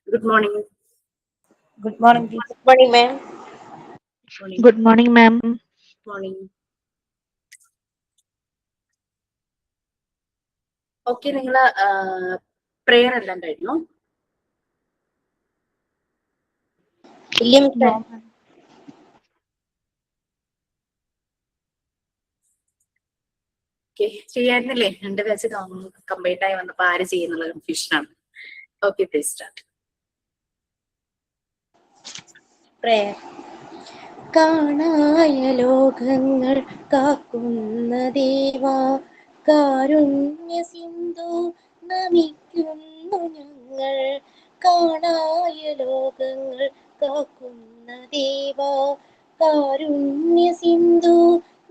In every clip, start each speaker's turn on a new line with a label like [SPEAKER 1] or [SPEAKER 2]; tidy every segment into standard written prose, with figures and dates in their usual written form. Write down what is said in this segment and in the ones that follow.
[SPEAKER 1] Good morning.
[SPEAKER 2] Good morning, teacher.
[SPEAKER 3] Morning, ma'am.
[SPEAKER 1] Morning.
[SPEAKER 4] Good morning, ma'am.
[SPEAKER 1] Morning. Okay, നിങ്ങള് prayer എല്ലാം കഴിഞ്ഞു.
[SPEAKER 3] ഇല്ല മിസ്സേ.
[SPEAKER 4] No, ma'am.
[SPEAKER 1] ഓക്കെ, ചെയ്യായിരുന്നില്ലേ? രണ്ട് ബാച്ച് കമ്പൈൻഡ് ആയി വന്നപ്പോ ആര് ചെയ്യുന്നുള്ള കൺഫ്യൂഷനാണ്. Okay, please start.
[SPEAKER 3] Prayer. കാണായ ലോകങ്ങൾ കാക്കുന്ന ദേവാ, കാരുണ്യ സിന്ധു നമിക്കുന്നു ഞങ്ങൾ. കാണായ ലോകങ്ങൾ കാക്കുന്ന ദേവാ, കാരുണ്യ സിന്ധു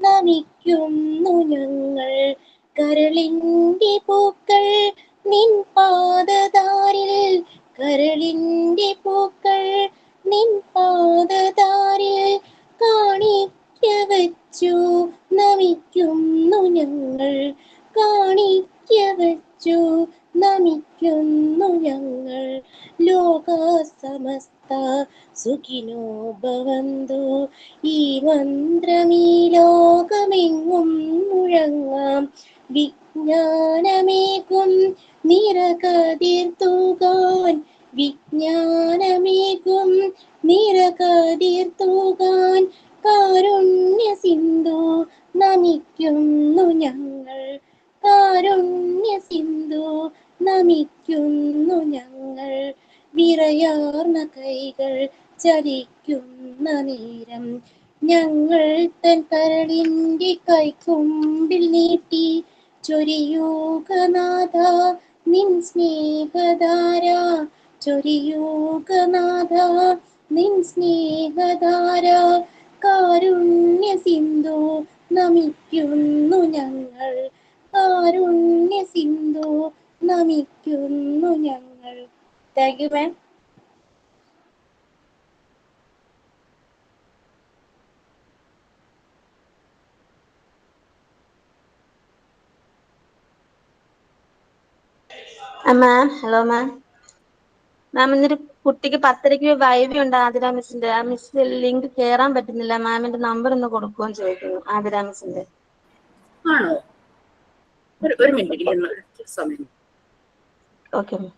[SPEAKER 3] നമിക്കുന്നു ഞങ്ങൾ. കരളിന്റെ പൂക്കൾ നിൻ പാദതാരിൽ, കരളിന്റെ പൂക്കൾ നിൻ പാദതാരിൽ കാണിക്ക വച്ചു നമിക്കുന്നു ഞങ്ങൾ. കാണിക്ക വച്ചു നമിക്കുന്നു ഞങ്ങൾ. ലോക സമസ്ത സുഖിനോ ഭവന്തു, ഈ മന്ത്രമീ ലോകമെങ്ങും മുഴങ്ങാം. വിജ്ഞാനമേകും നിറകതിർത്തുകാൻ, വിജ്ഞാനമേകും നിറകതിർത്തുകാൻ. കാരുണ്യ സിന്ധു നമിക്കുന്നു ഞങ്ങൾ. കാരുണ്യ സിന്ധു നമിക്കുന്നു ഞങ്ങൾ. വിറയാർന്ന കൈകൾ ചലിക്കുന്ന നേരം, ഞങ്ങൾ തൻ കരളിന്റെ കൈക്കുമ്പിൽ നീട്ടി ചൊരിയൂക നാഥ നിൻ സ്നേഹധാര. ചൊരിയൂക നാഥ നിൻ സ്നേഹധാര. കാരുണ്യ സിന്ധു നമിക്കുന്നു ഞങ്ങൾ. കാരുണ്യ സിന്ധു നമിക്കുന്നു ഞങ്ങൾ. Thank you ma'am.
[SPEAKER 2] Ma'am, hello ma'am. Ma'am, ഇന്നൊരു കുട്ടിക്ക് 10:30 വൈവി ഉണ്ട് ആതിര മിസ്സിന്റെ. ആ മിസ് ലിങ്ക് കയറാൻ പറ്റുന്നില്ല. മാമിന്റെ നമ്പർ ഒന്ന് കൊടുക്കുമെന്ന് ചോദിക്കുന്നു ആതിര മിസ്സിന്റെ.
[SPEAKER 1] ആണോ? ഒരു മിനിറ്റ് സമയം.
[SPEAKER 2] Okay ma'am.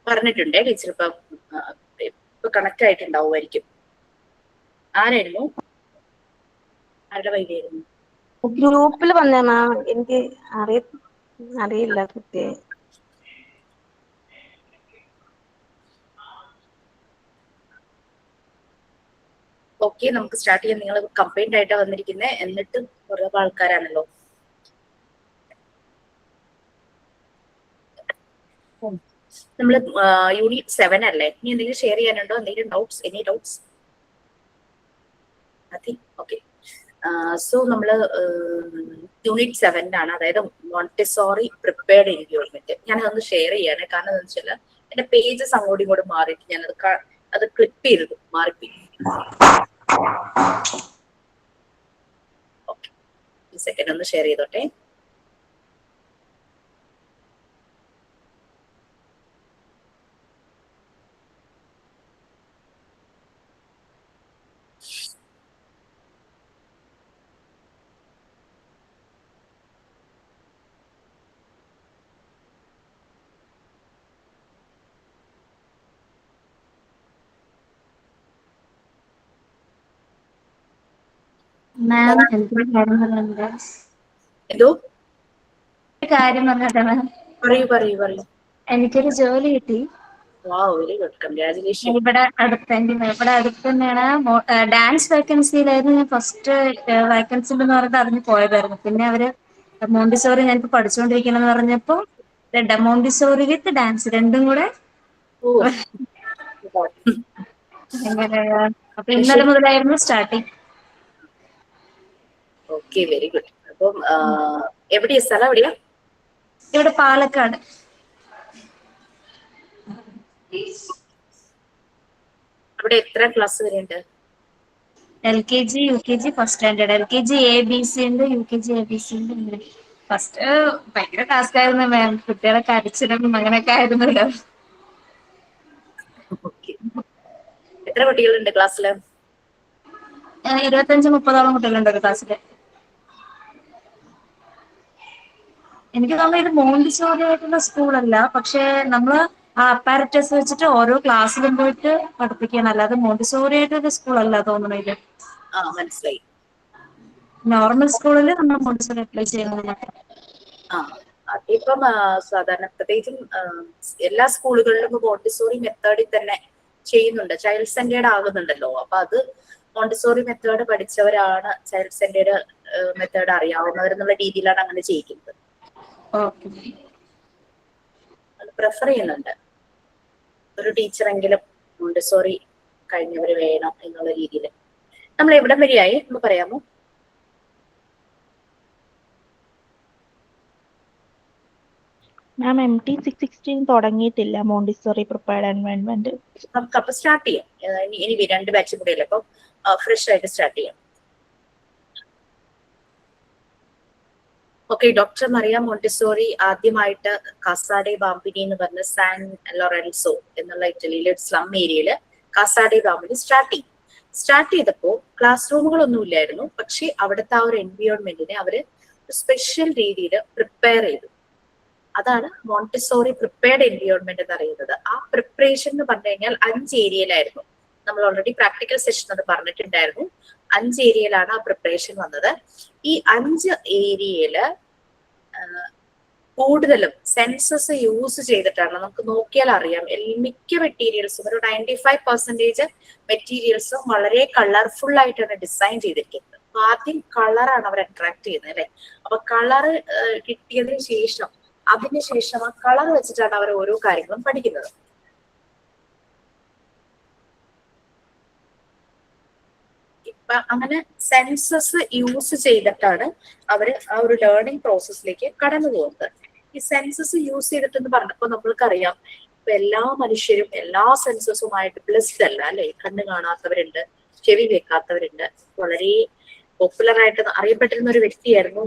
[SPEAKER 1] പറഞ്ഞിട്ടുണ്ടേ ടീച്ചർ. ഇപ്പൊ കണക്ട് ആയിട്ടുണ്ടാവുമായിരിക്കും. ആരായിരുന്നു? ആരുടെ വൈകിയായിരുന്നു?
[SPEAKER 2] ഗ്രൂപ്പിൽ വന്നേ മാം. എനിക്ക് അറിയില്ല കുട്ടിയെ.
[SPEAKER 1] ഓക്കെ, നമുക്ക് സ്റ്റാർട്ട് ചെയ്യാം. നിങ്ങൾ കമ്പൈൻഡ് ആയിട്ടാ വന്നിരിക്കുന്നത്, എന്നിട്ട് കുറെ ആൾക്കാരാണല്ലോ. നമ്മള് യൂണിറ്റ് 7 അല്ലേ? ഇനി എന്തെങ്കിലും ഷെയർ ചെയ്യാനുണ്ടോ? എന്തെങ്കിലും doubts? Any doubts? Okay. So നമ്മള് യൂണിറ്റ് 7 അതായത് മോണ്ടിസോറി പ്രിപ്പയർഡ് എൻവയോൺമെന്റ്. ഞാൻ അതൊന്ന് ഷെയർ ചെയ്യാണ്. കാരണം എന്താ വെച്ചാൽ എന്റെ പേജസ് അങ്ങോട്ടും ഇങ്ങോട്ടും മാറിയിട്ട് ഞാൻ അത് ക്ലിപ്പ് ചെയ്തത് മാറിപ്പോയി. ഓക്കെ, ഒരു സെക്കൻഡ് ഒന്ന് ഷെയർ ചെയ്തോട്ടെ.
[SPEAKER 3] മാം എനിക്കൊരു കാര്യം പറഞ്ഞിട്ടുണ്ട്.
[SPEAKER 1] എന്തോ
[SPEAKER 3] ഒരു കാര്യം പറഞ്ഞിട്ട് മാം,
[SPEAKER 1] പറയൂ.
[SPEAKER 3] എനിക്കൊരു ജോലി കിട്ടി.
[SPEAKER 1] വാവ്, വെരി ഗുഡ്, കൺഗ്രാചുലേഷൻ.
[SPEAKER 3] ഇവിടെ അടുത്ത് തന്നെയാണ്. ഡാൻസ് വേക്കൻസിയിലായിരുന്നു ഞാൻ ഫസ്റ്റ് വേക്കൻസി എന്ന് പറഞ്ഞിട്ട് അറിഞ്ഞ് പോയതായിരുന്നു. പിന്നെ അവര് മോണ്ടിസോറി ഞാനിപ്പോ പഠിച്ചുകൊണ്ടിരിക്കണമെന്ന് പറഞ്ഞപ്പോ മോണ്ടിസോറി വിത്ത് ഡാൻസ് രണ്ടും കൂടെ
[SPEAKER 1] ഓ
[SPEAKER 3] അങ്ങനെ. അപ്പൊ ഇന്നലെ മുതലായിരുന്നു സ്റ്റാർട്ടിങ്.
[SPEAKER 1] Okay, very good. അപ്പം എവിടെയാ സ്ഥലം, എവിടെയാ?
[SPEAKER 3] ഇവിടെ പാലക്കാട്.
[SPEAKER 1] അവിടെ എത്ര ക്ലാസ് വരെയുണ്ട്?
[SPEAKER 3] LKG UKG first standard. LKG ABC ഉണ്ട്, UKG ABC ഉണ്ട്. അങ്ങനെ ഫസ്റ്റ് ഭയങ്കര ടാസ്ക് ആയിരുന്നു മാം. കുട്ടികളെ കരച്ചിലും അങ്ങനെയൊക്കെ ആയിരുന്നല്ലോ.
[SPEAKER 1] ഓക്കെ, എത്ര കുട്ടികളുണ്ട് ക്ലാസ്സില്?
[SPEAKER 3] 25-30 കുട്ടികളുണ്ട് ഒരു ക്ലാസ്സില്. എനിക്ക് തോന്നുന്നു ഇത് മോണ്ടിസോറി ആയിട്ടുള്ള സ്കൂളല്ല, പക്ഷെ നമ്മള് ആ അപ്പാരറ്റസ് വെച്ചിട്ട് ഓരോ ക്ലാസ്സിലും പോയിട്ട് പഠിപ്പിക്കണം. അല്ലാതെ മോണ്ടിസോറി ആയിട്ടൊരു സ്കൂളല്ല തോന്നുന്നു ഇത്.
[SPEAKER 1] മനസ്സിലായി.
[SPEAKER 3] നോർമൽ സ്കൂളിൽ നമ്മൾ മോണ്ടിസോറി അപ്ലൈ ചെയ്യുന്നത്.
[SPEAKER 1] ഇപ്പം സാധാരണ പ്രത്യേകിച്ചും എല്ലാ സ്കൂളുകളിലും മോണ്ടിസോറി മെത്തേഡിൽ തന്നെ ചെയ്യുന്നുണ്ട്. ചൈൽഡ് സെന്റേർഡ് ആകുന്നുണ്ടല്ലോ. അപ്പൊ അത് മോണ്ടിസോറി മെത്തേഡ് പഠിച്ചവരാണ് ചൈൽഡ് സെന്റേർഡ് മെത്തേഡ് അറിയാവുന്നവരെന്നുള്ള രീതിയിലാണ് അങ്ങനെ ചെയ്യിക്കുന്നത്. അത് പ്രിഫർ ചെയ്യുന്നുണ്ട്. ഒരു ടീച്ചറെങ്കിലും മോണ്ടിസോറി കഴിഞ്ഞവര് വേണം എന്നുള്ള രീതിയിൽ. നമ്മൾ എവിടം വരെയായി എന്ന് പറയാമോ?
[SPEAKER 4] മാം MT 616 തുടങ്ങിയിട്ടില്ല മോണ്ടിസോറി പ്രിപ്പയർഡ് എൻവയൺമെന്റ്.
[SPEAKER 1] നമുക്ക് അപ്പൊ സ്റ്റാർട്ട് ചെയ്യാം. ഇനി 2 ബാച്ച് കൂടെ അല്ലേ, അപ്പൊ ഫ്രഷ് ആയിട്ട് സ്റ്റാർട്ട് ചെയ്യാം. ഓക്കെ, ഡോക്ടർ മറിയ മോണ്ടിസോറി ആദ്യമായിട്ട് കാസാഡെ ബാംബിനി എന്ന് പറഞ്ഞ സാൻ ലൊറൻസോ എന്നുള്ള ഇറ്റലിയിലെ ഒരു സ്ലം ഏരിയയില് കാസാഡെ ബാംബിനി സ്റ്റാർട്ട് ചെയ്തപ്പോ ക്ലാസ് റൂമുകളൊന്നും ഇല്ലായിരുന്നു. പക്ഷെ അവിടുത്തെ ആ ഒരു എൻവയോൺമെന്റിനെ അവര് സ്പെഷ്യൽ രീതിയിൽ പ്രിപ്പയർ ചെയ്തു. അതാണ് മോണ്ടിസോറി പ്രിപ്പയർഡ് എൻവയോൺമെന്റ് എന്ന് അറിയുന്നത്. ആ പ്രിപ്പറേഷൻ എന്ന് പറഞ്ഞു കഴിഞ്ഞാൽ 5 ഏരിയയിലായിരുന്നു. നമ്മൾ ഓൾറെഡി പ്രാക്ടിക്കൽ സെഷൻ അത് പറഞ്ഞിട്ടുണ്ടായിരുന്നു. 5 ഏരിയയിലാണ് ആ പ്രിപ്പറേഷൻ വന്നത്. ഈ 5 ഏരിയയില് കൂടുതലും സെൻസസ് യൂസ് ചെയ്തിട്ടാണ്. നമുക്ക് നോക്കിയാൽ അറിയാം മിക്ക മെറ്റീരിയൽസും ഒരു 95% മെറ്റീരിയൽസും വളരെ കളർഫുൾ ആയിട്ടാണ് ഡിസൈൻ ചെയ്തിരിക്കുന്നത്. അപ്പൊ ആദ്യം കളറാണ് അവർ അട്രാക്ട് ചെയ്യുന്നത് അല്ലെ. അപ്പൊ കളറ് കിട്ടിയതിനു ശേഷം അതിനുശേഷം ആ കളർ വെച്ചിട്ടാണ് അവർ ഓരോ കാര്യങ്ങളും പഠിക്കുന്നത്. അങ്ങനെ സെൻസസ് യൂസ് ചെയ്തിട്ടാണ് അവര് ആ ഒരു ലേണിംഗ് പ്രോസസ്സിലേക്ക് കടന്നു പോകുന്നത്. ഈ സെൻസസ് യൂസ് ചെയ്തിട്ടെന്ന് പറഞ്ഞപ്പോ നമ്മൾക്കറിയാം ഇപ്പൊ എല്ലാ മനുഷ്യരും എല്ലാ സെൻസസുമായിട്ട് ബ്ലെസ്ഡ് അല്ല അല്ലെ. കണ്ണ് കാണാത്തവരുണ്ട്, ചെവി കേൾക്കാത്തവരുണ്ട്. വളരെ പോപ്പുലർ ആയിട്ട് അറിയപ്പെട്ടിരുന്ന ഒരു വ്യക്തിയായിരുന്നു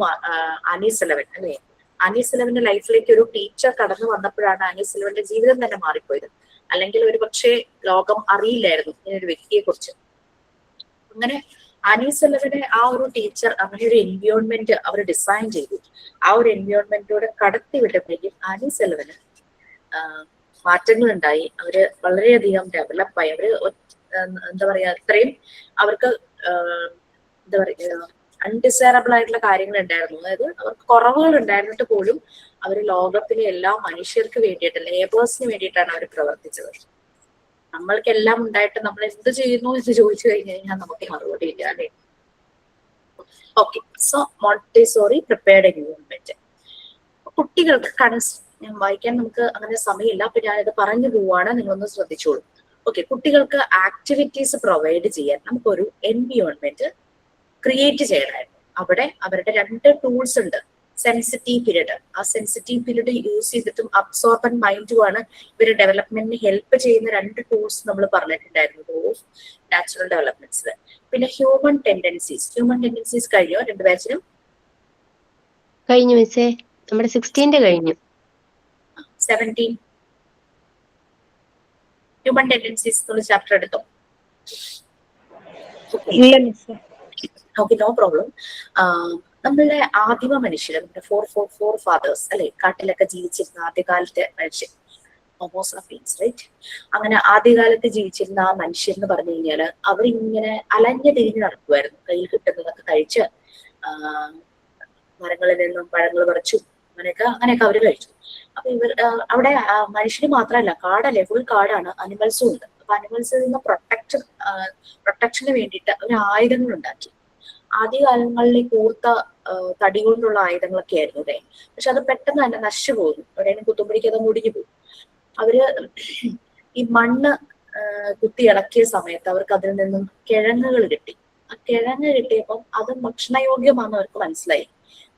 [SPEAKER 1] ആനി സെലവൻ അല്ലെ. ആനി സെലവന്റെ ലൈഫിലേക്ക് ഒരു ടീച്ചർ കടന്നു വന്നപ്പോഴാണ് ആനി സെലവന്റെ ജീവിതം തന്നെ മാറിപ്പോയത്. അല്ലെങ്കിൽ ഒരു പക്ഷേ ലോകം അറിയില്ലായിരുന്നു ഇങ്ങനൊരു വ്യക്തിയെ കുറിച്ച്. അങ്ങനെ ആനി സെലവനെ ആ ഒരു ടീച്ചർ അങ്ങനെ ഒരു എൻവയോൺമെന്റ് അവർ ഡിസൈൻ ചെയ്തു. ആ ഒരു എൻവയോൺമെന്റിലൂടെ കടത്തി വിട്ടപ്പോഴേക്കും ആനി സെലവന് മാറ്റങ്ങൾ ഉണ്ടായി. അവര് വളരെയധികം ഡെവലപ്പായി. അവര് എന്താ പറയാ, അത്രയും അവർക്ക് എന്താ പറയുക അൺഡിസൈറബിൾ ആയിട്ടുള്ള കാര്യങ്ങൾ ഉണ്ടായിരുന്നു. അതായത് അവർക്ക് കുറവുകൾ ഉണ്ടായിരുന്നിട്ട് പോലും അവർ ലോകത്തിലെ എല്ലാ മനുഷ്യർക്ക് വേണ്ടിയിട്ട്, ലേബേഴ്സിന് വേണ്ടിയിട്ടാണ് അവർ പ്രവർത്തിച്ചത്. നമ്മൾക്കെല്ലാം ഉണ്ടായിട്ട് നമ്മൾ എന്ത് ചെയ്യുന്നു എന്ന് ചോദിച്ചു കഴിഞ്ഞു കഴിഞ്ഞാൽ നമുക്ക് മറുപടി ഇല്ല അല്ലെ. Okay, so Montessori prepared environment കുട്ടികൾക്ക് ഞാൻ വായിക്കാൻ നമുക്ക് അങ്ങനെ സമയമില്ല. അപ്പൊ ഞാനിത് പറഞ്ഞു പോവാണ്, നിങ്ങളൊന്ന് ശ്രദ്ധിച്ചോളൂ. ഓക്കെ, കുട്ടികൾക്ക് ആക്ടിവിറ്റീസ് പ്രൊവൈഡ് ചെയ്യാൻ നമുക്കൊരു എൻവയോൺമെന്റ് ക്രിയേറ്റ് ചെയ്യണമായിരുന്നു. അവിടെ അവരുടെ 2 ടൂൾസ് ഉണ്ട്. സെൻസിറ്റീവ് പീരീഡ്, ആ സെൻസിറ്റീവ് പീരീഡ് യൂസ് ചെയ്തിട്ടും അബ്സോർബൻ മൈൻഡുമാണ് ഇവര് ഡെവലപ്മെന്റിന് ഹെൽപ്പ് ചെയ്യുന്ന 2 ടൂൾസ് നമ്മൾ പറഞ്ഞിട്ടുണ്ടായിരുന്നു ഓഫ് നാച്ചുറൽ ഡെവലപ്മെന്റ്സിൽ. പിന്നെ ഹ്യൂമൻ ടെൻഡൻസീസ് കഴിഞ്ഞോ 2 ബാച്ചിനും?
[SPEAKER 5] കഴിഞ്ഞു മിസ്സേ, നമ്മുടെ 16 കഴിഞ്ഞു.
[SPEAKER 1] 17 ഹ്യൂമൻ ടെൻഡൻസീസ് എന്നുള്ള ചാപ്റ്റർ എടുത്തോ? Okay, no problem. നമ്മളുടെ ആദിമ മനുഷ്യർ, നമ്മുടെ 4 ഫാദേഴ്സ് അല്ലെ, കാട്ടിലൊക്കെ ജീവിച്ചിരുന്ന ആദ്യകാലത്തെ മനുഷ്യർ, ഹോമോസാപ്പിയൻസ് റൈറ്റ്. അങ്ങനെ ആദ്യകാലത്ത് ജീവിച്ചിരുന്ന ആ മനുഷ്യൻ എന്ന് പറഞ്ഞു കഴിഞ്ഞാൽ അവരിങ്ങനെ അലഞ്ഞു തിരിഞ്ഞ് നടക്കുമായിരുന്നു. കയ്യിൽ കിട്ടുന്നതൊക്കെ കഴിച്ച് മരങ്ങളിൽ നിന്നും പഴങ്ങൾ പറിച്ചു അങ്ങനെയൊക്കെ അവർ കഴിച്ചു. അപ്പൊ അവിടെ മനുഷ്യന് മാത്രമല്ല, കാടല്ലേ, ഫുൾ കാടാണ്, അനിമൽസും ഉണ്ട്. അപ്പൊ അനിമൽസിൽ നിന്ന് പ്രൊട്ടക്ഷന് വേണ്ടിയിട്ട് അവർ ആയുധങ്ങൾ ഉണ്ടാക്കി. ആദ്യകാലങ്ങളിൽ കൂർത്ത തടി കൊണ്ടുള്ള ആയുധങ്ങളൊക്കെ ആയിരുന്നു അതെ. പക്ഷെ അത് പെട്ടെന്ന് തന്നെ നശിച്ചു പോകുന്നു. എവിടെയും കുത്തുമ്പടിക്ക് അത് മുടിഞ്ഞു പോകും. അവര് ഈ മണ്ണ് കുത്തി ഇളക്കിയ സമയത്ത് അവർക്ക് അതിൽ നിന്നും കിഴങ്ങുകൾ കിട്ടി. ആ കിഴങ്ങ് കിട്ടിയപ്പം അത് ഭക്ഷണയോഗ്യമാണെന്ന് അവർക്ക് മനസ്സിലായി.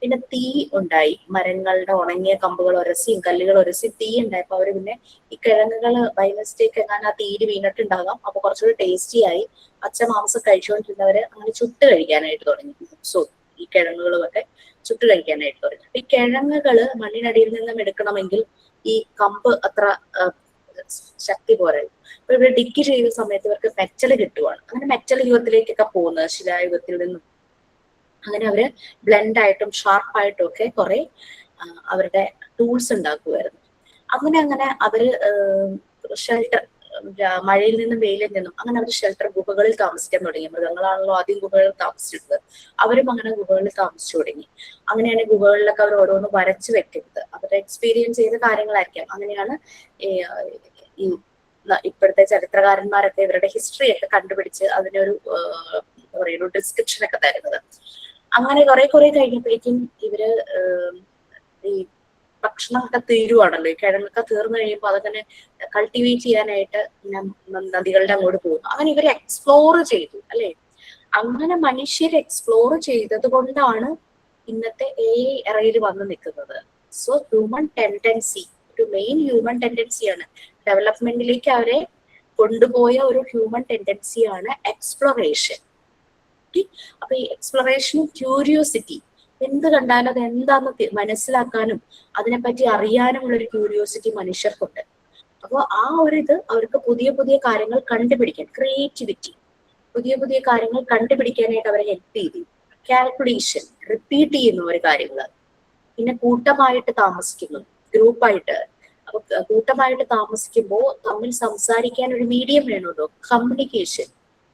[SPEAKER 1] പിന്നെ തീ ഉണ്ടായി, മരങ്ങളുടെ ഉണങ്ങിയ കമ്പുകൾ ഉരസിയും കല്ലുകൾ ഉരസി തീ ഉണ്ടായപ്പോ അവര് പിന്നെ ഈ കിഴങ്ങുകൾ ബൈ മിസ്റ്റേക്ക് എങ്ങാനും ആ തീര് വീണിട്ടുണ്ടാകാം, അപ്പൊ കുറച്ചുകൂടി ടേസ്റ്റി ആയി. പച്ച മാംസം കഴിച്ചുകൊണ്ടിരുന്നവര് അങ്ങനെ ചുട്ട് കഴിക്കാനായിട്ട് തുടങ്ങി. സോ ഈ കിഴങ്ങുകളുമൊക്കെ ചുട്ട് കഴിക്കാനായിട്ട് തുടങ്ങി. ഈ കിഴങ്ങുകള് മണ്ണിനടിയിൽ നിന്നും എടുക്കണമെങ്കിൽ ഈ കമ്പ് അത്ര ശക്തി പോരായി. അപ്പൊ ഇവര് ഡിഗ് ചെയ്യുന്ന സമയത്ത് ഇവർക്ക് മെറ്റൽ കിട്ടുവാണ്. അങ്ങനെ മെറ്റൽ യുഗത്തിലേക്കൊക്കെ പോകുന്നത് ശിലായുഗത്തിൽ നിന്നും. അങ്ങനെ അവര് ബ്ലെൻഡ് ആയിട്ടും ഷാർപ്പായിട്ടും ഒക്കെ കുറെ അവരുടെ ടൂൾസ് ഉണ്ടാക്കുമായിരുന്നു. അങ്ങനെ അവര് ഷെൽട്ടർ, മഴയിൽ നിന്നും വെയിലിൽ നിന്നും അങ്ങനെ അവർ ഷെൽട്ടർ ഗുഹകളിൽ താമസിക്കാൻ തുടങ്ങി. മൃഗങ്ങളാണല്ലോ ആദ്യം ഗുഹകളിൽ താമസിച്ചിരുന്നത്. അവരും അങ്ങനെ ഗുഹകളിൽ താമസിച്ചു തുടങ്ങി. അങ്ങനെയാണ് ഗുഹകളിലൊക്കെ അവർ ഓരോന്ന് വരച്ചു വെക്കുന്നത്. അവരുടെ എക്സ്പീരിയൻസ് ചെയ്ത കാര്യങ്ങളായിരിക്കാം. അങ്ങനെയാണ് ഈ ഇപ്പോഴത്തെ ചരിത്രകാരന്മാരൊക്കെ ഇവരുടെ ഹിസ്റ്ററി ഒക്കെ കണ്ടുപിടിച്ച് അതിനൊരു എന്താ പറയുക, ഡിസ്ക്രിപ്ഷൻ ഒക്കെ തരുന്നത്. അങ്ങനെ കുറെ കഴിഞ്ഞപ്പോഴേക്കും ഇവര് ഈ ഭക്ഷണമൊക്കെ തീരുവാണല്ലോ. ഈ കിഴങ്ങൊക്കെ തീർന്നു കഴിയുമ്പോൾ അതങ്ങനെ കൾട്ടിവേറ്റ് ചെയ്യാനായിട്ട് നദികളുടെ അങ്ങോട്ട് പോകുന്നു. അങ്ങനെ ഇവർ എക്സ്പ്ലോർ ചെയ്തു അല്ലെ. അങ്ങനെ മനുഷ്യർ എക്സ്പ്ലോർ ചെയ്തത് കൊണ്ടാണ് ഇന്നത്തെ എറയിൽ വന്ന് നിൽക്കുന്നത്. സോ ഹ്യൂമൻ ടെൻഡൻസി, ഒരു മെയിൻ ഹ്യൂമൻ ടെൻഡൻസിയാണ് ഡെവലപ്മെന്റിലേക്ക് അവരെ കൊണ്ടുപോയ ഒരു ഹ്യൂമൻ ടെൻഡൻസിയാണ് എക്സ്പ്ലോറേഷൻ. അപ്പൊ ഈ എക്സ്പ്ലോറേഷനും ക്യൂരിയോസിറ്റി, എന്ത് കണ്ടാലും അത് എന്താന്ന് മനസ്സിലാക്കാനും അതിനെപ്പറ്റി അറിയാനുമുള്ള ഒരു ക്യൂരിയോസിറ്റി മനുഷ്യർക്കുണ്ട്. അപ്പോൾ ആ ഒരു ഇത് അവർക്ക് പുതിയ കാര്യങ്ങൾ കണ്ടുപിടിക്കാൻ, ക്രിയേറ്റിവിറ്റി, പുതിയ കാര്യങ്ങൾ കണ്ടുപിടിക്കാനായിട്ട് അവരെ ഹെൽപ്പ് ചെയ്തു. കാൽക്കുലേഷൻ, റിപ്പീറ്റ് ചെയ്യുന്ന ഒരു കാര്യങ്ങൾ. പിന്നെ കൂട്ടമായിട്ട് താമസിക്കുന്നു, ഗ്രൂപ്പായിട്ട്. അപ്പൊ കൂട്ടമായിട്ട് താമസിക്കുമ്പോൾ തമ്മിൽ സംസാരിക്കാൻ ഒരു മീഡിയം വേണമല്ലോ, കമ്മ്യൂണിക്കേഷൻ.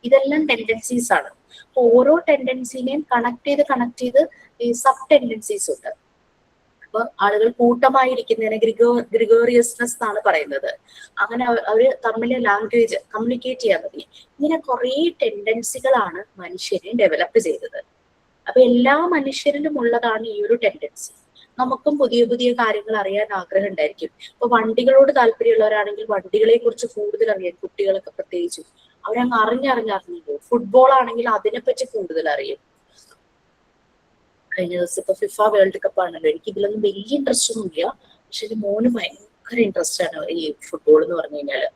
[SPEAKER 1] ഇതെല്ലാം ടെൻഡൻസീസ് ആണ്. അപ്പൊ ഓരോ ടെൻഡൻസിനെയും കണക്ട് ചെയ്ത് ഈ സബ് ടെൻഡൻസീസ് ഉണ്ട്. അപ്പൊ ആളുകൾ കൂട്ടമായിരിക്കുന്നതിനെ ഗ്രിഗോറിയസ്നെസ് എന്നാണ് പറയുന്നത്. അങ്ങനെ അവര് തമ്മിൽ ലാംഗ്വേജ് കമ്മ്യൂണിക്കേറ്റ് ചെയ്യാൻ തുടങ്ങി. ഇങ്ങനെ കുറെ ടെൻഡൻസികളാണ് മനുഷ്യനെ ഡെവലപ്പ് ചെയ്തത്. അപ്പൊ എല്ലാ മനുഷ്യരിലും ഉള്ളതാണ് ഈ ഒരു ടെൻഡൻസി. നമുക്കും പുതിയ കാര്യങ്ങൾ അറിയാൻ ആഗ്രഹം ഉണ്ടായിരിക്കും. ഇപ്പൊ വണ്ടികളോട് താല്പര്യമുള്ളവരാണെങ്കിൽ വണ്ടികളെ കുറിച്ച് കൂടുതൽ അറിയാൻ, കുട്ടികളൊക്കെ പ്രത്യേകിച്ചും അവരങ്ങ് അറിഞ്ഞു. ഫുട്ബോൾ ആണെങ്കിൽ അതിനെപ്പറ്റി കൂടുതൽ അറിയും. കഴിഞ്ഞ ദിവസം ഇപ്പൊ ഫിഫ വേൾഡ് കപ്പ് ആണല്ലോ. എനിക്ക് ഇതിലൊന്നും വലിയ ഇൻട്രസ്റ്റ് ഒന്നും ഇല്ല. പക്ഷെ എന്റെ മോന് ഭയങ്കര ഇൻട്രസ്റ്റ് ആണ് ഈ ഫുട്ബോൾ എന്ന് പറഞ്ഞു കഴിഞ്ഞാല്.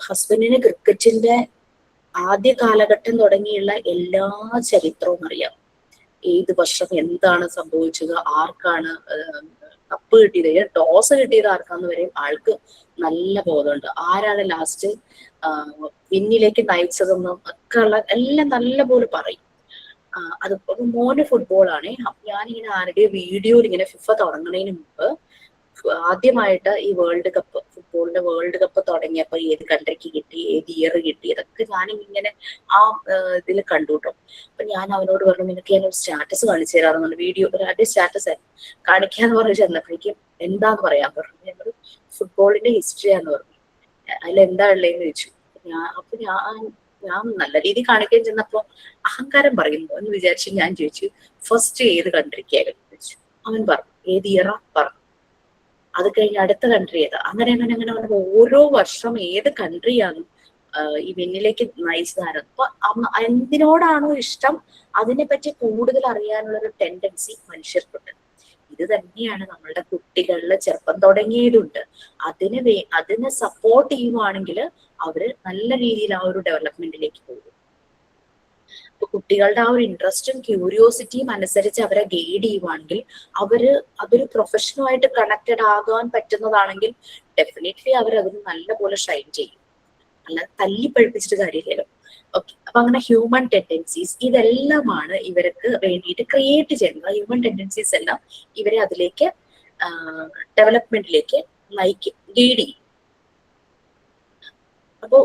[SPEAKER 1] ഹസ്ബൻഡിന് ക്രിക്കറ്റിന്റെ ആദ്യ കാലഘട്ടം തുടങ്ങിയുള്ള എല്ലാ ചരിത്രവും അറിയാം. ഏത് വർഷം എന്താണ് സംഭവിച്ചത്, ആർക്കാണ് കപ്പ് കിട്ടിയത്, ടോസ് കിട്ടിയത് ആർക്കാന്ന് വരെയും ആൾക്ക് നല്ല ബോധമുണ്ട്. ആരാണ് ലാസ്റ്റ് പിന്നിലേക്ക് നയിച്ചതെന്നും ഒക്കെ ഉള്ള എല്ലാം നല്ല പോലെ പറയും. അത് മോന് ഫുട്ബോളാണേ. അപ്പൊ ഞാനിങ്ങനെ ആരുടെ വീഡിയോയിൽ ഇങ്ങനെ ഫിഫ തുടങ്ങുന്നതിന് മുമ്പ് ആദ്യമായിട്ട് ഈ ഫുട്ബോളിന്റെ വേൾഡ് കപ്പ് തുടങ്ങിയപ്പോ ഏത് കൺട്രിക്ക് കിട്ടി, ഏത് ഇയർ കിട്ടി, ഇതൊക്കെ ഞാനിങ്ങനെ ആ ഇതിൽ കണ്ടു കേട്ടോ. അപ്പൊ ഞാൻ അവനോട് പറഞ്ഞു, നിനക്ക് ഞാനൊരു സ്റ്റാറ്റസ് കാണിച്ചു തരാറുണ്ട്, വീഡിയോ ഒരു സ്റ്റാറ്റസ് ആയിരുന്നു കാണിക്കാന്ന് പറഞ്ഞു ചെന്നപ്പോഴേക്കും എന്താന്ന് പറയാൻ പറഞ്ഞു. ഞങ്ങൾ ഫുട്ബോളിന്റെ ഹിസ്റ്ററിയാന്ന് പറഞ്ഞു. അതിലെന്താ ഉള്ളതെന്ന് ചോദിച്ചു. അപ്പൊ ഞാൻ നല്ല രീതിയിൽ കാണിക്കാൻ ചെന്നപ്പോ അഹങ്കാരം പറയുന്നു എന്ന് വിചാരിച്ച് ഞാൻ ചോദിച്ചു, ഫസ്റ്റ് ഏത് കൺട്രിക്കായിരുന്നു ചോദിച്ചു. അവൻ പറഞ്ഞു ഏത് ഇയറാ പറഞ്ഞു. അത് കഴിഞ്ഞ് അടുത്ത കൺട്രി ഏതാ, അങ്ങനെ ഓരോ വർഷം ഏത് കൺട്രിയാണ് ഈ വിന്നിലേക്ക് നയിച്ചതാണ്. അപ്പൊ എന്തിനോടാണോ ഇഷ്ടം അതിനെപ്പറ്റി കൂടുതൽ അറിയാനുള്ള ഒരു ടെൻഡൻസി മനുഷ്യർക്കുണ്ട്. ഇത് തന്നെയാണ് നമ്മളുടെ കുട്ടികളിൽ ചെറുപ്പം തുടങ്ങിയതുണ്ട്. അതിനെ സപ്പോർട്ട് ചെയ്യുവാണെങ്കിൽ അവര് നല്ല രീതിയിൽ ആ ഒരു ഡെവലപ്മെന്റിലേക്ക് പോകും. അപ്പൊ കുട്ടികളുടെ ആ ഒരു ഇൻട്രസ്റ്റും ക്യൂരിയോസിറ്റിയും അനുസരിച്ച് അവരെ ഗൈഡ് ചെയ്യുവാണെങ്കിൽ അതൊരു പ്രൊഫഷനുമായിട്ട് കണക്റ്റഡ് ആകാൻ പറ്റുന്നതാണെങ്കിൽ ഡെഫിനറ്റ്ലി അവരതിന് നല്ലപോലെ ഷൈൻ ചെയ്യും. അല്ല തല്ലിപ്പഴിപ്പിച്ചിട്ട് കാര്യമില്ലല്ലോ. ഓക്കെ, അപ്പൊ അങ്ങനെ ഹ്യൂമൻ ടെൻഡൻസീസ് ഇതെല്ലാമാണ് ഇവർക്ക് വേണ്ടിയിട്ട് ക്രിയേറ്റ് ചെയ്യുന്നത്. ഹ്യൂമൻ ടെൻഡൻസീസ് എല്ലാം ഇവരെ അതിലേക്ക് ഡെവലപ്മെന്റിലേക്ക് നയിക്കും, ലീഡ് ചെയ്യും. അപ്പോൾ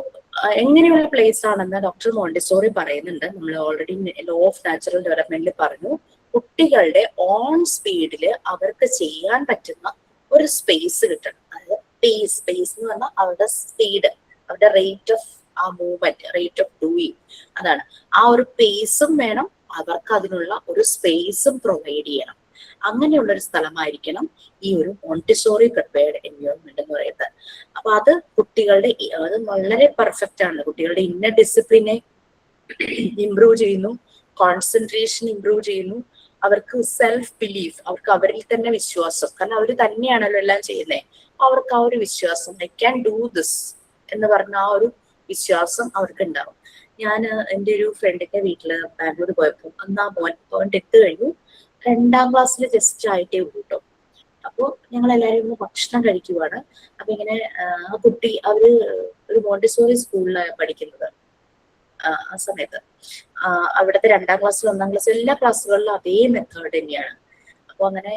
[SPEAKER 1] എങ്ങനെയുള്ള പ്ലേസ് ആണെന്ന് ഡോക്ടർ മോണ്ടിസോറി പറയുന്നുണ്ട്. നമ്മൾ ഓൾറെഡി ലോ ഓഫ് നാച്ചുറൽ ഡെവലപ്മെന്റിൽ പറഞ്ഞു, കുട്ടികളുടെ ഓൺ സ്പീഡിൽ അവർക്ക് ചെയ്യാൻ പറ്റുന്ന ഒരു സ്പേസ് കിട്ടണം. അതായത് സ്പേസ് എന്ന് പറഞ്ഞാൽ അവരുടെ സ്പീഡ്, അവരുടെ റേറ്റ് ഓഫ് ആ മൂവ്മെന്റ്, റേറ്റ് ഓഫ് ഡൂയിങ്, അതാണ്. ആ ഒരു പേസും വേണം, അവർക്ക് അതിനുള്ള ഒരു സ്പേസും പ്രൊവൈഡ് ചെയ്യണം. അങ്ങനെയുള്ള ഒരു സ്ഥലമായിരിക്കണം ഈ ഒരു മോണ്ടിസോറി പ്രിപ്പയർഡ് എൻവയോൺമെന്റ് എന്ന് പറയുന്നത്. അപ്പൊ അത് കുട്ടികളുടെ അത് വളരെ പെർഫെക്റ്റ് ആണ്. കുട്ടികളുടെ ഇന്നർ ഡിസിപ്ലിനെ ഇംപ്രൂവ് ചെയ്യുന്നു, കോൺസെൻട്രേഷൻ ഇംപ്രൂവ് ചെയ്യുന്നു, അവർക്ക് സെൽഫ് ബിലീഫ്, അവർക്ക് അവരിൽ തന്നെ വിശ്വാസം, കാരണം അവർ തന്നെയാണല്ലോ എല്ലാം ചെയ്യുന്നത്. അവർക്ക് ആ ഒരു വിശ്വാസം, ഐ ക്യാൻ ഡൂ ദിസ് എന്ന് പറഞ്ഞ ആ ഒരു വിശ്വാസം അവർക്ക് ഉണ്ടാവും. ഞാൻ എൻ്റെ ഒരു ഫ്രണ്ടിന്റെ വീട്ടില് ബാംഗ്ലൂർ പോയപ്പോൾ അന്ന് ആ മോൻ 10th കഴിഞ്ഞു, 2ാം ക്ലാസ്സിൽ ജസ്റ്റ് ആയിട്ടേ ഉള്ളൂ കേട്ടോ. അപ്പോൾ ഞങ്ങൾ എല്ലാവരും ഒന്ന് ഭക്ഷണം കഴിക്കുവാണ്. അപ്പൊ ഇങ്ങനെ ആ കുട്ടി, അവര് ഒരു മോണ്ടിസോറി സ്കൂളിലാണ് പഠിക്കുന്നത്. ആ സമയത്ത് അവിടുത്തെ 2ാം ക്ലാസ് 1ാം ക്ലാസ് എല്ലാ ക്ലാസ്സുകളിലും അതേ മെത്തേഡ് തന്നെയാണ്. അപ്പൊ അങ്ങനെ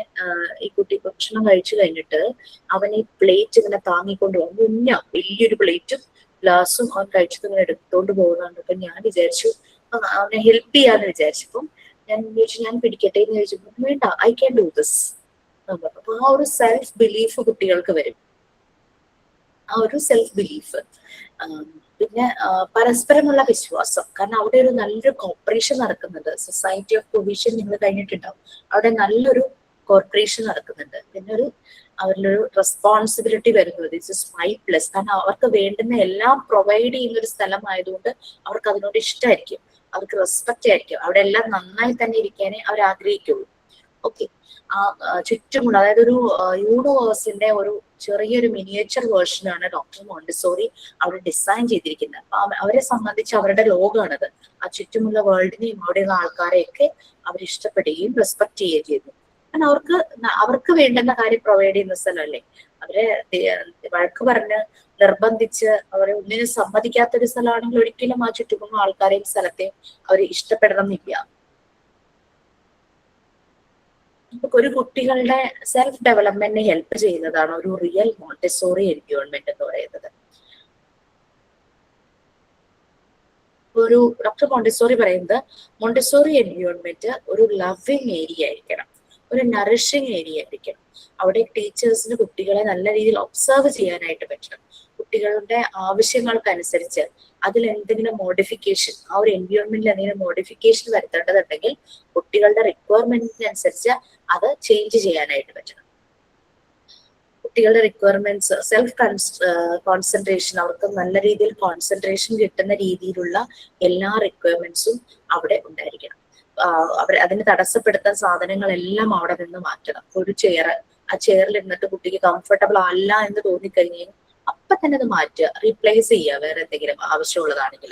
[SPEAKER 1] ഈ കുട്ടി ഭക്ഷണം കഴിച്ചു കഴിഞ്ഞിട്ട് അവൻ ഈ പ്ലേറ്റ് ഇങ്ങനെ താങ്ങിക്കൊണ്ട് പോകും, വലിയൊരു പ്ലേറ്റും ഗ്ലാസും അവൻ കഴിച്ചത് ഇങ്ങനെ എടുത്തോണ്ട് പോകുന്നുണ്ട്. അപ്പൊ ഞാൻ വിചാരിച്ചു അവനെ ഹെൽപ്പ് ചെയ്യാന്ന് വിചാരിച്ചപ്പം ഞാൻ ചോദിച്ചു, ഞാൻ പിടിക്കട്ടെ എന്ന് ചോദിച്ചപ്പോൾ വേണ്ട, ഐ ക്യാൻ ഡൂ ദിസ്. അപ്പൊ ആ ഒരു സെൽഫ് ബിലീഫ് കുട്ടികൾക്ക് വരും, ആ ഒരു സെൽഫ് ബിലീഫ്. പിന്നെ പരസ്പരമുള്ള വിശ്വാസം, കാരണം അവിടെ ഒരു നല്ലൊരു കോർപ്പറേഷൻ നടക്കുന്നുണ്ട്. സൊസൈറ്റി ഓഫ് പ്രൊവിഷൻ നിങ്ങൾ കഴിഞ്ഞിട്ടുണ്ടാവും, അവിടെ നല്ലൊരു കോർപ്പറേഷൻ നടക്കുന്നുണ്ട്. പിന്നെ അവരിലൊരു റെസ്പോൺസിബിലിറ്റി വരുന്നത് ദിസ് ഇസ് 5+, കാരണം അവർക്ക് വേണ്ടുന്ന എല്ലാം പ്രൊവൈഡ് ചെയ്യുന്ന ഒരു സ്ഥലമായതുകൊണ്ട് അവർക്ക് അതിനോട് ഇഷ്ടമായിരിക്കും, അവർക്ക് റെസ്പെക്റ്റ് ആയിരിക്കും, അവിടെ എല്ലാം നന്നായി തന്നെ ഇരിക്കാനേ അവർ ആഗ്രഹിക്കുള്ളൂ. ഓക്കെ, ആ ചുറ്റുമുള്ള, അതായത് ഒരു യൂണിവേഴ്സിന്റെ ഒരു ചെറിയൊരു മിനിയേച്ചർ വേർഷനാണ് ഡോക്ടർ മോണ്ടിസോറി അവിടെ ഡിസൈൻ ചെയ്തിരിക്കുന്നത്. അപ്പൊ അവരെ സംബന്ധിച്ച് അവരുടെ ലോകമാണത്. ആ ചുറ്റുമുള്ള വേൾഡിനെയും അവിടെയുള്ള ആൾക്കാരെയൊക്കെ അവർ ഇഷ്ടപ്പെടുകയും റെസ്പെക്ട് ചെയ്യുകയും ചെയ്യുന്നു. കാരണം അവർക്ക് വേണ്ടുന്ന കാര്യം പ്രൊവൈഡ് ചെയ്യുന്ന സ്ഥലമല്ലേ. അവരെ വഴക്ക് പറഞ്ഞ് നിർബന്ധിച്ച് അവരെ ഒന്നിനും സമ്മതിക്കാത്തൊരു സ്ഥലമാണെങ്കിൽ ഒരിക്കലും ആ ചുറ്റുമുള്ള ആൾക്കാരെയും സ്ഥലത്തെയും അവർ ഇഷ്ടപ്പെടണം എന്നില്ല. ഒരു കുട്ടികളുടെ സെൽഫ് ഡെവലപ്മെന്റിനെ ഹെൽപ്പ് ചെയ്യുന്നതാണ് ഒരു റിയൽ മോണ്ടിസോറി എൻവയോൺമെന്റ് എന്ന് പറയുന്നത്. ഒരു ഡോക്ടർ മോണ്ടിസോറി പറയുന്നത് മോണ്ടിസോറി എൻവയോൺമെന്റ് ഒരു ലവിങ് ഏരിയ ആയിരിക്കണം, ഒരു നറിഷിങ് ഏരിയ ആയിരിക്കണം. അവിടെ ടീച്ചേഴ്സിന് കുട്ടികളെ നല്ല രീതിയിൽ ഒബ്സർവ് ചെയ്യാനായിട്ട് പറ്റണം. കുട്ടികളുടെ ആവശ്യങ്ങൾക്കനുസരിച്ച് അതിൽ എന്തെങ്കിലും മോഡിഫിക്കേഷൻ, ആ ഒരു എൻവയോൺമെന്റിൽ എന്തെങ്കിലും മോഡിഫിക്കേഷൻ വരുത്തേണ്ടതുണ്ടെങ്കിൽ കുട്ടികളുടെ റിക്വയർമെന്റിനനുസരിച്ച് അത് ചേഞ്ച് ചെയ്യാനായിട്ട് പറ്റണം. കുട്ടികളുടെ റിക്വയർമെന്റ്സ്, സെൽഫ് കോൺസെൻട്രേഷൻ, അവർക്ക് നല്ല രീതിയിൽ കോൺസെൻട്രേഷൻ കിട്ടുന്ന രീതിയിലുള്ള എല്ലാ റിക്വയർമെന്റ്സും അവിടെ ഉണ്ടായിരിക്കണം. അതിന് തടസ്സപ്പെടുത്തുന്ന സാധനങ്ങളെല്ലാം അവിടെ നിന്ന് മാറ്റണം. ഒരു ചെയർ, ആ ചെയറിൽ ഇരുന്നിട്ട് കുട്ടിക്ക് കംഫർട്ടബിൾ അല്ല എന്ന് തോന്നിക്കഴിഞ്ഞാൽ അപ്പൊ തന്നെ അത് മാറ്റുക, റീപ്ലേസ് ചെയ്യുക വേറെ എന്തെങ്കിലും ആവശ്യമുള്ളതാണെങ്കിൽ.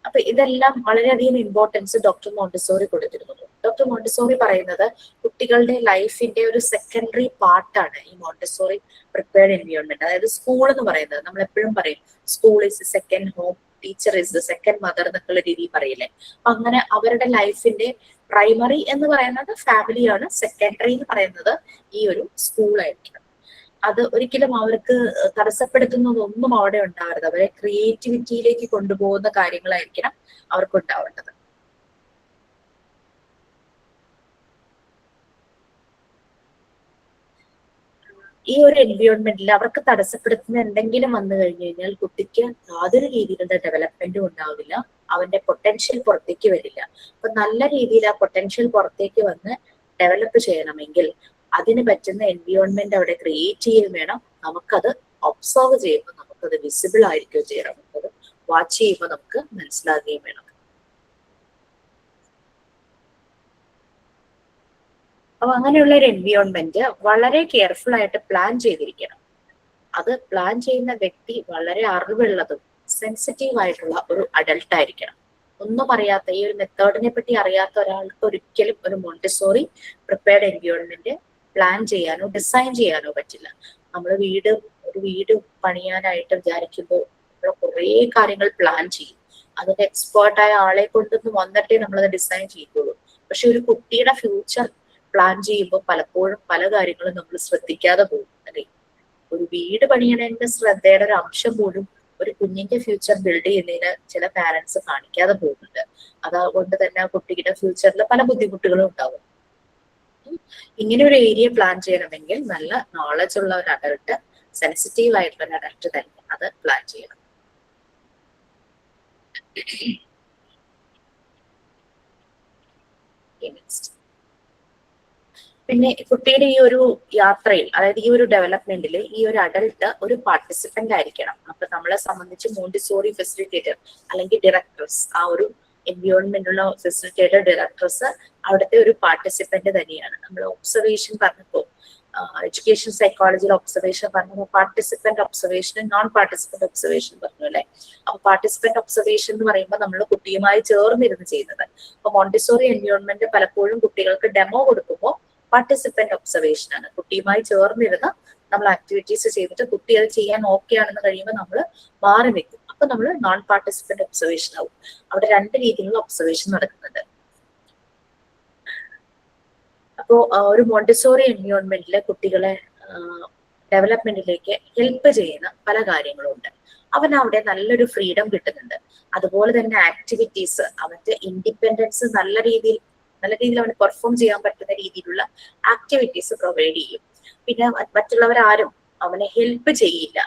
[SPEAKER 1] അപ്പൊ ഇതെല്ലാം വളരെയധികം ഇമ്പോർട്ടൻസ് ഡോക്ടർ മോണ്ടിസോറി കൊടുത്തിരുന്നു. ഡോക്ടർ മോണ്ടിസോറി പറയുന്നത് കുട്ടികളുടെ ലൈഫിന്റെ ഒരു സെക്കൻഡറി പാർട്ടാണ് ഈ മോണ്ടിസോറി പ്രിപ്പയർഡ് എൻവയോൺമെന്റ്. അതായത് സ്കൂൾ എന്ന് പറയുന്നത്, നമ്മൾ എപ്പോഴും പറയും school is second home, teacher is the second mother എന്നൊക്കെയുള്ള രീതിയിൽ പറയില്ലേ. അപ്പൊ അങ്ങനെ അവരുടെ ലൈഫിന്റെ പ്രൈമറി എന്ന് പറയുന്നത് ഫാമിലിയാണ്, സെക്കൻഡറി എന്ന് പറയുന്നത് ഈ ഒരു സ്കൂളായിരിക്കണം. അത് ഒരിക്കലും അവർക്ക് തടസ്സപ്പെടുത്തുന്നതൊന്നും അവിടെ ഉണ്ടാവരുത്. അവരെ ക്രിയേറ്റിവിറ്റിയിലേക്ക് കൊണ്ടുപോകുന്ന കാര്യങ്ങളായിരിക്കണം അവർക്ക് ഉണ്ടാവേണ്ടത്. ഈ ഒരു എൻവയോൺമെന്റിൽ അവർക്ക് തടസ്സപ്പെടുത്തുന്ന എന്തെങ്കിലും വന്നു കഴിഞ്ഞു കഴിഞ്ഞാൽ കുട്ടിക്ക് യാതൊരു രീതിയിലുള്ള ഡെവലപ്മെന്റും ഉണ്ടാവില്ല, അവന്റെ പൊട്ടൻഷ്യൽ പുറത്തേക്ക് വരില്ല. അപ്പൊ നല്ല രീതിയിൽ ആ പൊട്ടൻഷ്യൽ പുറത്തേക്ക് വന്ന് ഡെവലപ്പ് ചെയ്യണമെങ്കിൽ അതിന് പറ്റുന്ന എൻവയോൺമെന്റ് അവിടെ ക്രിയേറ്റ് ചെയ്യുകയും വേണം. നമുക്കത് ഒബ്സർവ് ചെയ്യുമ്പോൾ നമുക്കത് വിസിബിൾ ആയിരിക്കുകയും ചെയ്യണം, നമുക്കത് വാച്ച് ചെയ്യുമ്പോൾ നമുക്ക് മനസ്സിലാകുകയും വേണം. അപ്പൊ അങ്ങനെയുള്ള ഒരു എൻവയോൺമെന്റ് വളരെ കെയർഫുൾ ആയിട്ട് പ്ലാൻ ചെയ്തിരിക്കണം. അത് പ്ലാൻ ചെയ്യുന്ന വ്യക്തി വളരെ അറിവുള്ളതും സെൻസിറ്റീവ് ആയിട്ടുള്ള ഒരു അഡൽട്ട് ആയിരിക്കണം. ഒന്നും അറിയാത്ത, ഈ ഒരു മെത്തേഡിനെ പറ്റി അറിയാത്ത ഒരാൾക്ക് ഒരിക്കലും ഒരു മോണ്ടിസോറി പ്രിപ്പയർഡ് എൻവയോൺമെന്റ് പ്ലാൻ ചെയ്യാനോ ഡിസൈൻ ചെയ്യാനോ പറ്റില്ല. നമ്മൾ ഒരു വീട് പണിയാനായിട്ട് വിചാരിക്കുമ്പോൾ നമ്മൾ കുറേ കാര്യങ്ങൾ പ്ലാൻ ചെയ്യും. അതിന്റെ എക്സ്പേർട്ടായ ആളെ കൊണ്ടൊന്ന് വന്നിട്ടേ നമ്മളത് ഡിസൈൻ ചെയ്യുള്ളൂ. പക്ഷെ ഒരു കുട്ടിയുടെ ഫ്യൂച്ചർ പ്ലാൻ ചെയ്യുമ്പോൾ പലപ്പോഴും പല കാര്യങ്ങളും നമ്മൾ ശ്രദ്ധിക്കാതെ പോകും അല്ലെ. ഒരു വീട് പണിയണതിന്റെ ശ്രദ്ധയുടെ ഒരു അംശം പോലും ഒരു കുഞ്ഞിന്റെ ഫ്യൂച്ചർ ബിൽഡ് ചെയ്യുന്നതിന് ചില പാരന്റ്സ് കാണിക്കാതെ പോകുന്നുണ്ട്. അതുകൊണ്ട് തന്നെ കുട്ടിയുടെ ഫ്യൂച്ചറിൽ പല ബുദ്ധിമുട്ടുകളും ഉണ്ടാവും. ഇങ്ങനെ ഒരു ഏരിയ പ്ലാൻ ചെയ്യണമെങ്കിൽ നല്ല നോളജ് ഉള്ള ഒരു അഡൽട്ട്, സെൻസിറ്റീവ് ആയിട്ടുള്ള ഒരു അഡൽട്ട് തന്നെ അത് പ്ലാൻ ചെയ്യണം. പിന്നെ കുട്ടിയുടെ ഈ ഒരു യാത്രയിൽ, അതായത് ഈ ഒരു ഡെവലപ്മെന്റിൽ ഈ ഒരു അഡൽട്ട് ഒരു പാർട്ടിസിപ്പന്റ് ആയിരിക്കണം. അപ്പൊ നമ്മളെ സംബന്ധിച്ച് മോണ്ടിസോറി ഫെസിലിറ്റേറ്റർ അല്ലെങ്കിൽ ഡയറക്ടേഴ്സ്, ആ ഒരു എൻവയോൺമെന്റുള്ള ഫെസിലിറ്റേറ്റർ ഡയറക്ടേഴ്സ് അവിടുത്തെ ഒരു പാർട്ടിസിപ്പന്റ് തന്നെയാണ്. നമ്മൾ ഒബ്സർവേഷൻ പറഞ്ഞപ്പോ എഡ്യൂക്കേഷൻ സൈക്കോളജിയിൽ ഒബ്സർവേഷൻ പറഞ്ഞപ്പോൾ participant observation, non participant observation പറഞ്ഞു അല്ലെ. അപ്പൊ പാർട്ടിസിപ്പന്റ് ഒബ്സർവേഷൻ എന്ന് പറയുമ്പോൾ നമ്മൾ കുട്ടിയുമായി ചേർന്നിരുന്ന് ചെയ്യുന്നത്. അപ്പൊ മോണ്ടിസോറി എൻവയോൺമെന്റ് പലപ്പോഴും കുട്ടികൾക്ക് ഡെമോ കൊടുക്കുമ്പോൾ പാർട്ടിസിപ്പന്റ് ഒബ്സർവേഷൻ ആണ്. കുട്ടിയുമായി ചേർന്നിരുന്ന് നമ്മൾ ആക്ടിവിറ്റീസ് ചെയ്തിട്ട് കുട്ടി അത് ചെയ്യാൻ ഓക്കെ ആണെന്ന് കഴിയുമ്പോൾ നമ്മൾ മാറി നിൽക്കും. അപ്പൊ നമ്മൾ നോൺ പാർട്ടിസിപ്പന്റ് ഒബ്സർവേഷൻ ആവും. അവിടെ രണ്ട് രീതിയിലുള്ള ഒബ്സർവേഷൻ നടക്കുന്നുണ്ട്. അപ്പോ ഒരു മോണ്ടിസോറി എൻവയോൺമെന്റിലെ കുട്ടികളെ ഡെവലപ്മെന്റിലേക്ക് ഹെൽപ്പ് ചെയ്യുന്ന പല കാര്യങ്ങളും ഉണ്ട്. അവൻ അവിടെ നല്ലൊരു ഫ്രീഡം കിട്ടുന്നുണ്ട്. അതുപോലെ തന്നെ ആക്ടിവിറ്റീസ്, അവന്റെ ഇൻഡിപെൻഡൻസ് നല്ല രീതിയിൽ അവന് പെർഫോം ചെയ്യാൻ പറ്റുന്ന രീതിയിലുള്ള ആക്ടിവിറ്റീസ് പ്രൊവൈഡ് ചെയ്യും. പിന്നെ മറ്റുള്ളവരാരും അവനെ ഹെൽപ്പ് ചെയ്യില്ല.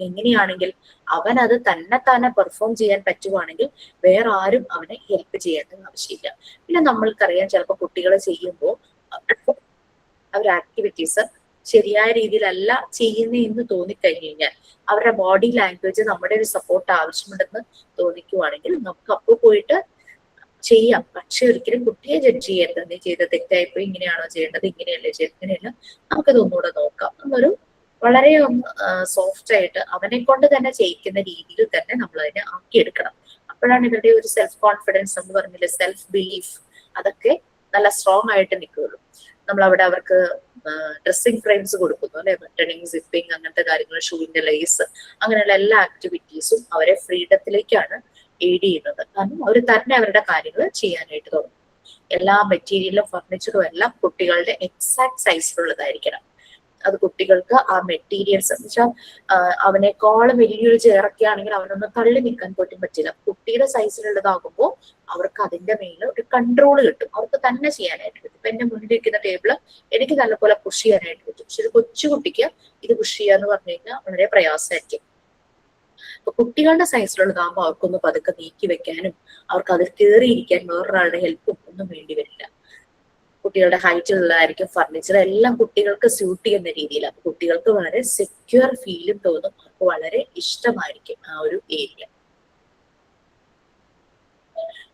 [SPEAKER 1] എങ്ങനെയാണെങ്കിൽ അവൻ അത് തന്നെ പെർഫോം ചെയ്യാൻ പറ്റുവാണെങ്കിൽ വേറെ ആരും അവനെ ഹെൽപ്പ് ചെയ്യേണ്ട ആവശ്യമില്ല. പിന്നെ നമ്മൾക്കറിയാം, ചിലപ്പോൾ കുട്ടികൾ ചെയ്യുമ്പോൾ അവർ ആക്ടിവിറ്റീസ് ശരിയായ രീതിയിലല്ല ചെയ്യുന്നതെന്ന് തോന്നിക്കഴിഞ്ഞു കഴിഞ്ഞാൽ, അവരുടെ ബോഡി ലാംഗ്വേജ് നമ്മുടെ ഒരു സപ്പോർട്ട് ആവശ്യമുണ്ടെന്ന് തോന്നിക്കുവാണെങ്കിൽ നമുക്ക് അപ്പോൾ പോയിട്ട് ചെയ്യാം. പക്ഷെ ഒരിക്കലും കുട്ടിയെ ജഡ്ജ് ചെയ്യരുത്. നീ ചെയ്ത തെറ്റായിപ്പോ, ഇങ്ങനെയാണോ ചെയ്യേണ്ടത്, ഇങ്ങനെയല്ലേ ചെയ്തത്, ഇങ്ങനെയല്ല, നമുക്കത് ഒന്നുകൂടെ നോക്കാം എന്നൊരു വളരെ ഒന്ന് സോഫ്റ്റ് ആയിട്ട് അവനെ കൊണ്ട് തന്നെ ചെയ്യിക്കുന്ന രീതിയിൽ തന്നെ നമ്മൾ അതിനെ ആക്കിയെടുക്കണം. അപ്പോഴാണ് ഇവരുടെ ഒരു സെൽഫ് കോൺഫിഡൻസ്, നമ്മൾ പറഞ്ഞില്ലേ സെൽഫ് ബിലീഫ്, അതൊക്കെ നല്ല സ്ട്രോങ് ആയിട്ട് നിൽക്കുകയുള്ളൂ. നമ്മൾ അവിടെ അവർക്ക് ഡ്രസ്സിങ് ഫ്രെയിംസ് കൊടുക്കുന്നു അല്ലെ, ബട്ടണിങ്, സിപ്പിങ്, അങ്ങനത്തെ കാര്യങ്ങൾ, ഷൂവിന്റെ ലേസ്, അങ്ങനെയുള്ള എല്ലാ ആക്ടിവിറ്റീസും അവരെ ഫ്രീഡത്തിലേക്കാണ് എയ്ഡ് ചെയ്യുന്നത്. കാരണം അവർ തന്നെ അവരുടെ കാര്യങ്ങൾ ചെയ്യാനായിട്ട് തുടങ്ങും. എല്ലാ മെറ്റീരിയലും ഫർണിച്ചറും എല്ലാം കുട്ടികളുടെ എക്സാക്ട് സൈസിലുള്ളതായിരിക്കണം. അത് കുട്ടികൾക്ക് ആ മെറ്റീരിയൽസ് എന്ന് വെച്ചാൽ അവനേക്കാളും വലിയൊരു ചെയറൊക്കെ ആണെങ്കിൽ അവനൊന്നും തള്ളി നിൽക്കാൻ പോലും പറ്റില്ല. കുട്ടിയുടെ സൈസിലുള്ളതാകുമ്പോൾ അവർക്ക് അതിന്റെ മേലെ ഒരു കൺട്രോൾ കിട്ടും. അവർക്ക് തന്നെ ചെയ്യാനായിട്ട് പറ്റും. ഇപ്പൊ എന്റെ മുന്നിൽ ഇരിക്കുന്ന ടേബിള് എനിക്ക് നല്ലപോലെ പുഷ് ചെയ്യാനായിട്ട് പറ്റും. പക്ഷെ ഒരു കൊച്ചുകുട്ടിക്ക് ഇത് പുഷ് ചെയ്യാന്ന് പറഞ്ഞു കഴിഞ്ഞാൽ വളരെ പ്രയാസമായിരിക്കും. അപ്പൊ കുട്ടികളുടെ സൈസിലുള്ളതാകുമ്പോൾ അവർക്കൊന്ന് പതുക്കെ നീക്കി വെക്കാനും അവർക്ക് അതിൽ കയറിയിരിക്കാൻ വേറൊരാളുടെ ഹെൽപ്പും ഒന്നും വേണ്ടി വരില്ല. കുട്ടികളുടെ ഹൈറ്റിലുള്ളതായിരിക്കും ഫർണിച്ചർ, എല്ലാം കുട്ടികൾക്ക് സ്യൂട്ട് ചെയ്യുന്ന രീതിയിൽ. അപ്പൊ കുട്ടികൾക്ക് വളരെ സെക്യൂർ ഫീലും തോന്നും. അവർക്ക് വളരെ ഇഷ്ടമായിരിക്കും ആ ഒരു ഏരിയ.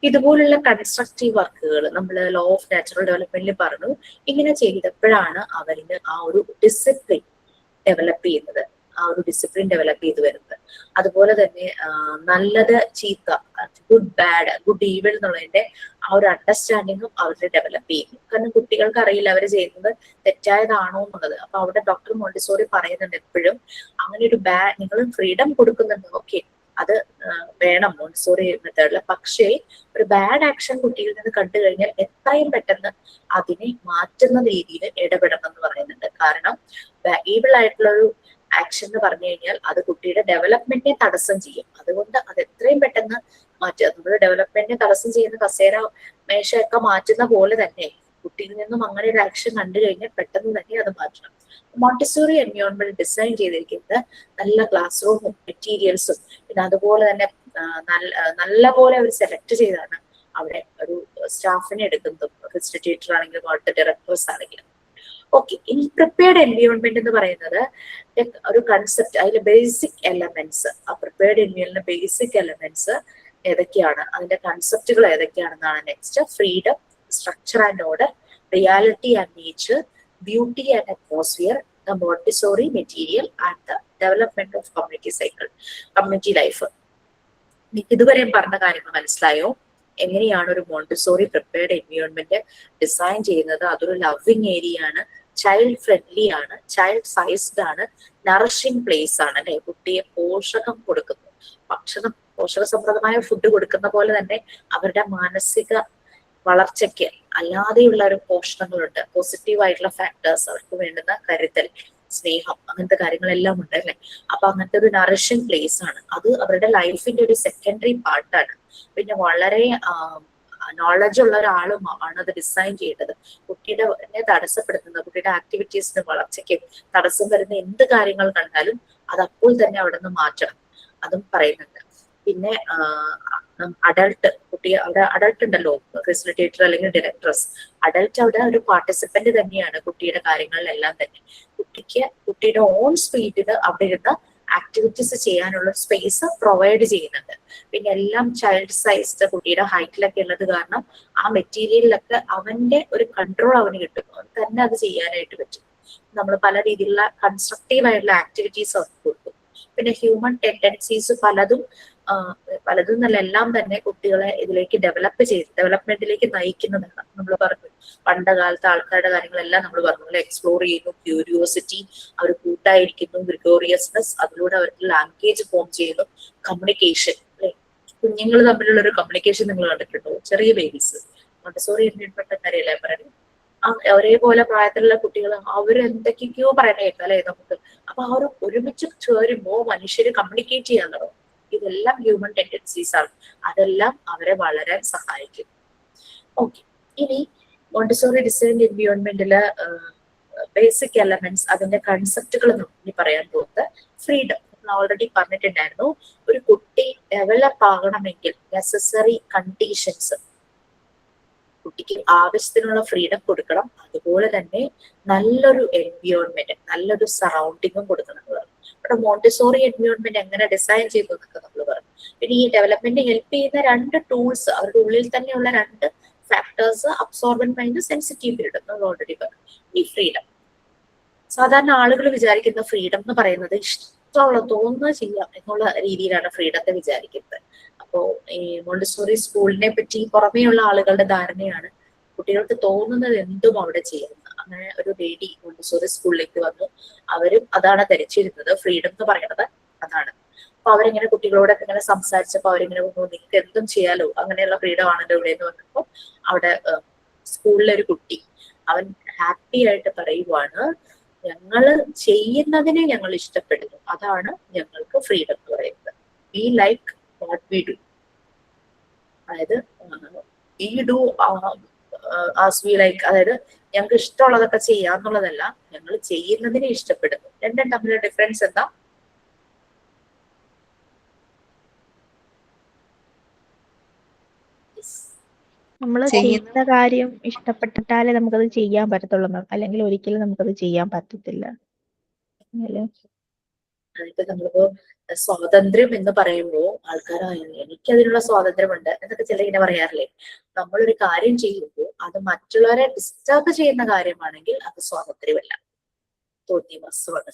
[SPEAKER 1] ഇതുപോലുള്ള കൺസ്ട്രക്റ്റീവ് വർക്കുകൾ നമ്മൾ ലോ ഓഫ് നാച്ചുറൽ ഡെവലപ്മെന്റിൽ പറഞ്ഞു. ഇങ്ങനെ ചെയ്തപ്പോഴാണ് അവരിന് ആ ഒരു ഡിസിപ്ലിൻ ഡെവലപ്പ് ചെയ്യുന്നത്, ആ ഒരു ഡിസിപ്ലിൻ ഡെവലപ്പ് ചെയ്ത് വരുന്നത്. അതുപോലെ തന്നെ നല്ലത്, ചീത്ത, ഗുഡ് ബാഡ്, ഗുഡ് ഈവിൾ എന്നുള്ളതിന്റെ ആ ഒരു അണ്ടർസ്റ്റാൻഡിങ്ങും അവർ ഡെവലപ്പ് ചെയ്യുന്നു. കാരണം കുട്ടികൾക്ക് അറിയില്ല അവർ ചെയ്യുന്നത് തെറ്റായതാണോ എന്നുള്ളത്. അപ്പൊ അവിടെ ഡോക്ടർ മോണ്ടിസോറി പറയുന്നുണ്ട് എപ്പോഴും, അങ്ങനെ ഒരു നിങ്ങൾ ഫ്രീഡം കൊടുക്കുന്നുണ്ട്, ഓക്കെ, അത് വേണം മോണ്ടിസോറി മെത്തേഡിൽ. പക്ഷേ ഒരു ബാഡ് ആക്ഷൻ കുട്ടിയിൽ നിന്ന് കണ്ടു കഴിഞ്ഞാൽ എത്രയും പെട്ടെന്ന് അതിനെ മാറ്റുന്ന രീതിയിൽ ഇടപെടണം എന്ന് പറയുന്നുണ്ട്. കാരണം ഈവിൾ ആയിട്ടുള്ള ഒരു ആക്ഷൻ എന്ന് പറഞ്ഞു കഴിഞ്ഞാൽ അത് കുട്ടിയുടെ ഡെവലപ്മെന്റിനെ തടസ്സം ചെയ്യും. അതുകൊണ്ട് അത് എത്രയും പെട്ടെന്ന് മാറ്റുക. നമ്മൾ ഡെവലപ്മെന്റിനെ തടസ്സം ചെയ്യുന്ന കസേര, മേശയൊക്കെ മാറ്റുന്ന പോലെ തന്നെ കുട്ടിയിൽ നിന്നും അങ്ങനെ ഒരു ആക്ഷൻ കണ്ടു കഴിഞ്ഞാൽ പെട്ടെന്ന് തന്നെ അത് മാറ്റണം. മോണ്ടിസോറി എൻവയോൺമെന്റ് ഡിസൈൻ ചെയ്തിരിക്കുന്നത് നല്ല ക്ലാസ് റൂമും മെറ്റീരിയൽസും പിന്നെ അതുപോലെ തന്നെ നല്ല പോലെ അവർ സെലക്ട് ചെയ്താണ് അവിടെ ഒരു സ്റ്റാഫിനെ എടുക്കുന്നതും, ഫെസിലിറ്റേറ്റർ ആണെങ്കിലും അവിടുത്തെ ഡയറക്ടേഴ്സ് ആണെങ്കിലും. ഓക്കെ, ഇനി പ്രിപ്പയർഡ് എൻവയോൺമെന്റ് എന്ന് പറയുന്നത് ഒരു കൺസെപ്റ്റ്, അതിലെ ബേസിക് എലമെന്റ്സ്, ആ പ്രിപ്പയർഡ് എൻവയോൺമെന്റ് ബേസിക് എലമെന്റ്സ് ഏതൊക്കെയാണ്, അതിന്റെ കൺസെപ്റ്റുകൾ ഏതൊക്കെയാണെന്നാണ് next. Freedom, structure and order, reality and nature, beauty and atmosphere, the Montessori material and the development of community cycle, community life. ഇതുവരെയും പറഞ്ഞ കാര്യങ്ങൾ മനസ്സിലായോ? എങ്ങനെയാണ് ഒരു മോണ്ടിസോറി പ്രിപ്പയർഡ് എൻവയോൺമെന്റ് ഡിസൈൻ ചെയ്യുന്നത്? അതൊരു ലവിങ് ഏരിയ ആണ്, ചൈൽഡ് ഫ്രണ്ട്ലി ആണ്, ചൈൽഡ് സൈസ്ഡ് ആണ്, നറിഷിംഗ് പ്ലേസ് ആണ് അല്ലെ. കുട്ടിയെ പോഷകം കൊടുക്കുന്നു, പോഷകസമൃദ്ധമായ ഫുഡ് കൊടുക്കുന്ന പോലെ തന്നെ അവരുടെ മാനസിക വളർച്ചയ്ക്ക് അല്ലാതെയുള്ള ഒരു പോഷണങ്ങളുണ്ട്, പോസിറ്റീവായിട്ടുള്ള ഫാക്ടേഴ്സ്, അവർക്ക് വേണ്ടുന്ന കരുതൽ, സ്നേഹം, അങ്ങനത്തെ കാര്യങ്ങളെല്ലാം ഉണ്ട് അല്ലെ. അപ്പൊ അങ്ങനത്തെ ഒരു നറിഷിംഗ് പ്ലേസ് ആണ് അത്. അവരുടെ ലൈഫിന്റെ ഒരു സെക്കൻഡറി പാർട്ടാണ്. പിന്നെ വളരെ നോളജ് ഉള്ള ഒരാളും ആണ് അത് ഡിസൈൻ ചെയ്തത്. കുട്ടിയുടെ തടസ്സപ്പെടുത്തുന്ന, കുട്ടിയുടെ ആക്ടിവിറ്റീസിന് വളർച്ചയ്ക്ക് തടസ്സം വരുന്ന എന്ത് കാര്യങ്ങൾ കണ്ടാലും അത് അപ്പോൾ തന്നെ അവിടെ നിന്ന് മാറ്റണം, അതും പറയുന്നുണ്ട്. പിന്നെ അഡൾട്ട്, കുട്ടി അവിടെ അഡൾട്ട് ഉണ്ടല്ലോ, ഫെസിലിറ്റേറ്റർ അല്ലെങ്കിൽ ഡയറക്ടേഴ്സ്. അഡൾട്ട് അവിടെ ഒരു പാർട്ടിസിപ്പന്റ് തന്നെയാണ് കുട്ടിയുടെ കാര്യങ്ങളിലെല്ലാം തന്നെ. കുട്ടിയുടെ ഓൺ സ്പീഡിന് അവിടെ ഇരുന്ന് ആക്ടിവിറ്റീസ് ചെയ്യാനുള്ള സ്പേസ് പ്രൊവൈഡ് ചെയ്യുന്നുണ്ട്. പിന്നെ എല്ലാം ചൈൽഡ് സൈസ്ഡ്, കുട്ടിയുടെ ഹൈറ്റിലൊക്കെ ഉള്ളത് കാരണം ആ മെറ്റീരിയലിലൊക്കെ അവന്റെ ഒരു കൺട്രോൾ അവന് കിട്ടും, അവൻ തന്നെ അത് ചെയ്യാനായിട്ട് പറ്റും. നമ്മൾ പല രീതിയിലുള്ള കൺസ്ട്രക്റ്റീവ് ആയിട്ടുള്ള ആക്ടിവിറ്റീസ് അവർക്ക് കൊടുക്കും. പിന്നെ ഹ്യൂമൻ ടെൻഡൻസീസ് പലതും എന്നല്ല, എല്ലാം തന്നെ കുട്ടികളെ ഇതിലേക്ക് ഡെവലപ്മെന്റിലേക്ക് നയിക്കുന്നതാണ്. നമ്മൾ പറഞ്ഞു പണ്ട് കാലത്തെ ആൾക്കാരുടെ കാര്യങ്ങളെല്ലാം നമ്മൾ പറഞ്ഞു, എക്സ്പ്ലോർ ചെയ്യുന്നു, ക്യൂരിയോസിറ്റി, അവർ കൂട്ടായിരിക്കുന്നു, ഗ്രിഗോറിയസ്നെസ്, അതിലൂടെ അവർക്ക് ലാംഗ്വേജ് ഫോം ചെയ്യുന്നു, കമ്മ്യൂണിക്കേഷൻ അല്ലെ. കുഞ്ഞുങ്ങൾ തമ്മിലുള്ള ഒരു കമ്മ്യൂണിക്കേഷൻ നിങ്ങൾ കണ്ടിട്ടുണ്ടോ? ചെറിയ ബേബീസ്, മോണ്ടിസോറി എൻവയോൺമെന്റ് കാര്യമല്ലേ പറയുന്നത്. ഒരേപോലെ പ്രായത്തിലുള്ള കുട്ടികൾ അവരെന്തൊക്കെയോ പറയണേക്കാം അല്ലെ നമുക്ക്. അപ്പൊ അവർ ഒരുമിച്ച് ചേരുമ്പോ മനുഷ്യര് കമ്മ്യൂണിക്കേറ്റ് ചെയ്യാൻ തുടങ്ങും. ഇതെല്ലാം ഹ്യൂമൻ ടെൻഡൻസീസ് ആണ്, അതെല്ലാം അവരെ വളരാൻ സഹായിക്കും. ഓക്കെ, ഇനി മോണ്ടിസോറി ഡിസൈൻ എൻവയോൺമെന്റില് ബേസിക് എലമെന്റ്സ്, അതിന്റെ കൺസെപ്റ്റുകൾ ഇനി പറയാൻ പോകുന്നത് ഫ്രീഡം. ഓൾറെഡി പറഞ്ഞിട്ടുണ്ടായിരുന്നു, ഒരു കുട്ടി ഡെവലപ്പ് ആകണമെങ്കിൽ നെസസറി കണ്ടീഷൻസ്, കുട്ടിക്ക് ആവശ്യത്തിനുള്ള ഫ്രീഡം കൊടുക്കണം, അതുപോലെ തന്നെ നല്ലൊരു എൻവയോൺമെന്റ്, നല്ലൊരു സറൗണ്ടിങ്ങും കൊടുക്കണം. ഇവിടെ മോണ്ടിസോറി എൻവയോൺമെന്റ് എങ്ങനെ ഡിസൈൻ ചെയ്തു എന്നൊക്കെ നമ്മൾ പറഞ്ഞു. പിന്നെ ഈ ഡെവലപ്മെന്റ് ഹെൽപ്പ് ചെയ്യുന്ന 2 ടൂൾസ്, അവരുടെ ഉള്ളിൽ തന്നെയുള്ള 2 factors, absorbent mind, sensitive period നമ്മൾ ഓൾറെഡി പറഞ്ഞു. ഈ ഫ്രീഡം, സാധാരണ ആളുകൾ വിചാരിക്കുന്ന ഫ്രീഡം എന്ന് പറയുന്നത് ഇഷ്ടമുള്ള തോന്നുന്നത് ചെയ്യാം എന്നുള്ള രീതിയിലാണ് ഫ്രീഡത്തെ വിചാരിക്കുന്നത്. അപ്പോ ഈ മോണ്ടിസോറി സ്കൂളിനെ പറ്റി പുറമേയുള്ള ആളുകളുടെ ധാരണയാണ് കുട്ടികൾക്ക് തോന്നുന്നത് എന്തും അവിടെ ചെയ്യുന്നത്. അങ്ങനെ ഒരു ലേഡി മോണ്ടിസോറി സ്കൂളിലേക്ക് വന്നു, അവരും അതാണ് ധരിച്ചിരുന്നത്, ഫ്രീഡം എന്ന് പറയുന്നത് അതാണ്. അപ്പൊ അവരിങ്ങനെ കുട്ടികളോടൊക്കെ ഇങ്ങനെ സംസാരിച്ചപ്പോ അവരിങ്ങനെ നിങ്ങൾക്ക് എന്തും ചെയ്യാലോ, അങ്ങനെയുള്ള ഫ്രീഡം ആണല്ലോ ഇവിടെ എന്ന് പറഞ്ഞപ്പോ അവിടെ സ്കൂളിലെ ഒരു കുട്ടി അവൻ ഹാപ്പി ആയിട്ട് പറയുവാണ്, ഞങ്ങള് ചെയ്യുന്നതിനെ ഞങ്ങൾ ഇഷ്ടപ്പെടുന്നു, അതാണ് ഞങ്ങൾക്ക് ഫ്രീഡം എന്ന് പറയുന്നത്. We like what we do, അതായത് we do as we like, അതായത് ഞങ്ങൾക്ക് ഇഷ്ടമുള്ളതൊക്കെ ചെയ്യാന്നുള്ളതല്ല, ഞങ്ങൾ ചെയ്യുന്നതിനെ ഇഷ്ടപ്പെടുന്നു. രണ്ടും തമ്മിലുള്ള ഡിഫറൻസ് എന്താ?
[SPEAKER 4] നമ്മൾ ചെയ്യുന്ന കാര്യം ഇഷ്ടപ്പെട്ടിട്ടാലേ നമുക്കത് ചെയ്യാൻ പറ്റത്തുള്ളൂ, അല്ലെങ്കിൽ ഒരിക്കലും നമുക്കത് ചെയ്യാൻ പറ്റത്തില്ല.
[SPEAKER 1] അതിപ്പോ നമ്മളിപ്പോ സ്വാതന്ത്ര്യം എന്ന് പറയുമ്പോൾ ആൾക്കാർ എനിക്കതിനുള്ള സ്വാതന്ത്ര്യമുണ്ട് എന്നൊക്കെ ചില ഇങ്ങനെ പറയാറില്ലേ. നമ്മളൊരു കാര്യം ചെയ്യുമ്പോൾ അത് മറ്റുള്ളവരെ ഡിസ്റ്റർബ് ചെയ്യുന്ന കാര്യമാണെങ്കിൽ അത് സ്വാതന്ത്ര്യമല്ല, തോന്നിവാസമാണ്.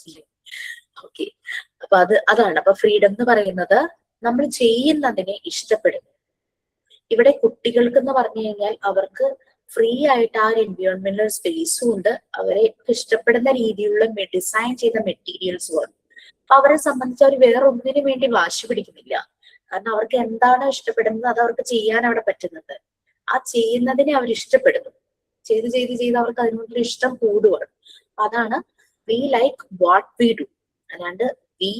[SPEAKER 1] ഓക്കെ, അപ്പൊ അതാണ്. അപ്പൊ ഫ്രീഡം എന്ന് പറയുന്നത് നമ്മൾ ചെയ്യുന്നതിനെ ഇഷ്ടപ്പെടുന്നു. ഇവിടെ കുട്ടികൾക്ക് എന്ന് പറഞ്ഞു കഴിഞ്ഞാൽ അവർക്ക് ഫ്രീ ആയിട്ട് ആ ഒരു എൻവയോൺമെന്റൽ സ്പേസും ഉണ്ട്, അവരെ ഇഷ്ടപ്പെടുന്ന രീതിയിലുള്ള ഡിസൈൻ ചെയ്ത മെറ്റീരിയൽസും ആണ്. അപ്പൊ അവരെ സംബന്ധിച്ച് അവർ വേറെ ഒന്നിനു വേണ്ടി വാശി പിടിക്കുന്നില്ല, കാരണം അവർക്ക് എന്താണ് ഇഷ്ടപ്പെടുന്നത് അത് അവർക്ക് ചെയ്യാൻ അവിടെ പറ്റുന്നത്. ആ ചെയ്യുന്നതിനെ അവർ ഇഷ്ടപ്പെടുന്നു, ചെയ്ത് ചെയ്ത് ചെയ്ത് അവർക്ക് അതിനോടൊരു ഇഷ്ടം കൂടുകയാണ്. അതാണ് V like what we do, അല്ലാണ്ട് we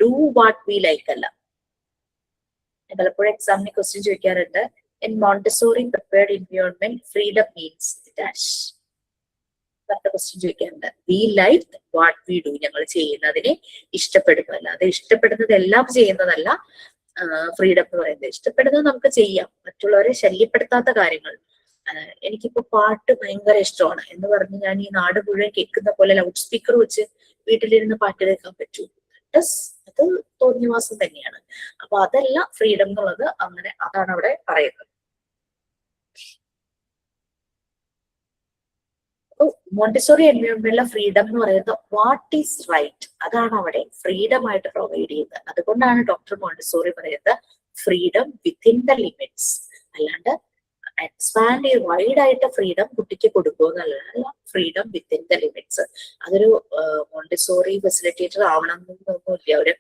[SPEAKER 1] do what we like അല്ല. പലപ്പോഴും എക്സാമിന് ക്വസ്റ്റ്യൻ ചോദിക്കാറുണ്ട്, in Montessori prepared environment freedom means dash. Question ചോദിക്കാറുണ്ട്, V like what we do, ഞങ്ങൾ ചെയ്യുന്നതിനെ ഇഷ്ടപ്പെടുന്നു, അല്ലാതെ ഇഷ്ടപ്പെടുന്നത് എല്ലാം ചെയ്യുന്നതല്ല ഫ്രീഡം എന്ന് പറയുന്നത്. ഇഷ്ടപ്പെടുന്നത് നമുക്ക് ചെയ്യാം, മറ്റുള്ളവരെ ശല്യപ്പെടുത്താത്ത കാര്യങ്ങൾ. എനിക്കിപ്പോ പാട്ട് ഭയങ്കര ഇഷ്ടമാണ് എന്ന് പറഞ്ഞ് ഞാൻ ഈ നാട് മുഴുവൻ കേൾക്കുന്ന പോലെ ലൗഡ് സ്പീക്കർ വെച്ച് വീട്ടിലിരുന്ന് പാട്ട് കേൾക്കാൻ പറ്റൂ? അത് തോന്നിവാസം തന്നെയാണ്. അപ്പൊ അതല്ല ഫ്രീഡം എന്നുള്ളത്, അങ്ങനെ അതാണ് അവിടെ പറയുന്നത്. മോണ്ടിസോറി എൻവയോൺമെന്റിലെ ഫ്രീഡം എന്ന് പറയുന്നത് വാട്ട് ഈസ് റൈറ്റ്, അതാണ് അവിടെ ഫ്രീഡം ആയിട്ട് പ്രൊവൈഡ് ചെയ്യുന്നത്. അതുകൊണ്ടാണ് ഡോക്ടർ മോണ്ടിസോറി പറയുന്നത് ഫ്രീഡം വിത്തിൻ ദ ലിമിറ്റ്സ്, അല്ലാണ്ട് എക്സ്പാൻഡ് ചെയ്ത് വൈഡ് ആയിട്ട് ഫ്രീഡം കുട്ടിക്ക് കൊടുക്കുമെന്നല്ല, ഫ്രീഡം വിത്തിൻ ദ ലിമിറ്റ്സ്. അതൊരു മോണ്ടിസോറി ഫെസിലിറ്റേറ്റർ ആവണം എന്നൊന്നുമില്ല, ഒരു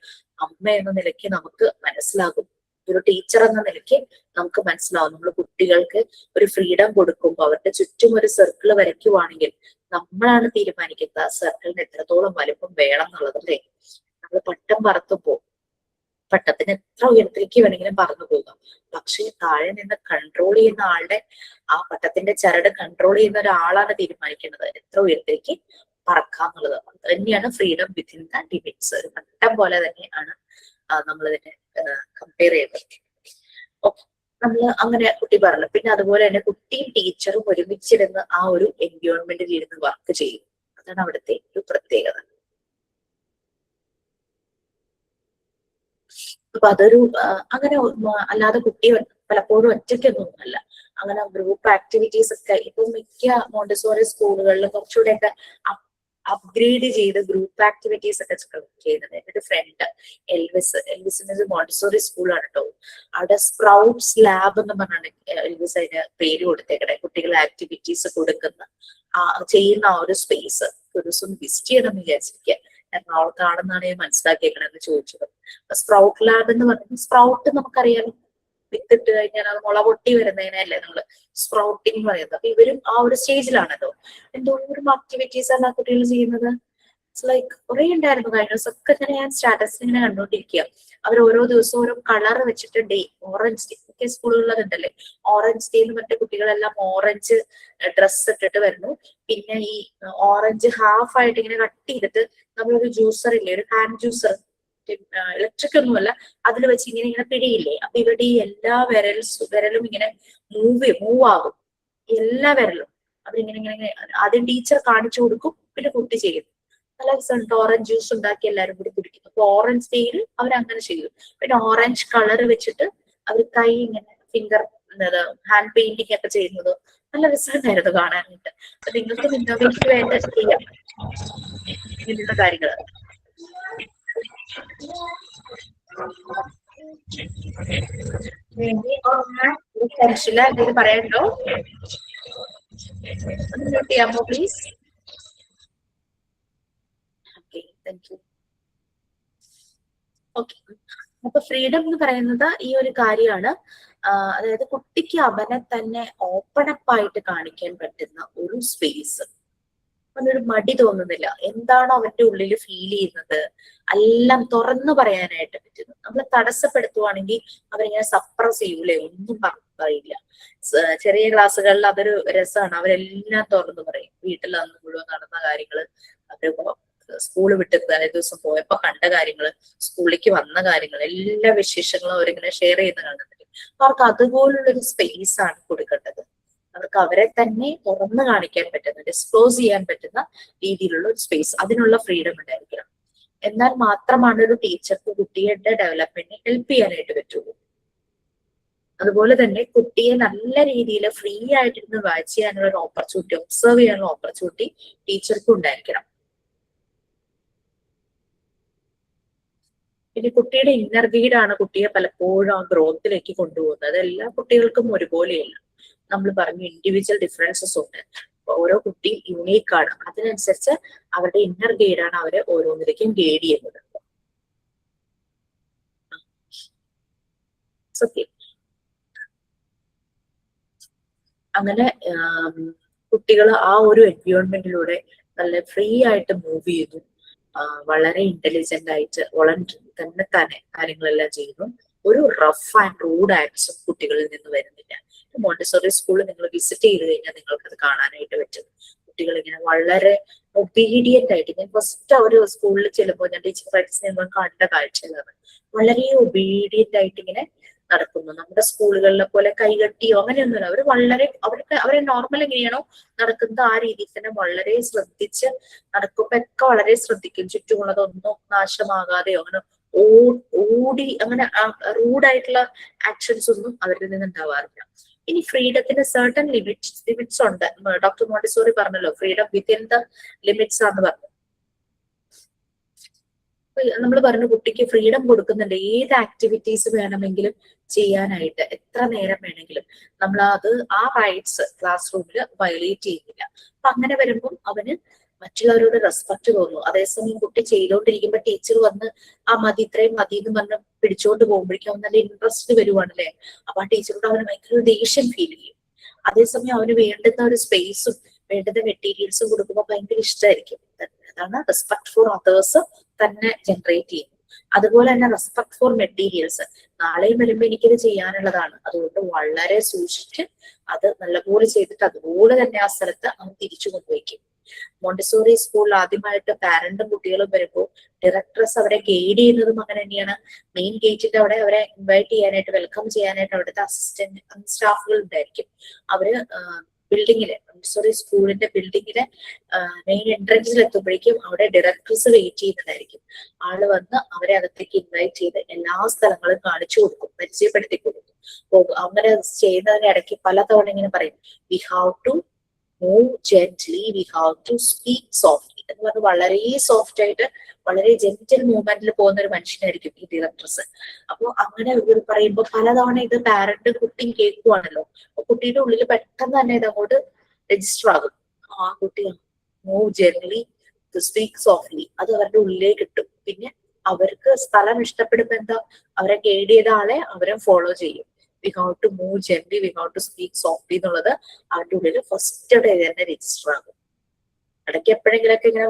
[SPEAKER 1] അമ്മ എന്ന നിലയ്ക്ക് നമുക്ക് മനസ്സിലാകും ഒരു ടീച്ചർ എന്ന നിലയ്ക്ക് നമുക്ക് മനസ്സിലാവും, നമ്മൾ കുട്ടികൾക്ക് ഒരു ഫ്രീഡം കൊടുക്കുമ്പോൾ അവരുടെ ചുറ്റും ഒരു സർക്കിൾ വരയ്ക്കുവാണെങ്കിൽ നമ്മളാണ് തീരുമാനിക്കുന്നത് ആ സർക്കിളിന് എത്രത്തോളം വലുപ്പം വേണം എന്നുള്ളത്. അല്ലേ, നമ്മൾ പട്ടം പറത്തുമ്പോ പട്ടത്തിന് എത്ര ഉയരത്തിലേക്ക് വേണമെങ്കിലും പറന്നു പോകാം, പക്ഷെ താഴെ നിന്ന് കൺട്രോൾ ചെയ്യുന്ന ആളുടെ, ആ പട്ടത്തിന്റെ ചരട് കൺട്രോൾ ചെയ്യുന്ന ഒരാളാണ് തീരുമാനിക്കുന്നത് എത്ര ഉയരത്തിലേക്ക് പറക്കാന്നുള്ളത്. അത് തന്നെയാണ് ഫ്രീഡം വിത്തിൻ ദ ലിമിറ്റ്സ്. ഒരു പട്ടം പോലെ തന്നെയാണ് നമ്മൾ ഇതിനെ കമ്പയർ ചെയ്യുന്നത്. ഓക്കെ, നമ്മൾ അങ്ങനെ കുട്ടി പറഞ്ഞു. പിന്നെ അതുപോലെ തന്നെ കുട്ടിയും ടീച്ചറും ഒരുമിച്ചിരുന്ന് ആ ഒരു എൻവയോൺമെന്റിൽ ഇരുന്ന് വർക്ക് ചെയ്യും. അതാണ് അവിടുത്തെ ഒരു പ്രത്യേകത. അപ്പൊ അതൊരു അങ്ങനെ അല്ലാതെ കുട്ടി പലപ്പോഴും ഒറ്റയ്ക്കൊന്നുമല്ല, അങ്ങനെ ഗ്രൂപ്പ് ആക്ടിവിറ്റീസ് ഒക്കെ ഇപ്പൊ മിക്ക മോണ്ടിസോറി സ്കൂളുകളിലും കുറച്ചുകൂടെയൊക്കെ അപ്ഗ്രേഡ് ചെയ്ത് ഗ്രൂപ്പ് ആക്ടിവിറ്റീസ് ഒക്കെ ചെയ്യുന്നത്. എന്റെ ഒരു ഫ്രണ്ട് എൽവിസിന്റെ ഒരു മോണ്ടിസോറി സ്കൂളാണ് കേട്ടോ. അവിടെ സ്പ്രൗട്ട്സ് ലാബ് എന്ന് പറഞ്ഞാണ് എൽവിസ് അതിന് പേര് കൊടുത്തേക്കട്ടെ. കുട്ടികളെ ആക്ടിവിറ്റീസ് കൊടുക്കുന്ന ചെയ്യുന്ന ആ ഒരു സ്പേസ് ഒരു ദിവസം വിസിറ്റ് ചെയ്യണമെന്ന് വിചാരിച്ചിരിക്കുക. എറണാകുളത്താണെന്നാണ് ഞാൻ മനസ്സിലാക്കിയേക്കണെന്ന് ചോദിച്ചത്. സ്പ്രൗട്ട് ലാബ് എന്ന് പറയുന്നത്, സ്പ്രൗട്ട് നമുക്കറിയാലോ, വിത്തിട്ട് കഴിഞ്ഞാൽ അത് മുള പൊട്ടി വരുന്നതിനല്ലേ നമ്മള് സ്പ്രൗട്ടിങ് പറയുന്നത്. അപ്പൊ ഇവരും ആ ഒരു സ്റ്റേജിലാണല്ലോ. എന്തോരം ആക്ടിവിറ്റീസ് ആണ് ആ കുട്ടികൾ ചെയ്യുന്നത്. ഇറ്റ്സ് ലൈക്ക് കുറെ ഉണ്ടായിരുന്നു. കഴിഞ്ഞ ദിവസമൊക്കെ ഇങ്ങനെ ഞാൻ സ്റ്റാറ്റസ് ഇങ്ങനെ കണ്ടോണ്ടിരിക്കുക. അവർ ഓരോ ദിവസവും ഓരോ കളർ വെച്ചിട്ട് ഡേ, ഓറഞ്ച് ഡേ ഒക്കെ സ്കൂളുകളിലുണ്ടല്ലേ, ഓറഞ്ച് ഡേ എന്ന് പറഞ്ഞ കുട്ടികളെല്ലാം ഓറഞ്ച് ഡ്രസ്സ് ഇട്ടിട്ട് വരുന്നു. പിന്നെ ഈ ഓറഞ്ച് ഹാഫ് ആയിട്ട് ഇങ്ങനെ കട്ട് ചെയ്തിട്ട് നമ്മളൊരു ജ്യൂസർ ഇല്ലേ, ഒരു ഹാൻഡ് ജ്യൂസർ, ഇലക്ട്രിക് ഒന്നുമല്ല, അതിൽ വെച്ച് ഇങ്ങനെ ഇങ്ങനെ പിടിയില്ലേ. അപ്പൊ ഇവരുടെ ഈ എല്ലാ വിരലും ഇങ്ങനെ മൂവ് ആകും, എല്ലാ വിരലും. അവരിങ്ങനെ ഇങ്ങനെ ആദ്യം ടീച്ചർ കാണിച്ചു കൊടുക്കും, പിന്നെ കുട്ടി ചെയ്യും. നല്ല രസമുണ്ട്. ഓറഞ്ച് ജ്യൂസ് ഉണ്ടാക്കി എല്ലാവരും കൂടി കുടിക്കും. അപ്പൊ ഓറഞ്ച് ഡേയിൽ അവരങ്ങനെ ചെയ്യും. പിന്നെ ഓറഞ്ച് കളർ വെച്ചിട്ട് അവർ കൈ ഇങ്ങനെ ഫിംഗർ ഹാൻഡ് പെയിന്റിങ് ഒക്കെ ചെയ്യുന്നത് നല്ല രസമുണ്ടായിരുന്നു കാണാനായിട്ട്. അപ്പൊ നിങ്ങൾക്ക് നിങ്ങൾക്ക് വേണ്ട ചെയ്യാം ഇങ്ങനെയുള്ള കാര്യങ്ങൾ. എന്തെങ്കിലും പറയാനുണ്ടോ? ഒന്ന് മ്യൂട്ട് ചെയ്യാമോ please? Okay, thank you. Okay, അപ്പൊ ഫ്രീഡം എന്ന് പറയുന്നത് ഈ ഒരു കാര്യമാണ്. അതായത് കുട്ടിക്ക് അവനെ തന്നെ ഓപ്പൺ അപ്പ് ആയിട്ട് കാണിക്കാൻ പറ്റുന്ന ഒരു സ്പേസ്. അവനൊരു മടി തോന്നുന്നില്ല. എന്താണ് അവന്റെ ഉള്ളിൽ ഫീൽ ചെയ്യുന്നത് എല്ലാം തുറന്നു പറയാനായിട്ട് പറ്റുന്നു. നമ്മൾ തടസ്സപ്പെടുത്തുവാണെങ്കിൽ അവരിങ്ങനെ സപ്രസ് ചെയ്യൂലേ, ഒന്നും പറയില്ല. ചെറിയ ക്ലാസ്സുകളിൽ അതൊരു രസമാണ്. അവരെല്ലാം തുറന്നു പറയും. വീട്ടിൽ അന്ന് മുഴുവൻ നടന്ന കാര്യങ്ങള്, അവര് സ്കൂൾ വിട്ട് തലേ ദിവസം പോയപ്പോ കണ്ട കാര്യങ്ങള്, സ്കൂളിലേക്ക് വന്ന കാര്യങ്ങൾ, എല്ലാ വിശേഷങ്ങളും അവരിങ്ങനെ ഷെയർ ചെയ്യുന്ന കാണുന്നുണ്ട്. അവർക്ക് അതുപോലുള്ളൊരു സ്പേസ് ആണ് കൊടുക്കേണ്ടത്. അവർക്ക് അവരെ തന്നെ തുറന്നു കാണിക്കാൻ പറ്റുന്ന, ഡിസ്ക്ലോസ് ചെയ്യാൻ പറ്റുന്ന രീതിയിലുള്ള ഒരു സ്പേസ്, അതിനുള്ള ഫ്രീഡം ഉണ്ടായിരിക്കണം. എന്നാൽ മാത്രമാണ് ഒരു ടീച്ചർക്ക് കുട്ടിയുടെ ഡെവലപ്മെന്റിനെ ഹെൽപ്പ് ചെയ്യാനായിട്ട് പറ്റുള്ളൂ. അതുപോലെ തന്നെ കുട്ടിയെ നല്ല രീതിയിൽ ഫ്രീ ആയിട്ടിരുന്ന് വാച്ച് ചെയ്യാനുള്ള ഒരു ഓപ്പർച്യൂണിറ്റി, ഒബ്സർവ് ചെയ്യാനുള്ള ഓപ്പർച്യൂണിറ്റി ടീച്ചർക്കും ഉണ്ടായിരിക്കണം. പിന്നെ കുട്ടിയുടെ ഇന്നർ ഗൈഡാണ് കുട്ടിയെ പലപ്പോഴും ആ ഗ്രോത്തിലേക്ക് കൊണ്ടുപോകുന്നത്. എല്ലാ കുട്ടികൾക്കും ഒരുപോലെയല്ല. നമ്മൾ പറഞ്ഞു ഇൻഡിവിജ്വൽ ഡിഫറൻസസ് ഉണ്ട്. ഓരോ കുട്ടിയും യുണീക്ക് ആണ്. അതിനനുസരിച്ച് അവരുടെ ഇന്നർ ഗൈഡാണ് അവരെ ഓരോന്നിലേക്കും ഗൈഡ് ചെയ്യുന്നത്. അങ്ങനെ കുട്ടികൾ ആ ഒരു എൻവയോൺമെന്റിലൂടെ നല്ല ഫ്രീ ആയിട്ട് മൂവ് ചെയ്യുന്നു. വളരെ ഇന്റലിജന്റ് ആയിട്ട് തന്നെ കാര്യങ്ങളെല്ലാം ചെയ്യുന്നു. ഒരു റഫ് ആൻഡ് റൂഡ് ആക്ട്സും കുട്ടികളിൽ നിന്ന് വരുന്നില്ല. മോണ്ടിസോറി സ്കൂൾ നിങ്ങൾ വിസിറ്റ് ചെയ്ത് കഴിഞ്ഞാൽ നിങ്ങൾക്ക് അത് കാണാനായിട്ട് പറ്റും. കുട്ടികൾ ഇങ്ങനെ വളരെ ഒബീഡിയന്റ് ആയിട്ട്, ഞാൻ ഫസ്റ്റ് അവർ സ്കൂളിൽ ചെല്ലുമ്പോൾ ഞാൻ ടീച്ചർ പ്രാക്ടീസ് ചെയ്യുമ്പോൾ കണ്ട കാഴ്ചകളാണ്. വളരെ ഒബീഡിയന്റ് ആയിട്ട് ഇങ്ങനെ നടക്കുന്നു. നമ്മുടെ സ്കൂളുകളിലെ പോലെ കൈകെട്ടിയോ അങ്ങനെയൊന്നുമില്ല. അവരെ നോർമൽ എങ്ങനെയാണോ നടക്കുന്നത് ആ രീതിയിൽ തന്നെ വളരെ ശ്രദ്ധിച്ച് നടക്കുമ്പോ ഒക്കെ വളരെ ശ്രദ്ധിക്കും. ചുറ്റുമുള്ളതൊന്നും നാശമാകാതെയോ അങ്ങനെ ഓടി അങ്ങനെ റൂഡായിട്ടുള്ള ആക്ഷൻസ് ഒന്നും അവരിൽ നിന്ന് ഉണ്ടാവാറില്ല. ഇനി ഫ്രീഡത്തിന് സർട്ടൻ ലിമിറ്റ്സ് ഉണ്ട്. ഡോക്ടർ മോണ്ടിസോറി പറഞ്ഞല്ലോ, ഫ്രീഡം വിത്തിൻ ദ ലിമിറ്റ്സ് ആണെന്ന് പറഞ്ഞു. നമ്മൾ പറഞ്ഞു കുട്ടിക്ക് ഫ്രീഡം കൊടുക്കുന്നുണ്ട്. ഏത് ആക്ടിവിറ്റീസ് വേണമെങ്കിലും ചെയ്യാനായിട്ട്, എത്ര നേരം വേണമെങ്കിലും. നമ്മൾ ആ റൈറ്റ്സ് ക്ലാസ് റൂമിൽ വയലേറ്റ് ചെയ്യുന്നില്ല. അപ്പൊ അങ്ങനെ വരുമ്പോൾ അവന് മറ്റുള്ളവരോട് റെസ്പെക്ട് തോന്നുന്നു. അതേസമയം കുട്ടി ചെയ്തുകൊണ്ടിരിക്കുമ്പോ ടീച്ചർ വന്ന് ആ മതി, ഇത്രയും മതി എന്ന് പറഞ്ഞ് പിടിച്ചോണ്ട് പോകുമ്പോഴേക്കും അവൻ നല്ല ഇൻട്രസ്റ്റ് വരുവാണല്ലേ. അപ്പൊ ആ ടീച്ചറോട് അവന് ഭയങ്കര ദേഷ്യം ഫീൽ ചെയ്യും. അതേസമയം അവന് വേണ്ടുന്ന ഒരു സ്പേസും വേണ്ടുന്ന മെറ്റീരിയൽസും കൊടുക്കുമ്പോൾ ഭയങ്കര ഇഷ്ടമായിരിക്കും. അതാണ് റെസ്പെക്ട് ഫോർ അതേഴ്സ് തന്നെ ജനറേറ്റ് ചെയ്യുന്നത്. അതുപോലെ തന്നെ റെസ്പെക്ട് ഫോർ മെറ്റീരിയൽസ്, നാളെയും വരുമ്പോ എനിക്കിത് ചെയ്യാനുള്ളതാണ്, അതുകൊണ്ട് വളരെ സൂക്ഷിച്ച് അത് നല്ലപോലെ ചെയ്തിട്ട് അതുപോലെ തന്നെ ആ സ്ഥലത്ത് അവൻ തിരിച്ചു കൊണ്ടുവയ്ക്കും. മോണ്ടിസോറി സ്കൂളിൽ ആദ്യമായിട്ട് പാരന്റും കുട്ടികളും വരുമ്പോൾ ഡയറക്ടേഴ്സ് അവരെ ഗൈഡ് ചെയ്യുന്നതും അങ്ങനെ തന്നെയാണ്. മെയിൻ ഗേറ്റിന്റെ അവിടെ അവരെ ഇൻവൈറ്റ് ചെയ്യാനായിട്ട്, വെൽക്കം ചെയ്യാനായിട്ട് അവിടുത്തെ അസിസ്റ്റന്റ് സ്റ്റാഫുകൾ ഉണ്ടായിരിക്കും. അവര് ബിൽഡിങ്ങില്, മോണ്ടിസോറി സ്കൂളിന്റെ ബിൽഡിങ്ങിലെ മെയിൻ എൻട്രൻസിൽ എത്തുമ്പോഴേക്കും അവിടെ ഡയറക്ടേഴ്സ് വെയിറ്റ് ചെയ്യുന്നതായിരിക്കും. ആള് വന്ന് അവരെ അകത്തേക്ക് ഇൻവൈറ്റ് ചെയ്ത് എല്ലാ സ്ഥലങ്ങളും കാണിച്ചു കൊടുക്കും, പരിചയപ്പെടുത്തി കൊടുക്കും. അങ്ങനെ ചെയ്യുന്നതിനിടയ്ക്ക് പലതവണ ഇങ്ങനെ പറയും, we have to move gently, we have to speak softly എന്ന് പറഞ്ഞ് വളരെ സോഫ്റ്റ് ആയിട്ട് വളരെ ജെന്റിൽ മൂവ്മെന്റിൽ പോകുന്ന ഒരു മനുഷ്യനായിരിക്കും ഈ ഡയറക്ടേഴ്സ്. അപ്പൊ അങ്ങനെ പറയുമ്പോൾ പലതവണ ഇത് പാരന്റ് കുട്ടിയും കേൾക്കുവാണല്ലോ. അപ്പൊ കുട്ടിയുടെ ഉള്ളിൽ പെട്ടെന്ന് തന്നെ ഇത് അങ്ങോട്ട് രജിസ്റ്റർ ആകും. ആ കുട്ടി മൂവ് ജെന്റ്ലി, സ്പീക്ക് സോഫ്റ്റ്ലി, അത് അവരുടെ ഉള്ളിലേക്ക് കിട്ടും. പിന്നെ അവർക്ക് സ്ഥലം ഇഷ്ടപ്പെടുമ്പോ എന്താ, അവരെ ഗൈഡ് ചെയ്ത ആളെ അവരെ ഫോളോ ചെയ്യും. We have to move gently, we have to speak softly എന്നുള്ളത് അവരുടെ ഉള്ളിൽ ഫസ്റ്റ് ഡേ തന്നെ രജിസ്റ്റർ ആകും. ഇടയ്ക്ക് എപ്പോഴെങ്കിലൊക്കെ ഇങ്ങനെ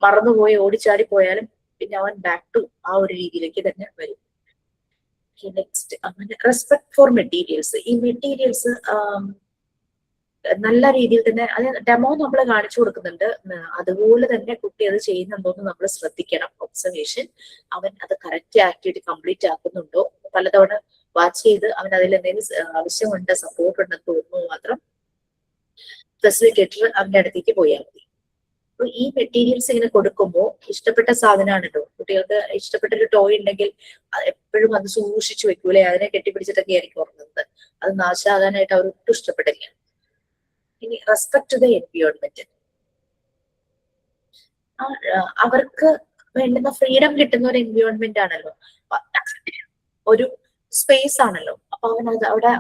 [SPEAKER 1] മറന്നുപോയി ഓടിച്ചാടി പോയാലും പിന്നെ അവൻ ബാക്ക് ടു ആ ഒരു രീതിയിലേക്ക് തന്നെ വരും. നെക്സ്റ്റ് അങ്ങനെ റെസ്പെക്ട് ഫോർ മെറ്റീരിയൽസ്. ഈ മെറ്റീരിയൽസ് നല്ല രീതിയിൽ തന്നെ അത് ഡെമോ നമ്മൾ കാണിച്ചു കൊടുക്കുന്നുണ്ട്. അതുപോലെ തന്നെ കുട്ടി അത് ചെയ്യുന്നുണ്ടോ എന്ന് നമ്മൾ ശ്രദ്ധിക്കണം. ഒബ്സർവേഷൻ, അവൻ അത് കറക്റ്റ് ആക്ടിവിറ്റി കംപ്ലീറ്റ് ആക്കുന്നുണ്ടോ, പലതവണ വാച്ച് ചെയ്ത് അവൻ അതിൽ എന്തെങ്കിലും ആവശ്യമുണ്ട്, സപ്പോർട്ട് ഉണ്ടെന്ന് തോന്നുന്നു മാത്രം ഫെസിലിറ്റേറ്റർ അവന്റെ അടുത്തേക്ക് പോയാൽ മതി. അപ്പൊ ഈ മെറ്റീരിയൽസ് ഇങ്ങനെ കൊടുക്കുമ്പോൾ ഇഷ്ടപ്പെട്ട സാധനമാണല്ലോ. കുട്ടികൾക്ക് ഇഷ്ടപ്പെട്ട ഒരു ടോയ് ഉണ്ടെങ്കിൽ എപ്പോഴും അത് സൂക്ഷിച്ചു വെക്കൂലെ, അതിനെ കെട്ടിപ്പിടിച്ചിട്ടൊക്കെ ആയിരിക്കും ഉറങ്ങുന്നത്. അത് നാശാകാനായിട്ട് അവർ ഒട്ടും ഇഷ്ടപ്പെടില്ല. ഇനി റെസ്പെക്ട് ദ എൻവയോൺമെന്റ്, അവർക്ക് വേണ്ടുന്ന ഫ്രീഡം കിട്ടുന്ന ഒരു എൻവയോൺമെന്റ് ആണല്ലോ, ഒരു സ്പേസ് ആണല്ലോ. അപ്പൊ അവിടെ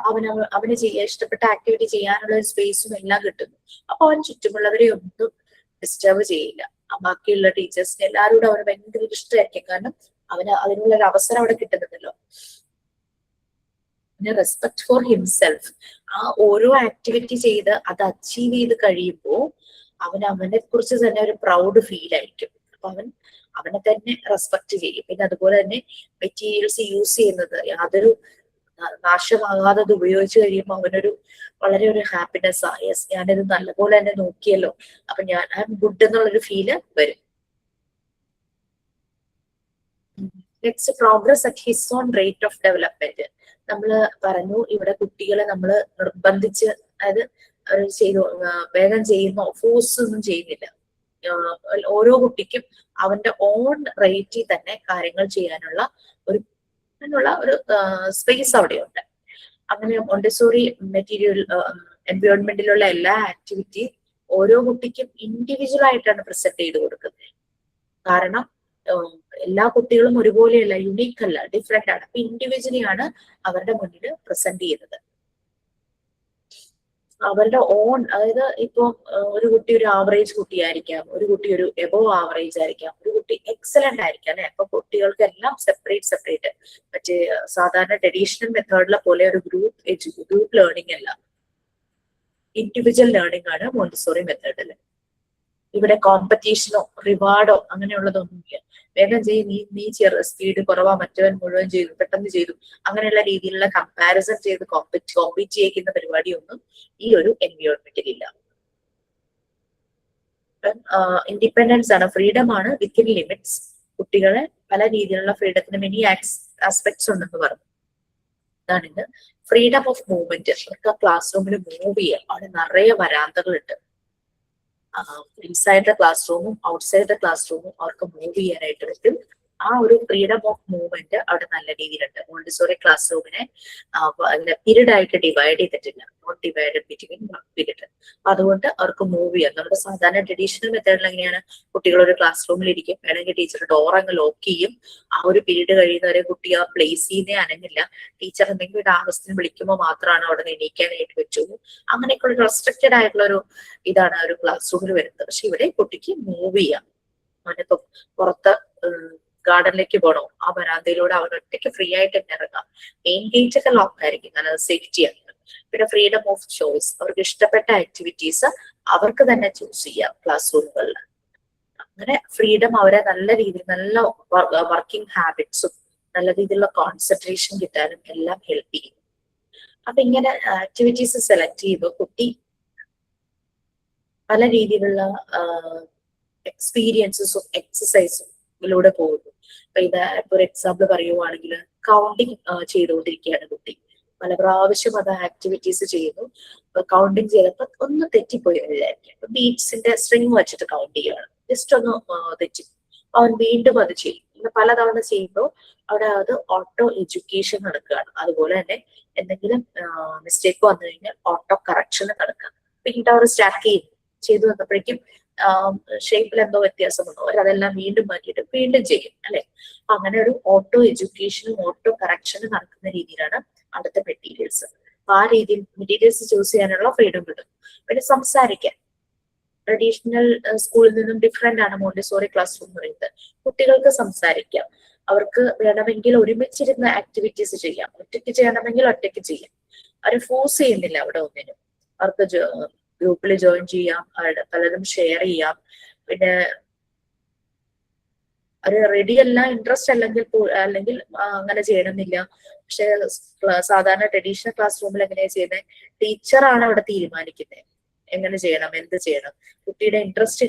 [SPEAKER 1] അവന് ഇഷ്ടപ്പെട്ട ആക്ടിവിറ്റി ചെയ്യാനുള്ള ഒരു സ്പേസും എല്ലാം കിട്ടുന്നു. അപ്പൊ അവൻ ചുറ്റുമുള്ളവരെ ഒന്നും ഡിസ്റ്റർബ് ചെയ്യില്ല. ബാക്കിയുള്ള ടീച്ചേഴ്സിന് എല്ലാവരോടും അവന് ഭയങ്കര ഇഷ്ടമായിരിക്കും, കാരണം അവന് അതിനുള്ള ഒരു അവസരം അവിടെ കിട്ടുന്നുണ്ടല്ലോ. പിന്നെ റെസ്പെക്ട് ഫോർ ഹിംസെൽഫ്, ആ ഓരോ ആക്ടിവിറ്റി ചെയ്ത് അത് അച്ചീവ് ചെയ്ത് കഴിയുമ്പോൾ അവനെ കുറിച്ച് തന്നെ ഒരു പ്രൗഡ് ഫീൽ ആയിരിക്കും. അപ്പൊ അവനെ തന്നെ റെസ്പെക്ട് ചെയ്യും. പിന്നെ അതുപോലെ തന്നെ മെറ്റീരിയൽസ് യൂസ് ചെയ്യുന്നത് യാതൊരു നാശമാകാതെ അത് ഉപയോഗിച്ച് കഴിയുമ്പോൾ അവനൊരു വളരെ ഒരു ഹാപ്പിനെസ് ആ, യെസ് ഞാനിത് നല്ലപോലെ തന്നെ നോക്കിയല്ലോ, അപ്പൊ ഞാൻ ഐ എം ഗുഡ് എന്നുള്ളൊരു ഫീല് വരും. Next progress at his own rate of development. നമ്മള് പറഞ്ഞു ഇവിടെ കുട്ടികളെ നമ്മൾ നിർബന്ധിച്ച്, അതായത് ചെയ്തു വേഗം ചെയ്യുന്നോ ഫോഴ്സ് ഒന്നും ചെയ്യുന്നില്ല. ഓരോ കുട്ടിക്കും അവന്റെ ഓൺ റേറ്റിൽ തന്നെ കാര്യങ്ങൾ ചെയ്യാനുള്ള ഒരു സ്പേസ് അവിടെയുണ്ട്. അങ്ങനെ മോണ്ടിസോറി മെറ്റീരിയൽ എൻവയോൺമെന്റിലുള്ള എല്ലാ ആക്ടിവിറ്റി ഓരോ കുട്ടിക്കും ഇൻഡിവിജ്വൽ ആയിട്ടാണ് പ്രസന്റ് ചെയ്ത് കൊടുക്കുന്നത്. കാരണം എല്ലാ കുട്ടികളും ഒരുപോലെയല്ല, യുണീക്ക് അല്ല, ഡിഫറെന്റ് ആണ്. അപ്പൊ ഇൻഡിവിജ്വലി ആണ് അവരുടെ മുന്നിൽ പ്രസന്റ് ചെയ്യുന്നത്. അവരുടെ ഓൺ, അതായത് ഇപ്പൊ ഒരു കുട്ടി ഒരു ആവറേജ് കുട്ടിയായിരിക്കാം, ഒരു കുട്ടി ഒരു എബോവ് ആവറേജ് ആയിരിക്കാം, ഒരു കുട്ടി എക്സലന്റ് ആയിരിക്കാം അല്ലെ. അപ്പൊ കുട്ടികൾക്കെല്ലാം സെപ്പറേറ്റ് മറ്റേ സാധാരണ ട്രഡീഷണൽ മെത്തേഡിലെ പോലെ ഒരു ഗ്രൂപ്പ് ലേണിംഗ് അല്ല, ഇൻഡിവിജ്വൽ ലേണിംഗ് ആണ് മോണ്ടിസോറി മെത്തേഡില്. ഇവിടെ കോമ്പറ്റീഷനോ റിവാർഡോ അങ്ങനെയുള്ളതൊന്നുമില്ല. വേഗം ചെയ്യും, നീ സ്പീഡ് കുറവാ, മറ്റവൻ മുഴുവൻ ചെയ്തു, പെട്ടെന്ന് ചെയ്തു, അങ്ങനെയുള്ള രീതിയിലുള്ള കമ്പാരിസൺ ചെയ്ത് കോമ്പീറ്റ് ചെയ്യിക്കുന്ന പരിപാടിയൊന്നും ഈ ഒരു എൻവയോൺമെന്റിൽ ഇല്ല. ഇൻഡിപെൻഡൻസ് ആണ്, ഫ്രീഡം ആണ് വിത്തിൻ ലിമിറ്റ്സ്. കുട്ടികളെ പല രീതിയിലുള്ള ഫ്രീഡത്തിന് മെനി ആസ്പെക്ട്സ് ഉണ്ടെന്ന് പറഞ്ഞു. അതാണിത്. ഫ്രീഡം ഓഫ് മൂവ്മെന്റ്, അവർക്ക് ക്ലാസ് റൂമിൽ മൂവ് ചെയ്യാം. അവിടെ നിറയെ വരാന്തകളുണ്ട്. ഇൻസൈഡ് ദ ക്ലാസ് റൂമും ഔട്ട്സൈഡ് ദ ക്ലാസ് റൂമും അവർക്ക് മൂവ് ചെയ്യാനായിട്ട് പറ്റും. ആ ഒരു ഫ്രീഡം ഓഫ് മൂവ്മെന്റ് അവിടെ നല്ല രീതിയിലുണ്ട്. മോണ്ടിസോറി ക്ലാസ് റൂമിനെ പീരീഡ് ആയിട്ട് ഡിവൈഡ് ചെയ്തിട്ടില്ല, നോട്ട് ഡിവൈഡഡ് ബിറ്റ്വീൻ പീരീഡ്. അതുകൊണ്ട് അവർക്ക് മൂവ് ചെയ്യാം. നമ്മുടെ സാധാരണ ട്രഡീഷണൽ മെത്തേഡിൽ എങ്ങനെയാണ്, കുട്ടികൾ ഒരു ക്ലാസ് റൂമിൽ ഇരിക്കും, വേണമെങ്കിൽ ടീച്ചർ ഡോർ അങ്ങ് ലോക്ക് ചെയ്യും, ആ ഒരു പീരീഡ് കഴിയുന്നവരെ കുട്ടി ആ പ്ലേസ് ചെയ്യുന്നേ അനങ്ങില്ല, ടീച്ചർ എന്തെങ്കിലും ഒരു ആവശ്യത്തിന് വിളിക്കുമ്പോൾ മാത്രമാണ് അവിടെ നിന്ന് എണീക്കാനായിട്ട് പറ്റുള്ളൂ. അങ്ങനെയൊക്കെ ഒരു റെസ്ട്രിക്റ്റഡ് ആയിട്ടുള്ള ഒരു ഇതാണ് ഒരു ക്ലാസ് റൂമിൽ വരുന്നത്. പക്ഷെ ഇവിടെ കുട്ടിക്ക് മൂവ് ചെയ്യാം. അവനിപ്പോ പുറത്ത് ഗാർഡനിലേക്ക് പോകണോ, ആ വരാന്തയിലൂടെ അവൻ ഒറ്റയ്ക്ക് ഫ്രീ ആയിട്ട് തന്നെ ഇറങ്ങാം. മെയിൻ ഗേറ്റ് ഒക്കെ ലോക്ക് ആയിരിക്കും, കാരണം അത് സേഫ്റ്റിയാണ്. പിന്നെ ഫ്രീഡം ഓഫ് ചോയ്സ്, അവർക്ക് ഇഷ്ടപ്പെട്ട ആക്ടിവിറ്റീസ് അവർക്ക് തന്നെ ചൂസ് ചെയ്യാം ക്ലാസ് റൂമുകളിൽ. അങ്ങനെ ഫ്രീഡം അവരെ നല്ല രീതിയിൽ നല്ല വർക്കിംഗ് ഹാബിറ്റ്സും നല്ല രീതിയിലുള്ള കോൺസെൻട്രേഷൻ കിട്ടാനും എല്ലാം ഹെൽപ്പ് ചെയ്യും. അപ്പൊ ഇങ്ങനെ ആക്ടിവിറ്റീസ് സെലക്ട് ചെയ്യുമ്പോൾ കുട്ടി പല രീതിയിലുള്ള എക്സ്പീരിയൻസസും എക്സസൈസും ഇതിലൂടെ പോകുന്നു. അപ്പൊ ഇത് ഒരു എക്സാമ്പിൾ പറയുവാണെങ്കിൽ, കൗണ്ടിങ് ചെയ്തുകൊണ്ടിരിക്കുകയാണ് കുട്ടി, പല പ്രാവശ്യം അത് ആക്ടിവിറ്റീസ് ചെയ്യുന്നു. കൗണ്ടിങ് ചെയ്തപ്പോൾ ഒന്ന് തെറ്റിപ്പോയി വിചാരിക്കാം, ബീറ്റ്സിന്റെ സ്ട്രിങ് വെച്ചിട്ട് കൗണ്ട് ചെയ്യുകയാണ്, ജസ്റ്റ് ഒന്ന് തെറ്റി, അവൻ വീണ്ടും അത് ചെയ്യും. ഇങ്ങനെ പലതവണ ചെയ്യുമ്പോൾ അവിടെ അത് ഓട്ടോ എഡ്യൂക്കേഷൻ നടക്കുകയാണ്. അതുപോലെ തന്നെ എന്തെങ്കിലും മിസ്റ്റേക്ക് വന്നു കഴിഞ്ഞാൽ ഓട്ടോ കറക്ഷൻ നടക്കുക. പിന്നീട് അവർ സ്റ്റാക്ക് ചെയ്തു വന്നപ്പോഴേക്കും ഷേപ്പിൽ എന്തോ വ്യത്യാസം വന്നു, അവരതെല്ലാം വീണ്ടും മാറ്റിയിട്ട് വീണ്ടും ചെയ്യും അല്ലെ. അങ്ങനെ ഒരു ഓട്ടോ എഡ്യൂക്കേഷനും ഓട്ടോ കറക്ഷനും നടക്കുന്ന രീതിയിലാണ് അടുത്ത മെറ്റീരിയൽസ്. അപ്പൊ ആ രീതിയിൽ മെറ്റീരിയൽസ് ചൂസ് ചെയ്യാനുള്ള ഫ്രീഡം കിട്ടും. പിന്നെ സംസാരിക്കാൻ ട്രഡീഷണൽ സ്കൂളിൽ നിന്നും ഡിഫറെന്റ് ആണ് മോണ്ടിസോറി ക്ലാസ് റൂം എന്ന് പറയുന്നത്. കുട്ടികൾക്ക് സംസാരിക്കാം, അവർക്ക് വേണമെങ്കിൽ ഒരുമിച്ചിരുന്ന ആക്ടിവിറ്റീസ് ചെയ്യാം, ഒറ്റയ്ക്ക് ചെയ്യണമെങ്കിൽ ഒറ്റയ്ക്ക് ചെയ്യാം. അവർ ഫോഴ്സ് ചെയ്യുന്നില്ല അവിടെ ഒന്നിനും. അവർക്ക് ഗ്രൂപ്പിൽ ജോയിൻ ചെയ്യാം, പലതും ഷെയർ ചെയ്യാം. പിന്നെ ഒരു റെഡി അല്ല, ഇൻട്രസ്റ്റ് അല്ലെങ്കിൽ അങ്ങനെ ചെയ്യണമെന്നില്ല. പക്ഷെ സാധാരണ ട്രഡീഷണൽ ക്ലാസ് റൂമിൽ എങ്ങനെയാ ചെയ്യുന്നത്, ടീച്ചറാണ് അവിടെ തീരുമാനിക്കുന്നത് എങ്ങനെ ചെയ്യണം, എന്ത് ചെയ്യണം. കുട്ടിയുടെ ഇൻട്രസ്റ്റ്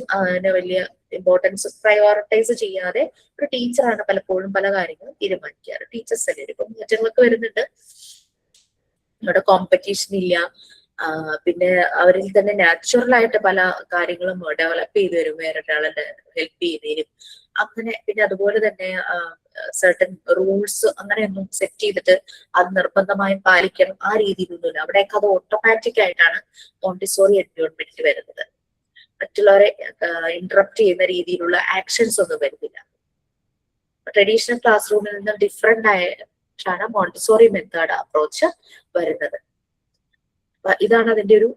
[SPEAKER 1] വലിയ ഇമ്പോർട്ടൻസ് പ്രയോറിറ്റൈസ് ചെയ്യാതെ ഒരു ടീച്ചറാണ് പലപ്പോഴും പല കാര്യങ്ങളും തീരുമാനിക്കാറ്. ടീച്ചേഴ്സ് അല്ലേ. ഇപ്പം മാറ്റങ്ങളൊക്കെ വരുന്നുണ്ട്, ഇവിടെ കോമ്പറ്റീഷൻ ഇല്ല. പിന്നെ അവരിൽ തന്നെ നാച്ചുറൽ ആയിട്ട് പല കാര്യങ്ങളും ഡെവലപ്പ് ചെയ്ത് വരും, വേറെ ഒരാളെ ഹെൽപ്പ് ചെയ്യുന്നതിനും. അങ്ങനെ പിന്നെ അതുപോലെ തന്നെ സർട്ടൻ റൂൾസ് അങ്ങനെയൊന്നും സെറ്റ് ചെയ്തിട്ട് അത് നിർബന്ധമായും പാലിക്കണം ആ രീതിയിലൊന്നുമില്ല. അവിടെയൊക്കെ അത് ഓട്ടോമാറ്റിക് ആയിട്ടാണ് മോണ്ടിസോറി എൻവയോൺമെന്റിൽ വരുന്നത്. മറ്റുള്ളവരെ ഇന്ററപ്റ്റ് ചെയ്യുന്ന രീതിയിലുള്ള ആക്ഷൻസ് ഒന്നും വരുന്നില്ല. ട്രഡീഷണൽ ക്ലാസ് റൂമിൽ നിന്ന് ഡിഫറെന്റ് ആയിട്ടാണ് മോണ്ടിസോറി മെത്തേഡ് അപ്രോച്ച് വരുന്നത്. ഇതാണ് അതിന്റെ ഒരു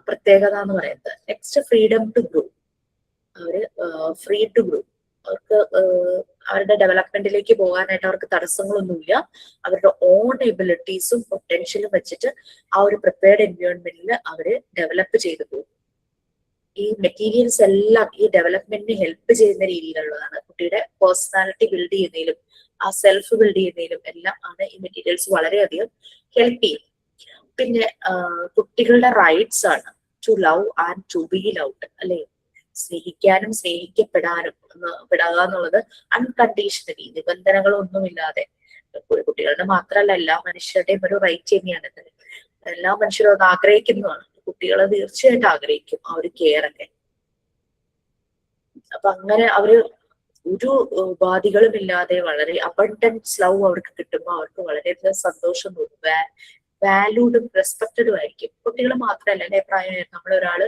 [SPEAKER 1] പ്രത്യേകത എന്ന് പറയുന്നത്. Next freedom to grow. അവര് ഫ്രീ ടു ഗ്രോ, അവർക്ക് അവരുടെ ഡെവലപ്മെന്റിലേക്ക് പോകാനായിട്ട് അവർക്ക് തടസ്സങ്ങളൊന്നുമില്ല. അവരുടെ ഓൺ എബിലിറ്റീസും പൊട്ടൻഷ്യലും വെച്ചിട്ട് ആ ഒരു പ്രിപ്പയർഡ് എൻവയോൺമെന്റിൽ അവര് ഡെവലപ്പ് ചെയ്തു പോകും. ഈ മെറ്റീരിയൽസ് എല്ലാം ഈ ഡെവലപ്മെന്റിന് ഹെൽപ്പ് ചെയ്യുന്ന രീതിയിലുള്ളതാണ്. കുട്ടിയുടെ പേഴ്സണാലിറ്റി ബിൽഡ് ചെയ്യുന്നതിലും ആ സെൽഫ് ബിൽഡ് ചെയ്യുന്നതിലും എല്ലാം ആണ് ഈ മെറ്റീരിയൽസ് വളരെയധികം ഹെൽപ്പ് ചെയ്യും. പിന്നെ കുട്ടികളുടെ റൈറ്റ്സ് ആണ് to love and to be loved അല്ലെ. സ്നേഹിക്കാനും സ്നേഹിക്കപ്പെടാനും പെടാക എന്നുള്ളത് അൺകണ്ടീഷണലി, നിബന്ധനകളൊന്നുമില്ലാതെ കുട്ടികളുടെ മാത്രമല്ല എല്ലാ മനുഷ്യരുടെയും ഒരു റൈറ്റ് തന്നെയാണിത്. എല്ലാ മനുഷ്യരും അത് ആഗ്രഹിക്കുന്നതാണ്. കുട്ടികളെ തീർച്ചയായിട്ടും ആഗ്രഹിക്കും ആ ഒരു കെയർ ഒക്കെ. അപ്പൊ അങ്ങനെ അവര് ഒരു ഉപാധികളും ഇല്ലാതെ വളരെ അബണ്ടൻസ് ലവ് അവർക്ക് കിട്ടുമ്പോൾ അവർക്ക് വളരെയധികം സന്തോഷം തോന്നും. വാല്യൂഡും റെസ്പെക്റ്റഡും ആയിരിക്കും. കുട്ടികൾ മാത്രമല്ല, എന്റെ അഭിപ്രായം, നമ്മളൊരാള്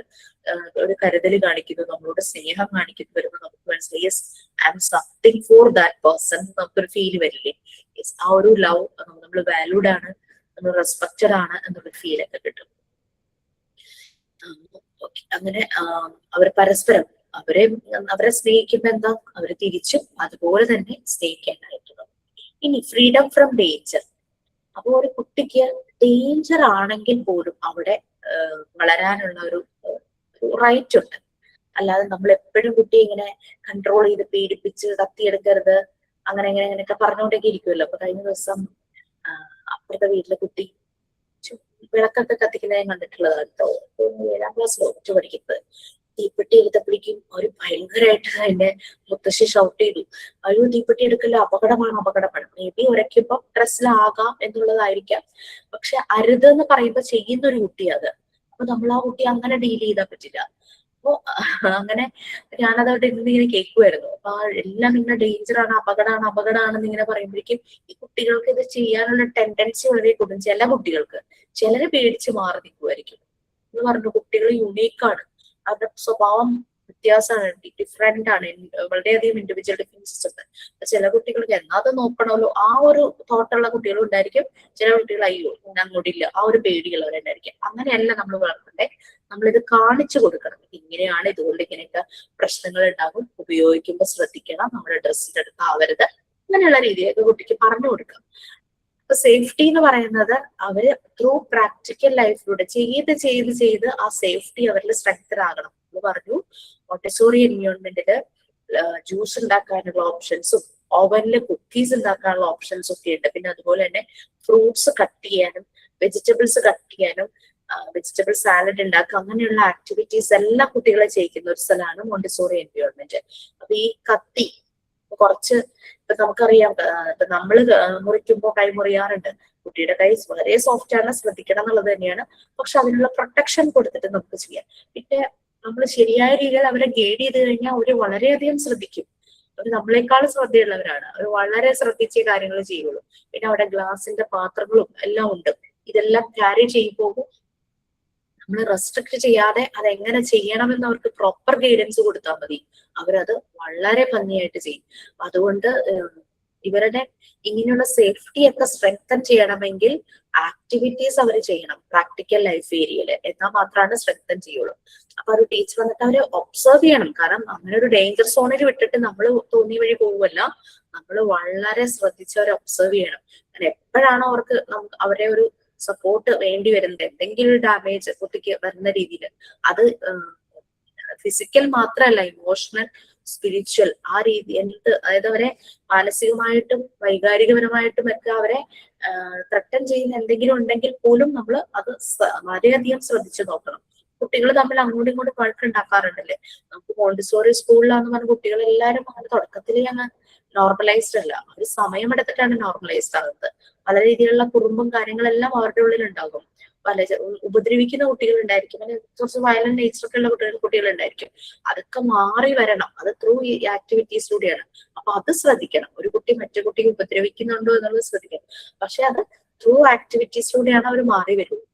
[SPEAKER 1] ഒരു കരുതൽ കാണിക്കുന്നു, നമ്മളോട് സ്നേഹം കാണിക്കുന്നു വരുമ്പോൾ നമുക്ക് മനസ്സിലായി yes I M something for that person, നമുക്കൊരു ഫീൽ വരില്ലേ. യെസ്, ആ ഒരു ലവ് നമ്മൾ വാല്യൂഡ് ആണ്, നമ്മൾ റെസ്പെക്റ്റഡ് ആണ് എന്നുള്ളൊരു ഫീലൊക്കെ കിട്ടും. അങ്ങനെ അവർ പരസ്പരം അവരെ സ്നേഹിക്കുമ്പോ എന്താ, അവര് തിരിച്ചും അതുപോലെ തന്നെ സ്നേഹിക്കാനായിട്ടുള്ളത്. ഇനി ഫ്രീഡം ഫ്രം ഡേഞ്ചർ. അപ്പൊ ഒരു കുട്ടിക്ക് ഡേഞ്ചർ ആണെങ്കിൽ പോലും അവിടെ വളരാനുള്ള ഒരു റൈറ്റ് ഉണ്ട്. അല്ലാതെ നമ്മൾ എപ്പോഴും കുട്ടിയെ ഇങ്ങനെ കൺട്രോൾ ചെയ്ത് പീഡിപ്പിച്ച് കത്തിയെടുക്കരുത് അങ്ങനെ അങ്ങനെയൊക്കെ പറഞ്ഞുകൊണ്ടൊക്കെ ഇരിക്കുമല്ലോ. അപ്പൊ കഴിഞ്ഞ ദിവസം അപ്പുറത്തെ വീട്ടിലെ കുട്ടി വിളക്കൊക്കെ കത്തിക്കുന്നത് ഞാൻ കണ്ടിട്ടുള്ളതാണ് കേട്ടോ. 7ാം ക്ലാസ്സിലോ 8 പഠിക്കുന്നത്. തീപ്പെട്ടി എടുത്തപ്പോഴേക്കും അവർ ഭയങ്കരമായിട്ട് എന്നെ മുത്തശ്ശി ഷൗട്ട് ചെയ്തു, അയ്യോ തീപ്പെട്ടി എടുക്കല്ല, അപകടമാണ് അപകടമാണ്. മേ ബി ഉരയ്ക്കുമ്പോൾ ഡ്രസ്സിലാകാം എന്നുള്ളതായിരിക്കാം, പക്ഷെ അരുതെന്ന് പറയുമ്പോൾ ചെയ്യുന്ന ഒരു കുട്ടി അത്. അപ്പൊ നമ്മൾ ആ കുട്ടി അങ്ങനെ ഡീൽ ചെയ്താൽ പറ്റില്ല. അപ്പോ അങ്ങനെ ഞാനതവിടെ ഇരുന്ന് ഇങ്ങനെ കേൾക്കുമായിരുന്നു. അപ്പൊ എല്ലാം ഇങ്ങനെ ഡേഞ്ചറാണ്, അപകടമാണെന്ന് ഇങ്ങനെ പറയുമ്പോഴേക്കും ഈ കുട്ടികൾക്ക് ഇത് ചെയ്യാനുള്ള ടെൻഡൻസി വളരെ കൂടും. ചില കുട്ടികൾക്ക്, ചിലര് പേടിച്ച് മാറി നിൽക്കുമായിരിക്കും. എന്ന് പറഞ്ഞു കുട്ടികൾ യുണീക്കാണ്, അവരുടെ സ്വഭാവം വ്യത്യാസമാണ്, ഡിഫറെന്റ് ആണ്, വളരെയധികം ഇൻഡിവിജ്വൽ ഡിഫറൻസസ് ഉണ്ട്. ചില കുട്ടികൾക്ക് എന്നാ അത് നോക്കണമല്ലോ ആ ഒരു തോട്ടുള്ള കുട്ടികളും ഉണ്ടായിരിക്കും. ചില കുട്ടികൾ അയ്യോ അങ്ങോട്ടില്ല ആ ഒരു പേടിയുള്ളവരുണ്ടായിരിക്കും. അങ്ങനെയല്ല നമ്മൾ വളർത്തണ്ടേ, നമ്മളിത് കാണിച്ചു കൊടുക്കണം. ഇങ്ങനെയാണ്, ഇതുകൊണ്ട് ഇങ്ങനെയൊക്കെ പ്രശ്നങ്ങൾ ഉണ്ടാകും, ഉപയോഗിക്കുമ്പോൾ ശ്രദ്ധിക്കണം, നമ്മുടെ ഡ്രസ്സിന്റെ അടുത്ത് ആവരുത്, അങ്ങനെയുള്ള രീതിയിലൊക്കെ കുട്ടിക്ക് പറഞ്ഞു കൊടുക്കാം. അപ്പൊ സേഫ്റ്റി എന്ന് പറയുന്നത് അവര് ത്രൂ പ്രാക്ടിക്കൽ ലൈഫിലൂടെ ചെയ്ത് ആ സേഫ്റ്റി അവരിൽ സ്ട്രെങ്തൻ ആകണം. എന്ന് പറഞ്ഞു മോണ്ടിസോറി എൻവയോൺമെന്റില് ജ്യൂസ് ഉണ്ടാക്കാനുള്ള ഓപ്ഷൻസും ഓവനില് കുക്കീസ് ഉണ്ടാക്കാനുള്ള ഓപ്ഷൻസും ഒക്കെ ഉണ്ട്. പിന്നെ അതുപോലെ തന്നെ ഫ്രൂട്ട്സ് കട്ട് ചെയ്യാനും വെജിറ്റബിൾസ് കട്ട് ചെയ്യാനും വെജിറ്റബിൾ സാലഡ് ഉണ്ടാക്കുക, അങ്ങനെയുള്ള ആക്ടിവിറ്റീസ് എല്ലാ കുട്ടികളെ ചെയ്യിക്കുന്ന ഒരു സ്ഥലമാണ് മോണ്ടിസോറി എൻവയോൺമെന്റ്. അപ്പൊ ഈ കത്തി കുറച്ച് ഇപ്പൊ നമുക്കറിയാം, ഇപ്പൊ നമ്മള് മുറിക്കുമ്പോൾ കൈ മുറിയാറുണ്ട്. കുട്ടിയുടെ കൈ വളരെ സോഫ്റ്റ് ആണ്, ശ്രദ്ധിക്കണം എന്നുള്ളത് തന്നെയാണ്. പക്ഷെ അതിനുള്ള പ്രൊട്ടക്ഷൻ കൊടുത്തിട്ട് നമുക്ക് ചെയ്യാം. പിന്നെ നമ്മൾ ശരിയായ രീതിയിൽ അവരെ ഗൈഡ് ചെയ്ത് കഴിഞ്ഞാൽ അവര് വളരെയധികം ശ്രദ്ധിക്കും. അവർ നമ്മളെക്കാൾ ശ്രദ്ധയുള്ളവരാണ്, അവർ വളരെ ശ്രദ്ധിച്ചേ കാര്യങ്ങൾ ചെയ്യുള്ളൂ. പിന്നെ അവിടെ ഗ്ലാസിന്റെ പാത്രങ്ങളും എല്ലാം ഉണ്ട്. ഇതെല്ലാം ക്യാരി ചെയ്യുമ്പോൾ നമ്മൾ റെസ്ട്രിക്ട് ചെയ്യാതെ അതെങ്ങനെ ചെയ്യണമെന്ന് അവർക്ക് പ്രോപ്പർ ഗൈഡൻസ് കൊടുത്താൽ മതി, അവരത് വളരെ ഭംഗിയായിട്ട് ചെയ്യും. അതുകൊണ്ട് ഇവരുടെ ഇങ്ങനെയുള്ള സേഫ്റ്റി ഒക്കെ സ്ട്രെങ്തൻ ചെയ്യണമെങ്കിൽ ആക്ടിവിറ്റീസ് അവർ ചെയ്യണം പ്രാക്ടിക്കൽ ലൈഫ് ഏരിയയില്, എന്നാൽ മാത്രമാണ് സ്ട്രെങ്തൻ ചെയ്യുള്ളൂ. അപ്പൊ ഒരു ടീച്ചർ വന്നിട്ട് അവരെ ഒബ്സർവ് ചെയ്യണം. കാരണം അങ്ങനെ ഒരു ഡേഞ്ചർ സോണിൽ വിട്ടിട്ട് നമ്മൾ തോന്നിയ വഴി പോവുമല്ല, നമ്മൾ വളരെ ശ്രദ്ധിച്ച് അവരെ ഒബ്സർവ് ചെയ്യണം. അങ്ങനെ എപ്പോഴാണോ അവർക്ക് അവരെ ഒരു സപ്പോർട്ട് വേണ്ടി വരുന്നത്, എന്തെങ്കിലും ഒരു ഡാമേജ് കുട്ടിക്ക് വരുന്ന രീതിയിൽ, അത് ഫിസിക്കൽ മാത്രമല്ല, ഇമോഷണൽ, സ്പിരിച്വൽ, ആ രീതി അതായത് അവരെ മാനസികമായിട്ടും വൈകാരികപരമായിട്ടും ഒക്കെ അവരെ ത്രട്ടൻ ചെയ്യുന്ന എന്തെങ്കിലും ഉണ്ടെങ്കിൽ പോലും നമ്മൾ അത് വളരെയധികം ശ്രദ്ധിച്ചു നോക്കണം. കുട്ടികൾ തമ്മിൽ അങ്ങോട്ടും ഇങ്ങോട്ടും വഴക്കുണ്ടാക്കാറുണ്ടല്ലേ. നമുക്ക് മോണ്ടിസോറി സ്കൂളിലാന്ന് പറഞ്ഞ കുട്ടികളെല്ലാരും അങ്ങനെ തുടക്കത്തിലേ അങ്ങ് നോർമലൈസ്ഡ് അല്ല, ഒരു സമയമെടുത്തിട്ടാണ് നോർമലൈസ്ഡ് ആകുന്നത്. പല രീതിയിലുള്ള കുറുമ്പും കാര്യങ്ങളെല്ലാം അവരുടെ ഉള്ളിൽ ഉണ്ടാകും. ഉപദ്രവിക്കുന്ന കുട്ടികൾ ഉണ്ടായിരിക്കും, അങ്ങനെ കുറച്ച് വയലന്റ് നേച്ചറൊക്കെ ഉള്ള കുട്ടികൾ ഉണ്ടായിരിക്കും. അതൊക്കെ മാറി വരണം, അത് ത്രൂ ഈ ആക്ടിവിറ്റീസിലൂടെയാണ്. അപ്പൊ അത് ശ്രദ്ധിക്കണം, ഒരു കുട്ടി മറ്റു കുട്ടിയെ ഉപദ്രവിക്കുന്നുണ്ടോ എന്നുള്ളത് ശ്രദ്ധിക്കണം. പക്ഷെ അത് ത്രൂ ആക്ടിവിറ്റീസിലൂടെയാണ് അവർ മാറി വരുള്ളൂ.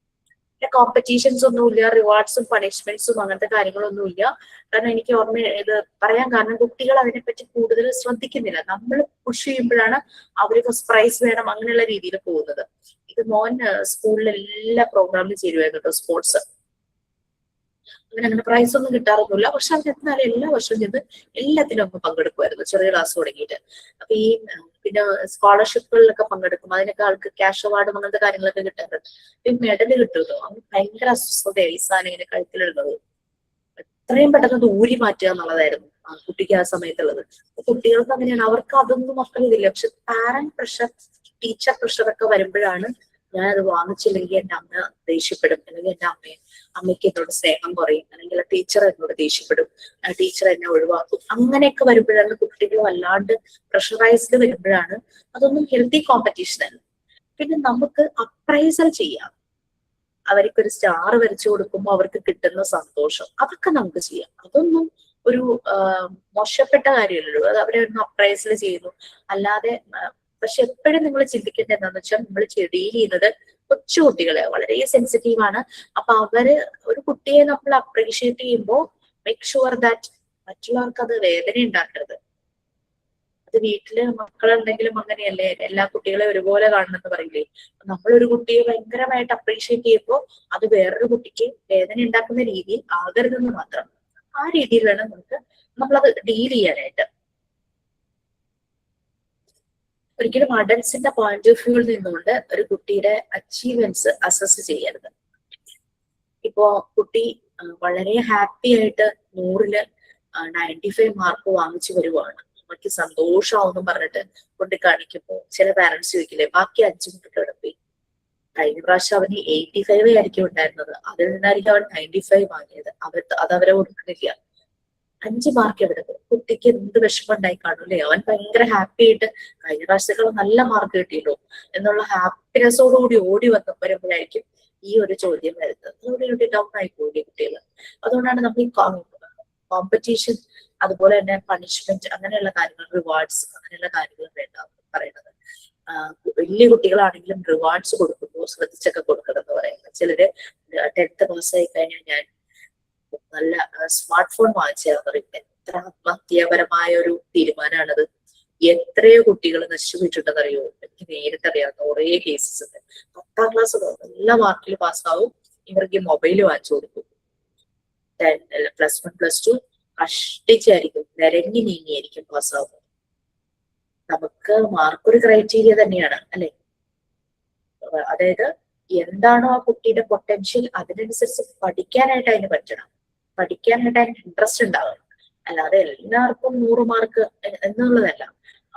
[SPEAKER 1] പിന്നെ കോമ്പറ്റീഷൻസ് ഒന്നുമില്ല, റിവാർഡ്സും പണിഷ്മെന്റ്സും അങ്ങനത്തെ കാര്യങ്ങളൊന്നുമില്ല. കാരണം എനിക്ക് ഓർമ്മ ഇത് പറയാൻ കാരണം കുട്ടികൾ അതിനെപ്പറ്റി കൂടുതൽ ശ്രദ്ധിക്കുന്നില്ല. നമ്മൾ പുഷ് ചെയ്യുമ്പോഴാണ് അവര് ഫസ്റ്റ് പ്രൈസ് വേണം അങ്ങനെയുള്ള രീതിയിൽ പോകുന്നത്. ഇത് മോൻ സ്കൂളിലെ എല്ലാ പ്രോഗ്രാമിലും ചേരുമായിരുന്നു കേട്ടോ, സ്പോർട്സ്. അങ്ങനെ പ്രൈസ് ഒന്നും കിട്ടാറൊന്നുമില്ല, പക്ഷെ അവൻ എന്നാലും എല്ലാ വർഷവും ചെന്ന് എല്ലാത്തിലും അങ്ങ് പങ്കെടുക്കുമായിരുന്നു, ചെറിയ ക്ലാസ് തുടങ്ങിയിട്ട്. അപ്പൊ ഈ പിന്നെ സ്കോളർഷിപ്പുകളിലൊക്കെ പങ്കെടുക്കും, അതിനൊക്കെ ആൾക്ക് ക്യാഷ് അവാർഡും അങ്ങനത്തെ കാര്യങ്ങളൊക്കെ കിട്ടാറുണ്ട്. ഈ മെഡല് കിട്ടുമല്ലോ, അവന് ഭയങ്കര അസ്വസ്ഥതയായി ഈ സാധനം ഇങ്ങനെ കഴുത്തിലിടുന്നത്. എത്രയും പെട്ടെന്ന് അത് ഊരി മാറ്റുക എന്നുള്ളതായിരുന്നു ആ കുട്ടിക്ക് ആ സമയത്തുള്ളത്. കുട്ടികൾക്ക് അങ്ങനെയാണ്, അവർക്ക് അതൊന്നും അത്ര ഇതില്ല. പക്ഷെ പാരന്റ് പ്രഷർ, ടീച്ചർ പ്രഷർ ഒക്കെ വരുമ്പോഴാണ് ഞാനത് വാങ്ങിച്ചില്ലെങ്കിൽ എന്റെ അമ്മ ദേഷ്യപ്പെടും, അല്ലെങ്കിൽ എന്റെ അമ്മയ്ക്ക് എന്നോട് സ്നേഹം കുറയും, അല്ലെങ്കിൽ ടീച്ചർ എന്നോട് ദേഷ്യപ്പെടും, ടീച്ചർ എന്നെ ഒഴിവാക്കും. അങ്ങനെയൊക്കെ വരുമ്പോഴാണ് കുട്ടികൾ വല്ലാണ്ട് പ്രഷറൈസ്ഡ് വരുമ്പോഴാണ്. അതൊന്നും ഹെൽത്തി കോമ്പറ്റീഷൻ അല്ല. പിന്നെ നമുക്ക് അപ്രൈസൽ ചെയ്യാം, അവർക്കൊരു സ്റ്റാർ വരച്ചു കൊടുക്കുമ്പോൾ അവർക്ക് കിട്ടുന്ന സന്തോഷം, അതൊക്കെ നമുക്ക് ചെയ്യാം. അതൊന്നും ഒരു മോശപ്പെട്ട കാര്യമല്ലല്ലോ, അത് അവരെ ഒന്ന് അപ്രൈസൽ ചെയ്യുന്നു അല്ലാതെ. പക്ഷെ എപ്പോഴും നിങ്ങൾ ചിന്തിക്കേണ്ടത് എന്താണെന്ന് വെച്ചാൽ, നമ്മൾ ഡീൽ ചെയ്യുന്നത് കൊച്ചു കുട്ടികളെ വളരെ സെൻസിറ്റീവ് ആണ്. അപ്പൊ അവര് ഒരു കുട്ടിയെ നമ്മൾ അപ്രീഷിയേറ്റ് ചെയ്യുമ്പോൾ മേക്ക് ഷുവർ ദാറ്റ് മറ്റുള്ളവർക്ക് അത് വേദന ഉണ്ടാക്കരുത്. അത് വീട്ടില് മക്കളുണ്ടെങ്കിലും അങ്ങനെയല്ലേ, എല്ലാ കുട്ടികളെയും ഒരുപോലെ കാണണമെന്ന് പറയില്ലേ. നമ്മളൊരു കുട്ടിയെ ഭയങ്കരമായിട്ട് അപ്രീഷിയേറ്റ് ചെയ്യുമ്പോൾ അത് വേറൊരു കുട്ടിക്ക് വേദന ഉണ്ടാക്കുന്ന രീതിയിൽ ആകരുതെന്ന് മാത്രം. ആ രീതിയിൽ വേണം നമ്മളത് ഡീൽ ചെയ്യാനായിട്ട്. ഒരിക്കലും അഡൽട്സിന്റെ പോയിന്റ് ഓഫ് വ്യൂവിൽ നിന്നുകൊണ്ട് ഒരു കുട്ടിയുടെ അച്ചീവ്മെന്റ്സ് അസസ് ചെയ്യരുത്. ഇപ്പോ കുട്ടി വളരെ ഹാപ്പി ആയിട്ട് 100-ല് 95 മാർക്ക് വാങ്ങിച്ചു വരുവാണ്, നമുക്ക് സന്തോഷമാവെന്നും പറഞ്ഞിട്ട് കൊണ്ട് കാണിക്കുമ്പോൾ ചില പാരന്റ്സ് ചോദിക്കില്ലേ, ബാക്കി 5 കുട്ടികൾ എവിടെ പോയി? കഴിഞ്ഞ പ്രാവശ്യം അവന് 85 ആയിരിക്കും ഉണ്ടായിരുന്നത്, അതിൽ നിന്നായിരിക്കും അവൻ 95 വാങ്ങിയത്. അത് അവരെ കൊടുക്കുന്നില്ല. 5 മാർക്ക് എവിടെ പോകും? കുട്ടിക്ക് എന്ത് വിഷമം ഉണ്ടായി കാണും അല്ലേ? അവൻ ഭയങ്കര ഹാപ്പി ആയിട്ട് കഴിഞ്ഞ പ്രാവശ്യത്തേക്കാളും നല്ല മാർക്ക് കിട്ടിയല്ലോ എന്നുള്ള ഹാപ്പിനെസ്സോടുകൂടി ഓടി വരുമ്പോഴായിരിക്കും ഈ ഒരു ചോദ്യം വരുന്നത്. അതോടുകൂടി ഡൗൺ ആയി പോയി കുട്ടികൾ. അതുകൊണ്ടാണ് നമ്മൾ ഈ കോമ്പറ്റീഷൻ, അതുപോലെ തന്നെ പണിഷ്മെന്റ്, അങ്ങനെയുള്ള കാര്യങ്ങൾ, റിവാർഡ്സ്, അങ്ങനെയുള്ള കാര്യങ്ങൾ വേണ്ട പറയുന്നത്. വലിയ കുട്ടികളാണെങ്കിലും റിവാർഡ്സ് കൊടുക്കുമ്പോൾ ശ്രദ്ധിച്ചൊക്കെ കൊടുക്കണം എന്ന് പറയുന്നത്. ചിലര് 10th പാസ്സായി കഴിഞ്ഞാൽ ഞാൻ നല്ല സ്മാർട്ട് ഫോൺ വാങ്ങിച്ചു പറയും. എത്ര ആത്മഹത്യാപരമായ ഒരു തീരുമാനമാണത്. എത്രയോ കുട്ടികൾ നശിച്ചുപോയിട്ടുണ്ടെന്നറിയോ? എനിക്ക് നേരിട്ടറിയാവുന്ന കുറേ കേസസ് ഉണ്ട്. 10ാം ക്ലാസ് നല്ല മാർക്കിൽ പാസ്സാവും, ഇവർക്ക് മൊബൈൽ വാങ്ങിച്ചു കൊടുക്കും. +1 +2 കഷ്ടിച്ചായിരിക്കും, നിരങ്ങി നീങ്ങിയായിരിക്കും പാസ്സാവുന്നത്. നമുക്ക് മാർക്ക് ഒരു ക്രൈറ്റീരിയ തന്നെയാണ് അല്ലെ? അതായത് എന്താണോ ആ കുട്ടിയുടെ പൊട്ടൻഷ്യൽ, അതിനനുസരിച്ച് പഠിക്കാനായിട്ട് അതിന് പറ്റണം, പഠിക്കാനായിട്ട് അതിന് ഇൻട്രസ്റ്റ് ഉണ്ടാവണം. അല്ലാതെ എല്ലാവർക്കും 100 മാർക്ക് എന്നുള്ളതല്ല.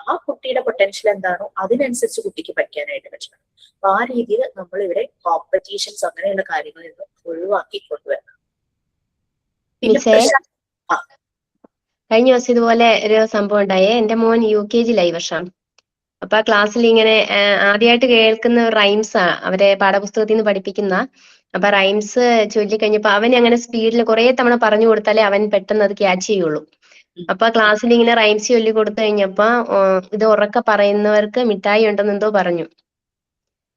[SPEAKER 1] ആ കുട്ടിയുടെ പൊട്ടൻഷ്യൽ എന്താണോ അതിനനുസരിച്ച് കുട്ടിക്ക് പഠിക്കാനായിട്ട് പറ്റണം. അപ്പൊ ആ രീതിയിൽ നമ്മൾ ഇവിടെ കോമ്പറ്റീഷൻസ് അങ്ങനെയുള്ള കാര്യങ്ങളിൽ നിന്ന് ഒഴിവാക്കി കൊണ്ടുവരണം.
[SPEAKER 5] കഴിഞ്ഞ ദിവസം ഇതുപോലെ ഒരു സംഭവം ഉണ്ടായേ. എന്റെ മോൻ UKG ഈ വർഷം. അപ്പൊ ആ ക്ലാസ്സിൽ ഇങ്ങനെ ആദ്യമായിട്ട് കേൾക്കുന്ന റൈംസാ, അവരെ പാഠപുസ്തകത്തിൽ നിന്ന് പഠിപ്പിക്കുന്ന. അപ്പൊ റൈംസ് ചൊല്ലിക്കഴിഞ്ഞപ്പോ അവൻ അങ്ങനെ സ്പീഡിൽ കുറെ തവണ പറഞ്ഞു കൊടുത്താലേ അവൻ പെട്ടെന്ന് അത് ക്യാച്ച് ചെയ്യുള്ളൂ. അപ്പൊ ക്ലാസ്സിൽ ഇങ്ങനെ റൈംസ് ചൊല്ലി കൊടുത്തു കഴിഞ്ഞപ്പോ ഇത് ഉറക്കെ പറയുന്നവർക്ക് മിഠായി ഉണ്ടെന്ന് എന്തോ പറഞ്ഞു.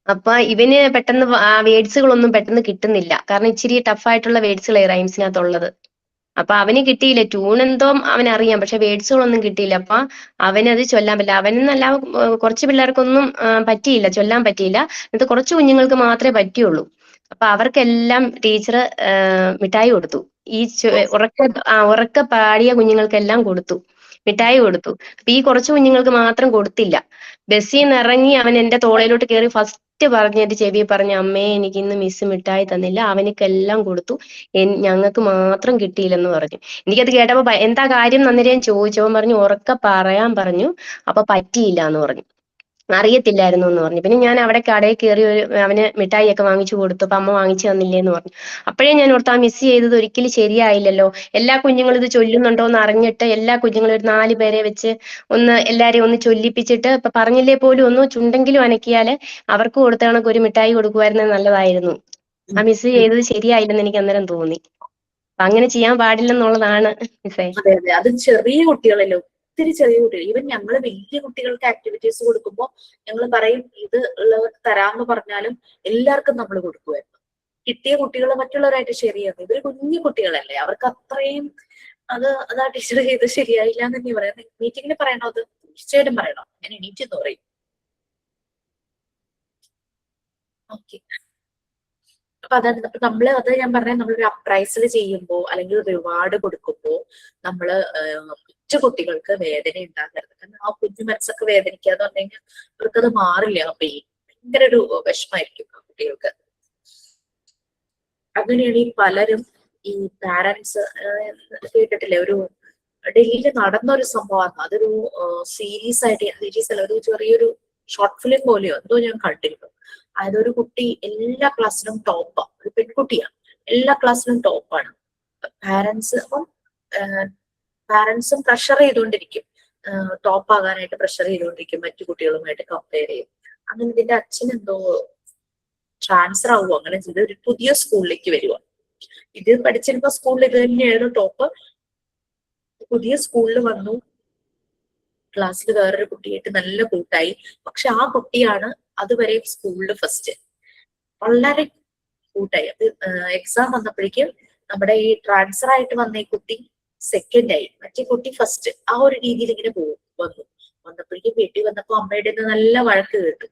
[SPEAKER 5] അപ്പൊ ഇവന് പെട്ടെന്ന് ആ വേർഡ്സുകളൊന്നും പെട്ടെന്ന് കിട്ടുന്നില്ല, കാരണം ഇച്ചിരി ടഫായിട്ടുള്ള വേർഡ്സുകളെ റൈംസിനകത്തുള്ളത്. അപ്പൊ അവന് കിട്ടിയില്ല. ട്യൂൺ എന്തോ അവനറിയാം, പക്ഷെ വേർഡ്സുകളൊന്നും കിട്ടിയില്ല. അപ്പൊ അവനത് ചൊല്ലാൻ പറ്റില്ല. അവനെന്നല്ല, കുറച്ച് പിള്ളേർക്കൊന്നും പറ്റിയില്ല, ചൊല്ലാൻ പറ്റിയില്ല. എന്നിട്ട് കുറച്ച് കുഞ്ഞുങ്ങൾക്ക് മാത്രമേ പറ്റിയുള്ളൂ. അപ്പൊ അവർക്കെല്ലാം ടീച്ചർ മിഠായി കൊടുത്തു. ഈ ഉറക്കെ പാടിയ കുഞ്ഞുങ്ങൾക്കെല്ലാം കൊടുത്തു, മിഠായി കൊടുത്തു. അപ്പൊ ഈ കുറച്ച് കുഞ്ഞുങ്ങൾക്ക് മാത്രം കൊടുത്തില്ല. ബസ്സിൽ നിന്ന് ഇറങ്ങി അവൻ എന്റെ തോളയിലോട്ട് കയറി ഫസ്റ്റ് പറഞ്ഞ് എന്റെ ചെവി പറഞ്ഞ, അമ്മേ എനിക്ക് ഇന്ന് മിസ് മിഠായി തന്നില്ല, അവനക്കെല്ലാം കൊടുത്തു, ഞങ്ങൾക്ക് മാത്രം കിട്ടിയില്ലെന്ന് പറഞ്ഞു. എനിക്കത് കേട്ടപ്പോ എന്താ കാര്യം അന്നേരം ചോദിച്ചവൻ പറഞ്ഞു ഉറക്കെ പറയാൻ പറഞ്ഞു. അപ്പൊ പറ്റിയില്ല എന്ന് പറഞ്ഞു, അറിയത്തില്ലായിരുന്നു എന്ന് പറഞ്ഞു. പിന്നെ ഞാൻ അവിടെ കടയിൽ കയറി അവന് മിഠായി ഒക്കെ വാങ്ങിച്ചു കൊടുത്തു. അപ്പൊ അമ്മ വാങ്ങിച്ചു തന്നില്ലേന്ന് പറഞ്ഞു. അപ്പോഴേ ഞാൻ ഓർത്ത് ആ മിസ് ചെയ്തത് ഒരിക്കലും ശരിയായില്ലല്ലോ. എല്ലാ കുഞ്ഞുങ്ങളും ഇത് ചൊല്ലുന്നുണ്ടോ എന്ന് അറിഞ്ഞിട്ട് എല്ലാ കുഞ്ഞുങ്ങളും ഒരു 4 പേരെ വെച്ച് എല്ലാരെയും ഒന്ന് ചൊല്ലിപ്പിച്ചിട്ട്, ഇപ്പൊ പറഞ്ഞില്ലേ പോലും ഒന്ന് ചുണ്ടെങ്കിലും അനക്കിയാല് അവർക്ക് കൊടുത്ത കണക്ക് ഒരു മിഠായി കൊടുക്കുമായിരുന്നത് നല്ലതായിരുന്നു. ആ മിസ് ചെയ്തത് ശരിയായില്ലെന്ന് എനിക്ക് അന്നേരം തോന്നി. അങ്ങനെ ചെയ്യാൻ പാടില്ലെന്നുള്ളതാണ് മിസ്സേ.
[SPEAKER 1] അതെ അതെ, അത് ചെറിയ കുട്ടികളല്ലോ, ഒത്തിരി ചെറിയ കുട്ടികൾ. ഈവൻ ഞങ്ങള് വലിയ കുട്ടികൾക്ക് ആക്ടിവിറ്റീസ് കൊടുക്കുമ്പോൾ ഞങ്ങൾ പറയും ഇത് ഉള്ളവർക്ക് തരാമെന്ന് പറഞ്ഞാലും എല്ലാവർക്കും നമ്മൾ കൊടുക്കുമായിരുന്നു. കിട്ടിയ കുട്ടികൾ മറ്റുള്ളവരായിട്ട് ഷെയർ ചെയ്യുന്നത്. ഇവര് കുഞ്ഞു കുട്ടികളല്ലേ, അവർക്ക് അത്രയും അതാ ടീച്ചർ ചെയ്ത് ശരിയായില്ല എന്ന് തന്നെ പറയാം. മീറ്റിങ്ങിന് പറയണോ? അത് തീർച്ചയായിട്ടും പറയണം. ഞാൻ എണീറ്റെന്ന് പറയും. ഓക്കെ, അപ്പൊ അതാണ് നമ്മള് ഞാൻ പറഞ്ഞത്, നമ്മളൊരു അപ്രൈസൽ ചെയ്യുമ്പോ അല്ലെങ്കിൽ റിവാർഡ് കൊടുക്കുമ്പോ നമ്മള് മറ്റു കുട്ടികൾക്ക് വേദന ഉണ്ടാകരുത്. കാരണം ആ കുഞ്ഞു മനസ്സൊക്കെ വേദനിക്കാന്ന് പറഞ്ഞു കഴിഞ്ഞാൽ അവർക്കത് മാറില്ല. ആ പെയിൻ ഭയങ്കര ഒരു വിഷമായിരിക്കും ആ കുട്ടികൾക്ക്. അങ്ങനെയാണ് ഈ പലരും ഈ പാരന്റ്സ് കേട്ടിട്ടില്ലേ, ഒരു ഡൽഹിയിൽ നടന്ന ഒരു സംഭവമാണ്. അതൊരു സീരീസ് അല്ല, ഒരു ചെറിയൊരു ഷോർട്ട് ഫിലിം പോലെയോ എന്തോ ഞാൻ കണ്ടിരുന്നു. അതായത് ഒരു കുട്ടി എല്ലാ ക്ലാസ്സിലും ടോപ്പാണ്, ഒരു പെൺകുട്ടിയാണ്, എല്ലാ ക്ലാസ്സിലും ടോപ്പാണ്. പാരന്റ്സും പ്രഷർ ചെയ്തുകൊണ്ടിരിക്കും, ടോപ്പ് ആകാനായിട്ട് പ്രഷർ ചെയ്തുകൊണ്ടിരിക്കും, മറ്റു കുട്ടികളുമായിട്ട് കമ്പയർ ചെയ്യും. അങ്ങനെ ഇതിന്റെ അച്ഛൻ എന്തോ ട്രാൻസ്ഫർ ആവുമോ അങ്ങനെ ചെയ്ത് ഒരു പുതിയ സ്കൂളിലേക്ക് വരുക. ഇത് പഠിച്ചിരുന്ന സ്കൂളിൽ ഇത് തന്നെയായിരുന്നു ടോപ്പ്. പുതിയ സ്കൂളിൽ വന്നു, ക്ലാസ്സിൽ വേറൊരു കുട്ടിയായിട്ട് നല്ല കൂട്ടായി. പക്ഷെ ആ കുട്ടിയാണ് അതുവരെ സ്കൂളിൽ ഫസ്റ്റ്, വളരെ കൂട്ടായി. അത് എക്സാം വന്നപ്പോഴേക്കും നമ്മുടെ ഈ ട്രാൻസ്ഫർ ആയിട്ട് വന്ന ഈ കുട്ടി സെക്കൻഡ് ആയി, മറ്റേ കുട്ടി ഫസ്റ്റ്. ആ ഒരു രീതിയിൽ ഇങ്ങനെ വന്നപ്പോഴേക്കും വീട്ടിൽ വന്നപ്പോ അമ്മയുടെ നല്ല വഴക്ക് കേട്ടു.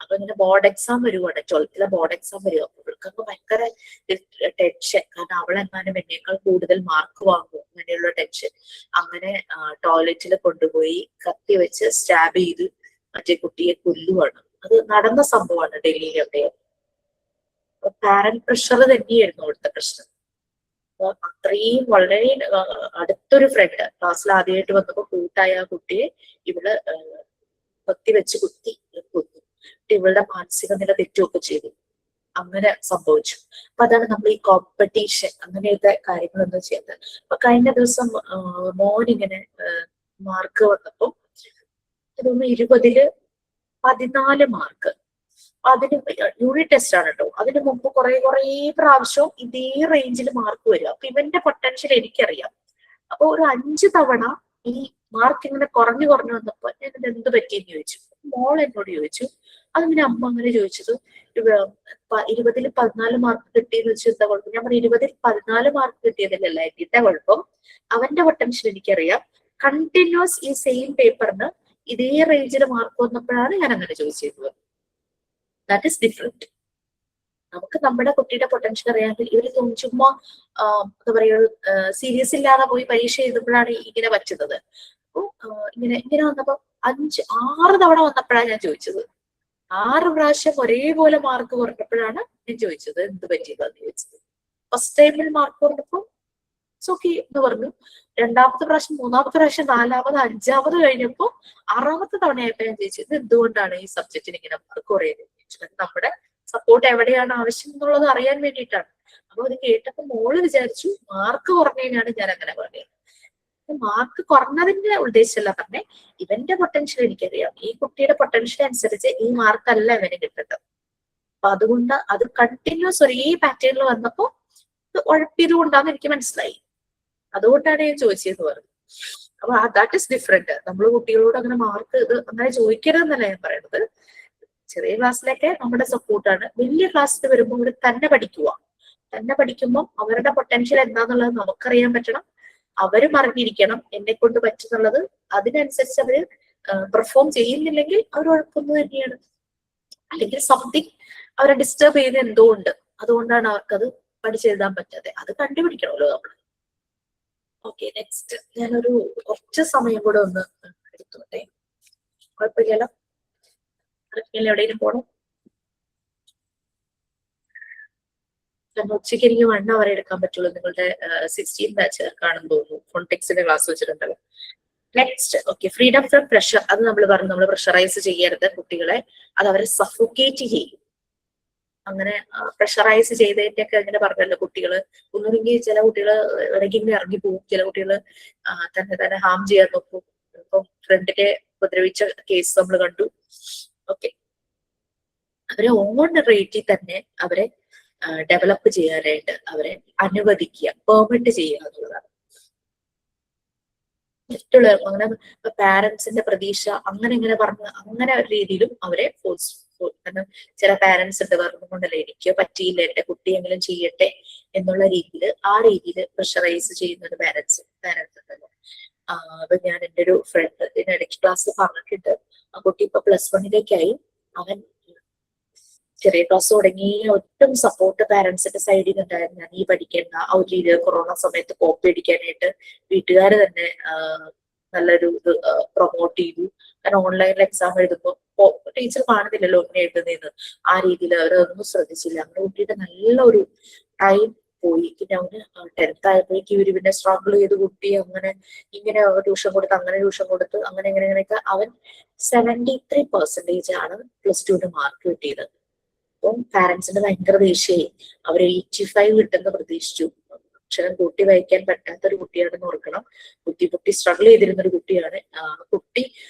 [SPEAKER 1] അപ്പൊ ഇങ്ങനെ ബോർഡ് എക്സാം വരുവാണ്, 12th ബോർഡ് എക്സാം വരിക. അവൾക്കൊക്കെ ഭയങ്കര ടെൻഷൻ, കാരണം അവൾ എങ്ങാനും എന്നേക്കാൾ കൂടുതൽ മാർക്ക് വാങ്ങും അങ്ങനെയുള്ള ടെൻഷൻ. അങ്ങനെ ടോയ്ലറ്റിൽ കൊണ്ടുപോയി കത്തി വെച്ച് സ്റ്റാബ് ചെയ്ത് മറ്റേ കുട്ടിയെ കൊല്ലുവാണ്. അത് നടന്ന സംഭവമാണ് ഡൽഹിയിൽ. അവിടെ പാരന്റ് പ്രഷർ തന്നെയായിരുന്നു അവിടുത്തെ പ്രശ്നം. അപ്പൊ അത്രയും വളരെ അടുത്തൊരു ഫ്രണ്ട് ക്ലാസ്സിൽ ആദ്യമായിട്ട് വന്നപ്പോ കൂട്ടായ ആ കുട്ടിയെ ഇവള് കത്തി വെച്ച് കുത്തി കൊന്നു. ഇവളുടെ മാനസിക നില തെറ്റുമൊക്കെ ചെയ്തു. അങ്ങനെ സംഭവിച്ചു. അപ്പൊ അതാണ് നമ്മൾ ഈ കോമ്പറ്റീഷൻ അങ്ങനെയൊക്കെ കാര്യങ്ങളൊന്നും ചെയ്യുന്നത്. അപ്പൊ കഴിഞ്ഞ ദിവസം മോനിങ്ങനെ മാർക്ക് വന്നപ്പോ ഇതൊന്ന് 20ൽ 14 മാർക്ക്. അതിന് യൂണിറ്റ് ടെസ്റ്റ് ആണ് കേട്ടോ. അതിന് മുമ്പ് കുറെ പ്രാവശ്യം ഇതേ റേഞ്ചിൽ മാർക്ക് വരിക. അപ്പൊ ഇവന്റെ പൊട്ടൻഷ്യൽ എനിക്കറിയാം. അപ്പൊ ഒരു 5 തവണ ഈ മാർക്ക് ഇങ്ങനെ കുറഞ്ഞു വന്നപ്പോ ഞാൻ ഇത് എന്ത് പറ്റിയെന്ന് ചോദിച്ചു. മോൾ എന്നോട് ചോദിച്ചു, അതിങ്ങനെ അമ്മ അങ്ങനെ ചോദിച്ചത് 20-ൽ 14 മാർക്ക് കിട്ടിയെന്ന് വെച്ചാൽ എന്താ കുഴപ്പം? ഞാൻ പറഞ്ഞു 20-ൽ 14 മാർക്ക് കിട്ടിയതിലല്ല എന്താ കുഴപ്പം, അവന്റെ പൊട്ടൻഷ്യൽ എനിക്കറിയാം. കണ്ടിന്യൂസ് ഈ സെയിം പേപ്പറിന് ഇതേ റേഞ്ചിൽ മാർക്ക് വന്നപ്പോഴാണ് ഞാൻ അങ്ങനെ ചോദിച്ചിരുന്നത്. That is different. നമുക്ക് നമ്മുടെ കുട്ടിയുടെ പൊട്ടൻഷ്യൽ അറിയാമെങ്കിൽ ഇവര് ചുമ്മാ എന്താ പറയുക സീരിയസ് ഇല്ലാതെ പോയി പരീക്ഷ എഴുതുമ്പോഴാണ് ഇങ്ങനെ പറ്റുന്നത്. അപ്പൊ ഇങ്ങനെ വന്നപ്പോ 6 തവണ വന്നപ്പോഴാണ് ഞാൻ ചോദിച്ചത്. 6 പ്രാവശ്യം ഒരേപോലെ മാർക്ക് കുറഞ്ഞപ്പോഴാണ് ഞാൻ ചോദിച്ചത് എന്ത് പറ്റിയതാന്ന് ചോദിച്ചത്. ഫസ്റ്റ് ടൈമിൽ മാർക്ക് കുറഞ്ഞപ്പോ ഓക്കെ എന്ന് പറഞ്ഞു. 2ാമത്തെ പ്രാവശ്യം, 3ാമത്തെ പ്രാവശ്യം, 4ാമത്, 5ാമത് കഴിഞ്ഞപ്പോ 6ാമത്തെ തവണയായപ്പോ ഞാൻ ചോദിച്ചത് ഇത് എന്തുകൊണ്ടാണ് ഈ സബ്ജക്റ്റിന് ഇങ്ങനെ മാർക്ക് കുറയുന്നത്? നമ്മുടെ സപ്പോർട്ട് എവിടെയാണ് ആവശ്യം എന്നുള്ളത് അറിയാൻ വേണ്ടിയിട്ടാണ്. അപ്പൊ അത് കേട്ടപ്പോ മോള് വിചാരിച്ചു മാർക്ക് കുറഞ്ഞതിനാണ് ഞാൻ അങ്ങനെ പറഞ്ഞത്. മാർക്ക് കുറഞ്ഞതിന്റെ ഉദ്ദേശമല്ല പറഞ്ഞേ, ഇവന്റെ പൊട്ടൻഷ്യൽ എനിക്കറിയാം. ഈ കുട്ടിയുടെ പൊട്ടൻഷ്യൽ അനുസരിച്ച് ഈ മാർക്കല്ല ഇവന് കിട്ടുന്നത്. അപ്പൊ അതുകൊണ്ട് അത് കണ്ടിന്യൂസ് ഒരേ പാറ്റേണിൽ വന്നപ്പോ ഉഴപ്പിയത് കൊണ്ടാന്ന് എനിക്ക് മനസ്സിലായി. അതുകൊണ്ടാണ് ഞാൻ ചോദിച്ചതെന്ന് പറഞ്ഞു. അപ്പൊ ദാറ്റ് ഇസ് ഡിഫറെന്റ്. നമ്മൾ കുട്ടികളോട് അങ്ങനെ മാർക്ക് ഇത് അങ്ങനെ ചോദിക്കരുതെന്നല്ല ഞാൻ പറയുന്നത്. ചെറിയ ക്ലാസ്സിലൊക്കെ നമ്മുടെ സപ്പോർട്ടാണ്. വലിയ ക്ലാസ്സിൽ വരുമ്പോൾ അവർ തന്നെ പഠിക്കുമ്പോൾ അവരുടെ പൊട്ടൻഷ്യൽ എന്താന്നുള്ളത് നമുക്കറിയാൻ പറ്റണം. അവരും അറിഞ്ഞിരിക്കണം എന്നെ കൊണ്ട് പറ്റുന്നുള്ളത്. അതിനനുസരിച്ച് അവര് പെർഫോം ചെയ്യുന്നില്ലെങ്കിൽ അവർ ഉഴപ്പുന്നത് തന്നെയാണ്. അല്ലെങ്കിൽ സംതിങ് അവരെ ഡിസ്റ്റർബ് ചെയ്ത് എന്തോ ഉണ്ട്, അതുകൊണ്ടാണ് അവർക്കത് പഠിച്ചെഴുതാൻ പറ്റാതെ. അത് കണ്ടുപിടിക്കണമല്ലോ നമ്മൾ. ഓക്കെ, നെക്സ്റ്റ് ഞാനൊരു കുറച്ച് സമയം കൂടെ ഒന്ന് എടുത്തോട്ടെ. കുഴപ്പമില്ലല്ലോ? എവിടെയെങ്കിലും പോകണം? ഉച്ചയ്ക്ക് എനിക്ക് 1 hour എടുക്കാൻ പറ്റുള്ളൂ. നിങ്ങളുടെ 16 ബാച്ചുകാർക്കാണെന്ന് തോന്നുന്നു ഫോണിക്സിന്റെ ക്ലാസ് വെച്ചിട്ടുണ്ടല്ലോ. Next, okay, freedom from pressure. അത് നമ്മൾ പറഞ്ഞു, നമ്മൾ പ്രഷറൈസ് ചെയ്യരുത് കുട്ടികളെ. അത് അവരെ സഫോക്കേറ്റ് ചെയ്യും. അങ്ങനെ പ്രഷറൈസ് ചെയ്തതിന്റെ ഒക്കെ അങ്ങനെ പറഞ്ഞല്ലോ. കുട്ടികള് ഒന്നുമില്ലെങ്കിൽ ചില കുട്ടികള് ഇടയ്ക്കിങ്ങനെ ഇറങ്ങിപ്പോവും, ചില കുട്ടികള് തന്നെ ഹാം ചെയ്യാൻ നോക്കും. ഇപ്പം ഫ്രണ്ടിനെ ഉപദ്രവിച്ച കേസ് നമ്മൾ കണ്ടു. ഓക്കെ, അവരെ ഓൺ റേറ്റിൽ തന്നെ അവരെ ഡെവലപ്പ് ചെയ്യാനായിട്ട് അവരെ അനുവദിക്കുക, പെർമിറ്റ് ചെയ്യുക എന്നുള്ളതാണ്. മറ്റുള്ള അങ്ങനെ പാരന്റ്സിന്റെ പ്രതീക്ഷ അങ്ങനെ ഇങ്ങനെ പറഞ്ഞ് അങ്ങനെ ഒരു രീതിയിലും അവരെ ഫോഴ്സ്. കാരണം ചില പാരന്റ്സ് ഉണ്ട് പറഞ്ഞുകൊണ്ടല്ലേ എനിക്ക് പറ്റിയില്ല എന്റെ കുട്ടിയെങ്കിലും ചെയ്യട്ടെ എന്നുള്ള രീതിയിൽ ആ രീതിയിൽ പ്രഷറൈസ് ചെയ്യുന്ന ഒരു പാരന്റ്സ് ഉണ്ടല്ലോ. അപ്പൊ ഞാൻ എൻ്റെ ഒരു ഫ്രണ്ട് ഇടയ്ക്ക് ക്ലാസ് പറഞ്ഞിട്ടുണ്ട്. ആ കുട്ടി ഇപ്പൊ +1 അവൻ ചെറിയ ക്ലാസ് തുടങ്ങി ഒട്ടും സപ്പോർട്ട് പാരന്റ്സിന്റെ സൈഡിൽ നിന്നുണ്ടായിരുന്നു. നീ പഠിക്കേണ്ട ആ ഒരു രീതിയിൽ കൊറോണ സമയത്ത് കോപ്പി അടിക്കാനായിട്ട് വീട്ടുകാർ തന്നെ നല്ലൊരു ഇത് പ്രൊമോട്ട് ചെയ്തു. കാരണം ഓൺലൈനിൽ എക്സാം എഴുതുമ്പോൾ ടീച്ചർ കാണുന്നില്ലല്ലോ ഇങ്ങനെ എഴുതുന്നതെന്ന്. ആ രീതിയിൽ അവരൊന്നും ശ്രദ്ധിച്ചില്ല. നമ്മുടെ കുട്ടിയുടെ നല്ലൊരു ടൈം പോയി. പിന്നെ അവന് 10th ആയപ്പോഴേക്ക് ഇവര് പിന്നെ സ്ട്രഗിൾ ചെയ്ത് കുട്ടി അങ്ങനെ ഇങ്ങനെ ട്യൂഷൻ കൊടുത്ത് അങ്ങനെ ഇങ്ങനെയൊക്കെ അവൻ 73% ആണ് +2 മാർക്ക് കിട്ടിയത്. അപ്പം പാരന്റ്സിന് ഭയങ്കര ദേഷ്യമായി. അവർ 85 കിട്ടുന്ന പ്രതീക്ഷിച്ചു. അക്ഷരം കൂട്ടി വായിക്കാൻ പറ്റാത്തൊരു കുട്ടിയാണെന്ന് ഓർക്കണം. ബുദ്ധിമുട്ടി സ്ട്രഗിൾ ചെയ്തിരുന്ന ഒരു കുട്ടിയാണ്. കുട്ടി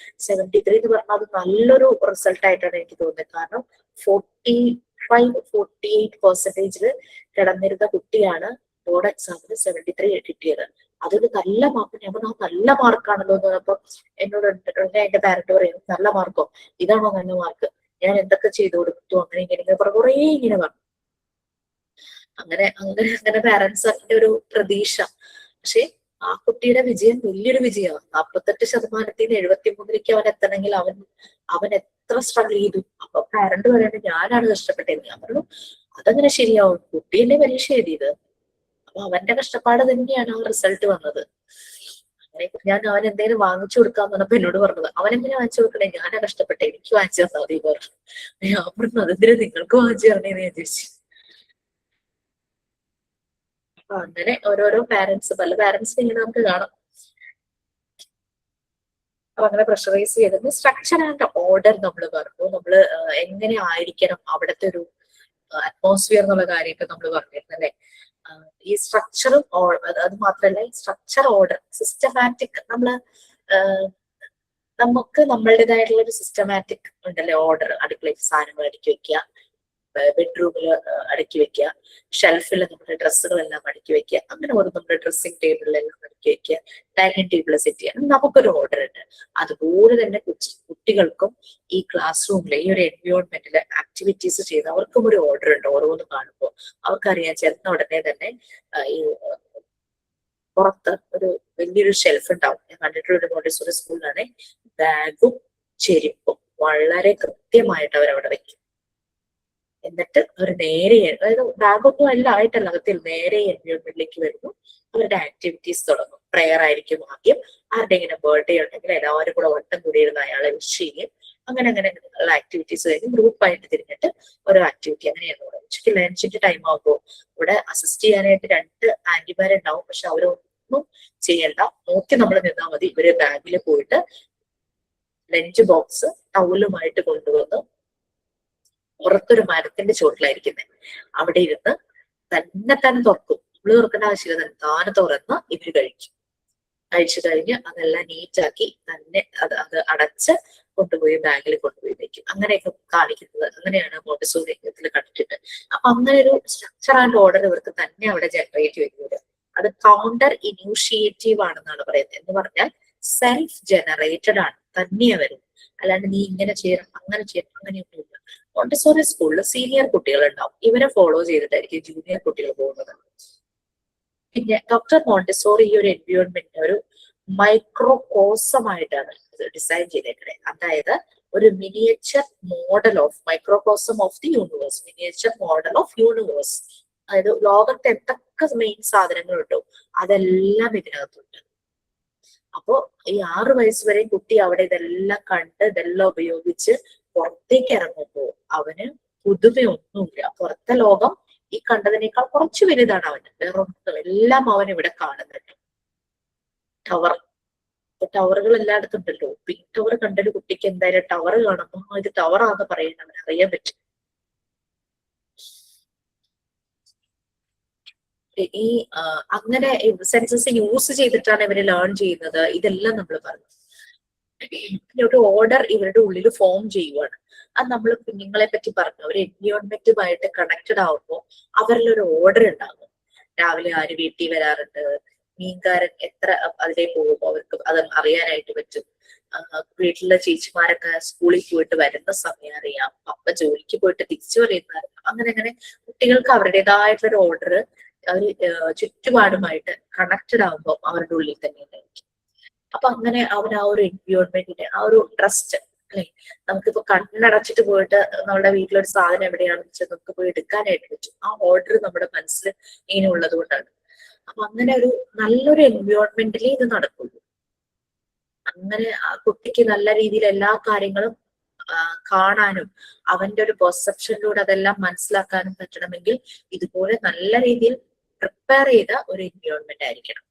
[SPEAKER 1] 73 എന്ന് പറഞ്ഞാൽ അത് നല്ലൊരു റിസൾട്ട് ആയിട്ടാണ് എനിക്ക് തോന്നുന്നത്. കാരണം 45-48% കിടന്നിരുന്ന കുട്ടിയാണ് ബോർഡ് എക്സാമിന് 73 കിട്ടിയത്. അതൊരു നല്ല മാർക്ക്. ഞാൻ പറഞ്ഞു നല്ല മാർക്കാണല്ലോ എന്ന് പറഞ്ഞപ്പോ എന്നോട് എന്റെ പാരന്റ് പറയുന്നു നല്ല മാർക്കോ, ഇതാണോ നല്ല മാർക്ക്, ഞാൻ എന്തൊക്കെ ചെയ്തു കൊടുത്തു, അങ്ങനെ ഇങ്ങനെ കുറേ ഇങ്ങനെ പറഞ്ഞു. അങ്ങനെ പാരന്റ്സിന്റെ ഒരു പ്രതീക്ഷ. പക്ഷെ ആ കുട്ടിയുടെ വിജയം വലിയൊരു വിജയമാണ്. 48%-ൽ 73 അവൻ എത്തണമെങ്കിൽ അവൻ എത്ര സ്ട്രഗിൾ ചെയ്തു. അപ്പൊ പാരന്റ് പറയുന്നത് ഞാനാണ് കഷ്ടപ്പെട്ടത്. ഞാൻ പറഞ്ഞു അതങ്ങനെ ശരിയാവും, കുട്ടിയല്ലേ പരീക്ഷ എഴുതിയത്. അപ്പൊ അവന്റെ കഷ്ടപ്പാട് തന്നെയാണ് ആ റിസൾട്ട് വന്നത്. അങ്ങനെ ഞാൻ അവൻ എന്തെങ്കിലും വാങ്ങിച്ചു കൊടുക്കാന്ന് പറഞ്ഞപ്പോ എന്നോട് പറഞ്ഞത് അവനെന്തിനാ വാങ്ങിച്ചു കൊടുക്കണേ, ഞാനാ കഷ്ടപ്പെട്ടെ, എനിക്ക് വാങ്ങിച്ചു തന്നാ മതി പറഞ്ഞു. ഞാൻ പറഞ്ഞു അതെന്തിനാ നിങ്ങൾക്ക് വാങ്ങിച്ചു തരണേന്ന് ഞാൻ ചോദിച്ചു. അപ്പൊ അങ്ങനെ ഓരോരോ പാരന്റ്സ്, പല പാരന്റ്സിനെ ഇങ്ങനെ നമുക്ക് കാണാം. അപ്പൊ അങ്ങനെ പ്രഷറൈസ് ചെയ്തത് സ്ട്രക്ചർ ആൻഡ് ഓർഡർ നമ്മൾ പറഞ്ഞു. നമ്മൾ എങ്ങനെ ആയിരിക്കണം അവിടുത്തെ ഒരു അറ്റ്മോസ്ഫിയർ എന്നുള്ള കാര്യമൊക്കെ നമ്മൾ പറഞ്ഞിരുന്നു അല്ലെ. ഈ സ്ട്രക്ചറും അത് മാത്രമല്ല ഈ സ്ട്രക്ചർ ഓർഡർ സിസ്റ്റമാറ്റിക് നമുക്ക് നമ്മളുടേതായിട്ടുള്ള ഒരു സിസ്റ്റമാറ്റിക് ഉണ്ടല്ലേ ഓർഡർ. അടുക്കളയിൽ സാധനങ്ങൾ അടുക്കി വെക്കുക, ബെഡ്റൂമിൽ അടുക്കി വെക്കുക, ഷെൽഫിൽ നമ്മുടെ ഡ്രസ്സുകളെല്ലാം അടുക്കി വെക്കുക, അങ്ങനെ ഒരു നമ്മുടെ ഡ്രസ്സിംഗ് ടേബിളിലെല്ലാം അടുക്കി വെക്കുക, ഡൈനിങ് ടേബിൾ സെറ്റ് ചെയ്യുക. നമുക്കൊരു ഓർഡർ ഉണ്ട്. അതുപോലെ തന്നെ കുട്ടികൾക്കും ഈ ക്ലാസ് റൂമിലെ ഈ ഒരു എൻവയോൺമെന്റിൽ ആക്ടിവിറ്റീസ് ചെയ്ത് അവർക്കും ഒരു ഓർഡർ ഉണ്ട്. ഓരോന്ന് കാണുമ്പോൾ അവർക്കറിയാം ചെന്ന ഉടനെ തന്നെ ഈ പുറത്ത് ഒരു വലിയൊരു ഷെൽഫ് ഉണ്ടാവും. ഞാൻ കണ്ടിട്ടുള്ള ഒരു മോണ്ടിസോറി സ്കൂളിലാണ് ബാഗും ചെരുപ്പും വളരെ കൃത്യമായിട്ട് അവരവിടെ വെക്കും. എന്നിട്ട് അവർ നേരെ, അതായത് ബാഗൊന്നും അല്ല ആയിട്ടല്ല, അകത്തിൽ നേരെ എൻവയോൺമെന്റിലേക്ക് വരുന്നു. അവരുടെ ആക്ടിവിറ്റീസ് തുടങ്ങും. പ്രെയർ ആയിരിക്കും ആദ്യം. ആരുടെ ഇങ്ങനെ ബർത്ത്ഡേ ഉണ്ടെങ്കിൽ എല്ലാവരും കൂടെ വട്ടം കൂടിയിരുന്ന അയാളെ വിഷ് ചെയ്യും. അങ്ങനെ അങ്ങനെ ഉള്ള ആക്ടിവിറ്റീസ് കഴിഞ്ഞ് ഗ്രൂപ്പായിട്ട് തിരിഞ്ഞിട്ട് ഓരോ ആക്ടിവിറ്റി അങ്ങനെയാണ്. ഉച്ചയ്ക്ക് ലഞ്ചിന്റെ ടൈം ആകുമ്പോൾ ഇവിടെ അസിസ്റ്റ് ചെയ്യാനായിട്ട് 2 ആന്റിമാരുണ്ടാവും. പക്ഷെ അവരൊന്നും ചെയ്യണ്ട, നോക്കി നമ്മൾ നിന്നാൽ മതി. ഇവര് ബാഗിൽ പോയിട്ട് ലഞ്ച് ബോക്സ് ടൗലുമായിട്ട് കൊണ്ടുവന്ന് പുറത്തൊരു മരത്തിന്റെ ചോട്ടിലായിരിക്കുന്നത്, അവിടെ ഇരുന്ന് തന്നെ തുറക്കും. നമ്മള് തുറക്കേണ്ട ആവശ്യമില്ല, താനെ തുറന്ന് ഇവര് കഴിക്കും. കഴിച്ചു കഴിഞ്ഞ് അതെല്ലാം നീറ്റാക്കി തന്നെ അത് അടച്ച് കൊണ്ടുപോയി ബാഗിൽ കൊണ്ടുപോയി വെക്കും. അങ്ങനെയൊക്കെ കാണിക്കുന്നത് അങ്ങനെയാണ് മോണ്ടിസോറി കണ്ടിട്ടുണ്ട്. അപ്പൊ അങ്ങനെ ഒരു സ്ട്രക്ചർ ആൻഡ് ഓർഡർ ഇവർക്ക് തന്നെ അവിടെ ജനറേറ്റ് ചെയ്യുന്നത്. അത് കൗണ്ടർ ഇനീഷ്യേറ്റീവ് ആണെന്നാണ് പറയുന്നത്. എന്ന് പറഞ്ഞാൽ സെൽഫ് ജനറേറ്റഡ് ആണ്, തന്നെയാ വരും. അല്ലാണ്ട് നീ ഇങ്ങനെ ചെയ്യണം അങ്ങനെ ചെയ്യണം അങ്ങനെയൊന്നുമില്ല. മോണ്ടിസോറി സ്കൂളിൽ സീനിയർ കുട്ടികൾ ഉണ്ടാവും, ഇവരെ ഫോളോ ചെയ്തിട്ടായിരിക്കും ജൂനിയർ കുട്ടികൾ പോകുന്നത്. പിന്നെ ഡോക്ടർ മോണ്ടിസോറി ഈ ഒരു എൻവയോൺമെന്റ് ഒരു മൈക്രോകോസമായിട്ടാണ് ഡിസൈൻ ചെയ്തേക്കുന്നത്. അതായത് ഒരു miniature model of microcosm of the universe, miniature model of universe. അതായത് ലോകത്ത് എന്തൊക്കെ മെയിൻ സാധനങ്ങളുണ്ടോ അതെല്ലാം ഇതിനകത്തുണ്ട്. അപ്പോ ഈ 6 വയസ്സ് വരെ കുട്ടി അവിടെ ഇതെല്ലാം കണ്ട് ഇതെല്ലാം ഉപയോഗിച്ച് പുറത്തേക്ക് ഇറങ്ങുമ്പോ അവന് പുതുമയൊന്നുമില്ല. പുറത്തെ ലോകം ഈ കണ്ടതിനേക്കാൾ കുറച്ച് വലുതാണ് അവന്. വേറൊന്നും എല്ലാം അവൻ ഇവിടെ കാണുന്നുണ്ട്. ടവർ, ടവറുകൾ എല്ലായിടത്തും ഉണ്ടല്ലോ. പിങ്ക് ടവർ കണ്ടൊരു കുട്ടിക്ക് എന്തായാലും ടവർ കാണുമ്പോ ഇത് ടവറാന്ന് പറയുന്നത് അവന് അറിയാൻ പറ്റും. ഈ അങ്ങനെ സെൻസസ് യൂസ് ചെയ്തിട്ടാണ് ഇവര് ലേൺ ചെയ്യുന്നത്. ഇതെല്ലാം നമ്മൾ പറഞ്ഞു. ഒരു ഓർഡർ ഇവരുടെ ഉള്ളിൽ ഫോം ചെയ്യുവാണ്. അത് നമ്മൾ കുഞ്ഞുങ്ങളെ പറ്റി പറഞ്ഞു. അവർ എൻവയോൺമെന്റുമായിട്ട് കണക്റ്റഡ് ആവുമ്പോൾ അവരിലൊരു ഓർഡർ ഉണ്ടാകും. രാവിലെ ആര് വീട്ടിൽ വരാറുണ്ട്, മീൻകാരൻ എത്ര അതിലേ പോകുമ്പോൾ അവർക്ക് അത് അറിയാനായിട്ട് പറ്റും. വീട്ടിലെ ചേച്ചിമാരൊക്കെ സ്കൂളിൽ പോയിട്ട് വരുന്ന സമയം അറിയാം. പപ്പ ജോലിക്ക് പോയിട്ട് തിരിച്ചു വരുന്ന അങ്ങനെ അങ്ങനെ കുട്ടികൾക്ക് അവരുടേതായിട്ടുള്ളൊരു ഓർഡർ അവർ ചുറ്റുപാടുമായിട്ട് കണക്റ്റഡ് ആകുമ്പോൾ അവരുടെ ഉള്ളിൽ തന്നെ ഉണ്ടായിരിക്കും. അപ്പൊ അങ്ങനെ അവൻ ആ ഒരു എൻവയോൺമെന്റിന്റെ ആ ഒരു ട്രസ്റ്റ് അല്ലെ, നമുക്കിപ്പോ കണ്ണടച്ചിട്ട് പോയിട്ട് നമ്മുടെ വീട്ടിലൊരു സാധനം എവിടെയാണെന്ന് വെച്ചാൽ നമുക്ക് പോയി എടുക്കാനായിട്ട് പറ്റും. ആ ഓർഡർ നമ്മുടെ മനസ്സിൽ ഇങ്ങനെ ഉള്ളത് കൊണ്ടാണ്. അപ്പൊ അങ്ങനെ ഒരു നല്ലൊരു എൻവയോൺമെന്റിലേ ഇത് നടക്കുള്ളൂ. അങ്ങനെ ആ കുട്ടിക്ക് നല്ല രീതിയിൽ എല്ലാ കാര്യങ്ങളും കാണാനും അവന്റെ ഒരു പെർസെപ്ഷനിലൂടെ അതെല്ലാം മനസ്സിലാക്കാനും പറ്റണമെങ്കിൽ ഇതുപോലെ നല്ല രീതിയിൽ പ്രിപ്പയർ ചെയ്ത ഒരു എൻവയോൺമെന്റ് ആയിരിക്കണം.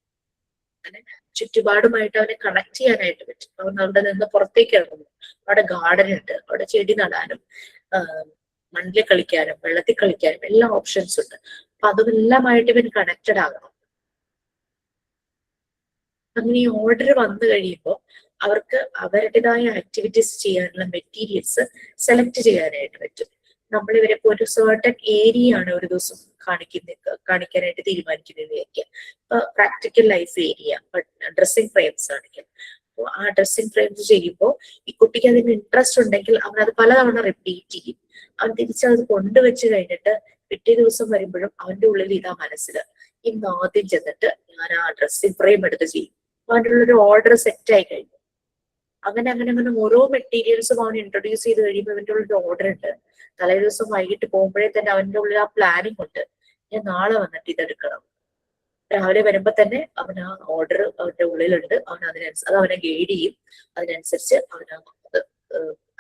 [SPEAKER 1] അങ്ങനെ ചുറ്റുപാടുമായിട്ട് അവനെ കണക്ട് ചെയ്യാനായിട്ട് പറ്റും. അവൻ അവിടെ നിന്ന് പുറത്തേക്ക് ഇറങ്ങുന്നു, അവിടെ ഗാർഡൻ ഉണ്ട്, അവിടെ ചെടി നടാനും മണ്ണിൽ കളിക്കാനും വെള്ളത്തിൽ കളിക്കാനും എല്ലാ ഓപ്ഷൻസ് ഉണ്ട്. അപ്പൊ അതെല്ലാമായിട്ട് ഇവൻ കണക്റ്റഡ് ആകണം. അങ്ങനെ ഈ ഓർഡർ വന്നു കഴിയുമ്പോൾ അവർക്ക് അവരുടേതായ ആക്ടിവിറ്റീസ് ചെയ്യാനുള്ള മെറ്റീരിയൽസ് സെലക്ട് ചെയ്യാനായിട്ട് പറ്റും. നമ്മൾ ഇവരെ ഒരു സർട്ടൻ ഏരിയ ആണ് ഒരു ദിവസം കാണിക്കാനായിട്ട് തീരുമാനിക്കുന്നത് വിചാരിക്കുക. ഇപ്പൊ practical life area, dressing frames കാണിക്കാം. അപ്പോൾ ആ ഡ്രസ്സിംഗ് ഫ്രെയിംസ് ചെയ്യുമ്പോൾ ഈ കുട്ടിക്ക് അതിന് ഇൻട്രസ്റ്റ് ഉണ്ടെങ്കിൽ അവൻ അത് പലതവണ റിപ്പീറ്റ് ചെയ്യും. അവൻ തിരിച്ചത് കൊണ്ടുവച്ച് കഴിഞ്ഞിട്ട് പിറ്റേ ദിവസം വരുമ്പോഴും അവന്റെ ഉള്ളിൽ ഇതാ മനസ്സിൽ ഇന്ന് ആദ്യം ചെന്നിട്ട് ഞാൻ ആ ഡ്രസ്സിംഗ് ഫ്രെയിം എടുത്ത് ചെയ്യും. അവൻ്റെ ഉള്ളൊരു ഓർഡർ സെറ്റ് ആയി കഴിഞ്ഞു. അങ്ങനെ അങ്ങനെ അങ്ങനെ ഓരോ മെറ്റീരിയൽസും അവൻ ഇൻട്രൊഡ്യൂസ് ചെയ്ത് കഴിയുമ്പോൾ അവന്റെ ഉള്ളിൽ ഓർഡർ ഉണ്ട്. തലേ ദിവസം വൈകിട്ട് പോകുമ്പോഴേ തന്നെ അവന്റെ ഉള്ളിൽ ആ പ്ലാനിങ് ഉണ്ട്, ഞാൻ നാളെ വന്നിട്ട് ഇതെടുക്കണം. രാവിലെ വരുമ്പോ തന്നെ അവൻ ആ ഓർഡർ അവന്റെ ഉള്ളിലുണ്ട്. അവൻ അതിനനുസരിച്ച് അത് അവനെ ഗൈഡ് ചെയ്യും. അതിനനുസരിച്ച് അവൻ അത്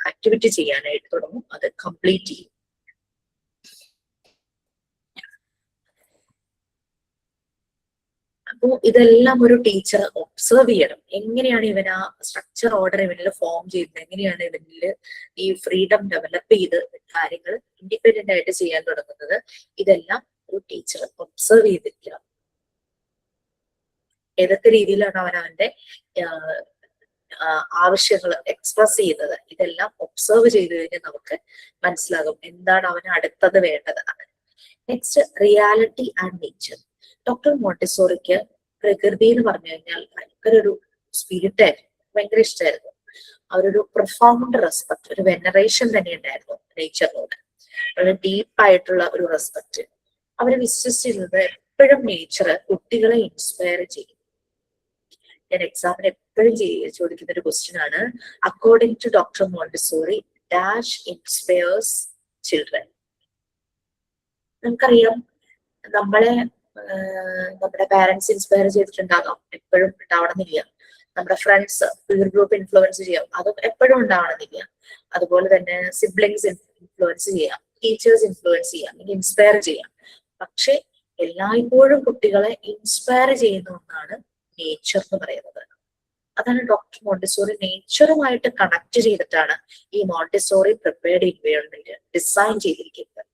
[SPEAKER 1] ആക്ടിവിറ്റി ചെയ്യാനായിട്ട് തുടങ്ങും, അത് കംപ്ലീറ്റ് ചെയ്യും. അപ്പോ ഇതെല്ലാം ഒരു ടീച്ചർ ഒബ്സർവ് ചെയ്യണം. എങ്ങനെയാണ് ഇവൻ ആ സ്ട്രക്ചർ ഓർഡർ ഇവനിൽ ഫോം ചെയ്യുന്നത്, എങ്ങനെയാണ് ഇവനിൽ ഈ ഫ്രീഡം ഡെവലപ്പ് ചെയ്ത് കാര്യങ്ങൾ ഇൻഡിപെൻഡന്റ് ആയിട്ട് ചെയ്യാൻ തുടങ്ങുന്നത്, ഇതെല്ലാം ഒരു ടീച്ചർ ഒബ്സർവ് ചെയ്തിരിക്കണം. ഏതൊക്കെ രീതിയിലാണ് അവൻ അവന്റെ ആവശ്യങ്ങൾ എക്സ്പ്രസ് ചെയ്യുന്നത്, ഇതെല്ലാം ഒബ്സർവ് ചെയ്ത് കഴിഞ്ഞാൽ നമുക്ക് മനസ്സിലാകും എന്താണ് അവന് അടുത്തത് വേണ്ടത്. Next reality and nature. Doctor മോണ്ടിസോറിക്ക് പ്രകൃതി എന്ന് പറഞ്ഞു കഴിഞ്ഞാൽ ഭയങ്കര ഒരു സ്പിരിറ്റ് ആയിരുന്നു, ഭയങ്കര ഇഷ്ടമായിരുന്നു. അവരൊരു പ്രൊഫൗണ്ട് റെസ്പെക്ട്, ഒരു വെനറേഷൻ തന്നെ ഉണ്ടായിരുന്നു നേച്ചറിനോട്, വളരെ ഡീപ്പായിട്ടുള്ള ഒരു റെസ്പെക്ട്. അവർ വിശ്വസിച്ചിരുന്നത് എപ്പോഴും നേച്ചർ കുട്ടികളെ ഇൻസ്പയർ ചെയ്യും. ഞാൻ എക്സാമിന് എപ്പോഴും ചോദിക്കുന്ന ഒരു ക്വസ്റ്റ്യൻ ആണ്, according to doctor Montessori dash inspires children. നമുക്കറിയാം നമ്മളെ നമ്മുടെ പാരന്റ്സ് ഇൻസ്പയർ ചെയ്തിട്ടുണ്ടാകാം, എപ്പോഴും ഉണ്ടാവണമെന്നില്ല. നമ്മുടെ ഫ്രണ്ട്സ് പീർ ഗ്രൂപ്പ് ഇൻഫ്ലുവൻസ് ചെയ്യാം, അതും എപ്പോഴും ഉണ്ടാവണമെന്നില്ല. അതുപോലെ തന്നെ സിബ്ലിങ്സ് ഇൻഫ്ലുവൻസ് ചെയ്യാം, ടീച്ചേഴ്സ് ഇൻഫ്ലുവൻസ് ചെയ്യാം, ഇൻസ്പയർ ചെയ്യാം. പക്ഷെ എല്ലായ്പ്പോഴും കുട്ടികളെ ഇൻസ്പയർ ചെയ്യുന്ന ഒന്നാണ് നേച്ചർ എന്ന് പറയുന്നത്. അതാണ് ഡോക്ടർ മോണ്ടിസോറി നേച്ചറുമായിട്ട് കണക്ട് ചെയ്തിട്ടാണ് ഈ മോണ്ടിസോറി പ്രിപ്പയർഡ് എൻവയോൺമെന്റ് ഡിസൈൻ ചെയ്തിരിക്കുന്നത്.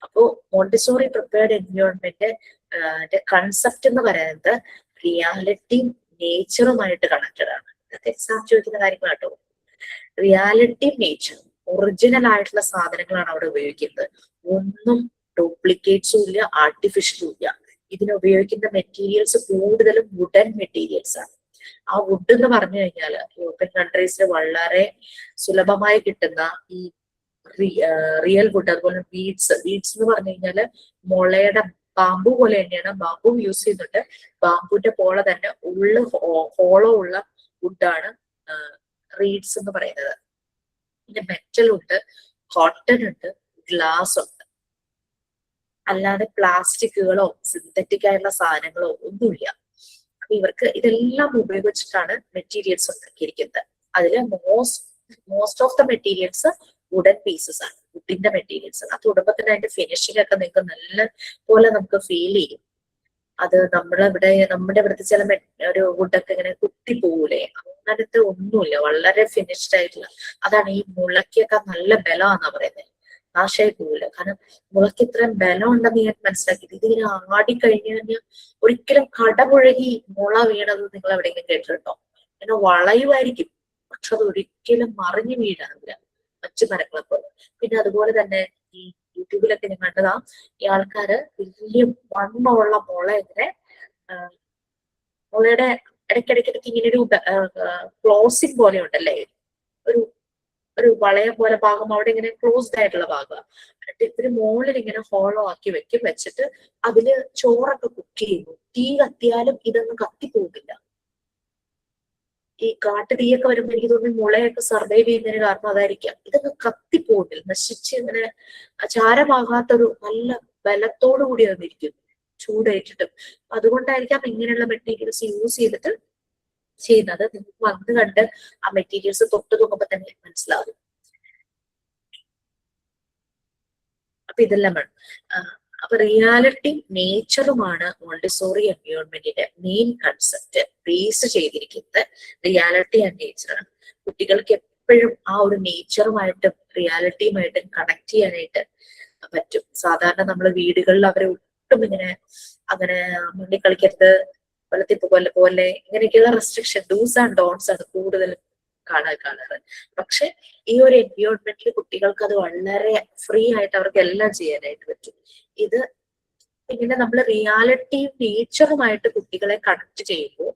[SPEAKER 1] അപ്പോ മോണ്ടിസോറി പ്രിപ്പയർഡ് എൻവയോൺമെന്റ് കൺസെപ്റ്റ് എന്ന് പറയുന്നത് റിയാലിറ്റിയും നേച്ചറുമായിട്ട് കണക്റ്റഡ് ആണ്. ഇതൊക്കെ എക്സാം ചോദിക്കുന്ന കാര്യങ്ങൾ കേട്ടോ. റിയാലിറ്റിയും നേച്ചറും ഒറിജിനൽ ആയിട്ടുള്ള സാധനങ്ങളാണ് അവിടെ ഉപയോഗിക്കുന്നത്. ഒന്നും ഡ്യൂപ്ലിക്കേറ്റ്സും ഇല്ല, ആർട്ടിഫിഷ്യലും ഇല്ല. ഇതിന് ഉപയോഗിക്കുന്ന മെറ്റീരിയൽസ് കൂടുതലും വുഡൻ മെറ്റീരിയൽസ് ആണ്. ആ വുഡ് എന്ന് പറഞ്ഞു കഴിഞ്ഞാൽ യൂറോപ്യൻ കൺട്രീസിൽ വളരെ സുലഭമായി കിട്ടുന്ന ഈ റിയൽ വുഡ്, അതുപോലെ ബീഡ്സ് എന്ന് പറഞ്ഞു കഴിഞ്ഞാല് മുളയുടെ ബാമ്പു പോലെ തന്നെയാണ്. ബാമ്പു യൂസ് ചെയ്യുന്നുണ്ട്. ബാമ്പുവിന്റെ പോലെ തന്നെ ഹോളോ ഉള്ള വുഡാണ് റീഡ്സ് എന്ന് പറയുന്നത്. പിന്നെ മെറ്റൽ ഉണ്ട്, കോട്ടൺ ഉണ്ട്, ഗ്ലാസ് ഉണ്ട്. അല്ലാതെ പ്ലാസ്റ്റിക്കുകളോ സിന്തറ്റിക് ആയിട്ടുള്ള സാധനങ്ങളോ ഒന്നുമില്ല. അപ്പൊ ഇവർക്ക് ഇതെല്ലാം ഉപയോഗിച്ചിട്ടാണ് മെറ്റീരിയൽസ് ഉണ്ടാക്കിയിരിക്കുന്നത്. അതില് most of the materials wooden pieces ആണ്, വുഡിന്റെ മെറ്റീരിയൽസ് ആണ്. അത് തൊടുമ്പോ തന്നെ അതിന്റെ ഫിനിഷിംഗ് ഒക്കെ നിങ്ങൾക്ക് നല്ല പോലെ നമുക്ക് ഫീൽ ചെയ്യും. അത് നമ്മുടെ ഇവിടുത്തെ ചില ഒരു വുഡൊക്കെ ഇങ്ങനെ കുത്തി പോകൂലേ, അങ്ങനത്തെ ഒന്നുമില്ല, വളരെ ഫിനിഷ്ഡ് ആയിട്ടുള്ള. അതാണ് ഈ മുളയ്ക്കൊക്കെ നല്ല ബലമാണെന്നാ പറയുന്നത്, നാശമായി പോകില്ല. കാരണം മുളയ്ക്ക് ഇത്രയും ബലം ഉണ്ടെന്ന് ഞാൻ മനസ്സിലാക്കിയത്. ഇതിങ്ങനെ ആടിക്കഴിഞ്ഞു കഴിഞ്ഞാൽ ഒരിക്കലും കടപുഴകി മുള വീണത് നിങ്ങൾ എവിടെയെങ്കിലും കേട്ടിട്ടുണ്ടോ? പിന്നെ വളയുമായിരിക്കും, പക്ഷെ അത് ഒരിക്കലും മറിഞ്ഞു വീഴാനില്ല മറ്റു മരങ്ങളെ പോലെ. പിന്നെ അതുപോലെ തന്നെ ഈ യൂട്യൂബിലൊക്കെ ഞാൻ കണ്ടതാ, ഈ ആൾക്കാര് വലിയ വണ്ണമുള്ള മുള ഇങ്ങനെ മുളയുടെ ഇടയ്ക്കിടയ്ക്കിടയ്ക്ക് ഇങ്ങനെ ഒരു ക്ലോസിംഗ് പോലെ ഉണ്ടല്ലേ, ഒരു വളയം പോലെ ഭാഗം അവിടെ ഇങ്ങനെ ക്ലോസ്ഡ് ആയിട്ടുള്ള ഭാഗമാണ്. എന്നിട്ട് ഇവര് മുകളിൽ ഇങ്ങനെ ഹോളോ ആക്കി വെച്ചിട്ട് അതില് ചോറൊക്കെ കുക്ക് ചെയ്യുന്നു. തീ കത്തിയാലും ഇതൊന്നും കത്തിപ്പോകില്ല. ഈ കാട്ടു തീയൊക്കെ വരുമ്പോ എനിക്ക് തോന്നുന്നു മുളയൊക്കെ സർവൈവ് ചെയ്യുന്നതിന് കാരണം അതായിരിക്കാം. ഇതൊക്കെ കത്തിപ്പോകില്ല, നശിച്ച് ഇങ്ങനെ ചാരമാകാത്തൊരു നല്ല ബലത്തോടു കൂടി വന്നിരിക്കുന്നു ചൂടേറ്റിട്ടും. അതുകൊണ്ടായിരിക്കാം ഇങ്ങനെയുള്ള മെറ്റീരിയൽസ് യൂസ് ചെയ്തിട്ട് ചെയ്യുന്നത്. നിങ്ങൾക്ക് വന്ന് കണ്ട് ആ മെറ്റീരിയൽസ് തൊട്ട് നോക്കുമ്പോ തന്നെ മനസ്സിലാവും. അപ്പൊ ഇതെല്ലാം വേണം. അപ്പൊ റിയാലിറ്റി നേച്ചറുമാണ് മോണ്ടിസോറി എൻവയോൺമെന്റിന്റെ മെയിൻ കൺസെപ്റ്റ് ബേസ് ചെയ്തിരിക്കുന്നത്. റിയാലിറ്റി ആൻഡ് നേച്ചറാണ്. കുട്ടികൾക്ക് എപ്പോഴും ആ ഒരു നേച്ചറുമായിട്ടും റിയാലിറ്റിയുമായിട്ടും കണക്ട് ചെയ്യാനായിട്ട് പറ്റും. സാധാരണ നമ്മൾ വീടുകളിൽ അവരെ ഒട്ടും ഇങ്ങനെ അങ്ങനെ മുന്നിൽ കളിക്കരുത്, വെള്ളത്തിൽ പോലെ ഇങ്ങനെയൊക്കെയുള്ള റെസ്ട്രിക്ഷൻ, ഡൂസ് ആൻഡ് ഡോൺസ് ആണ് കൂടുതലും കാണാറ്. പക്ഷെ ഈ ഒരു എൻവയോൺമെന്റിൽ കുട്ടികൾക്ക് അത് വളരെ ഫ്രീ ആയിട്ട് അവർക്ക് എല്ലാം ചെയ്യാനായിട്ട് പറ്റും. ഇത് ഇങ്ങനെ നമ്മൾ റിയാലിറ്റിയും നേച്ചറുമായിട്ട് കുട്ടികളെ കണക്ട് ചെയ്യുമ്പോൾ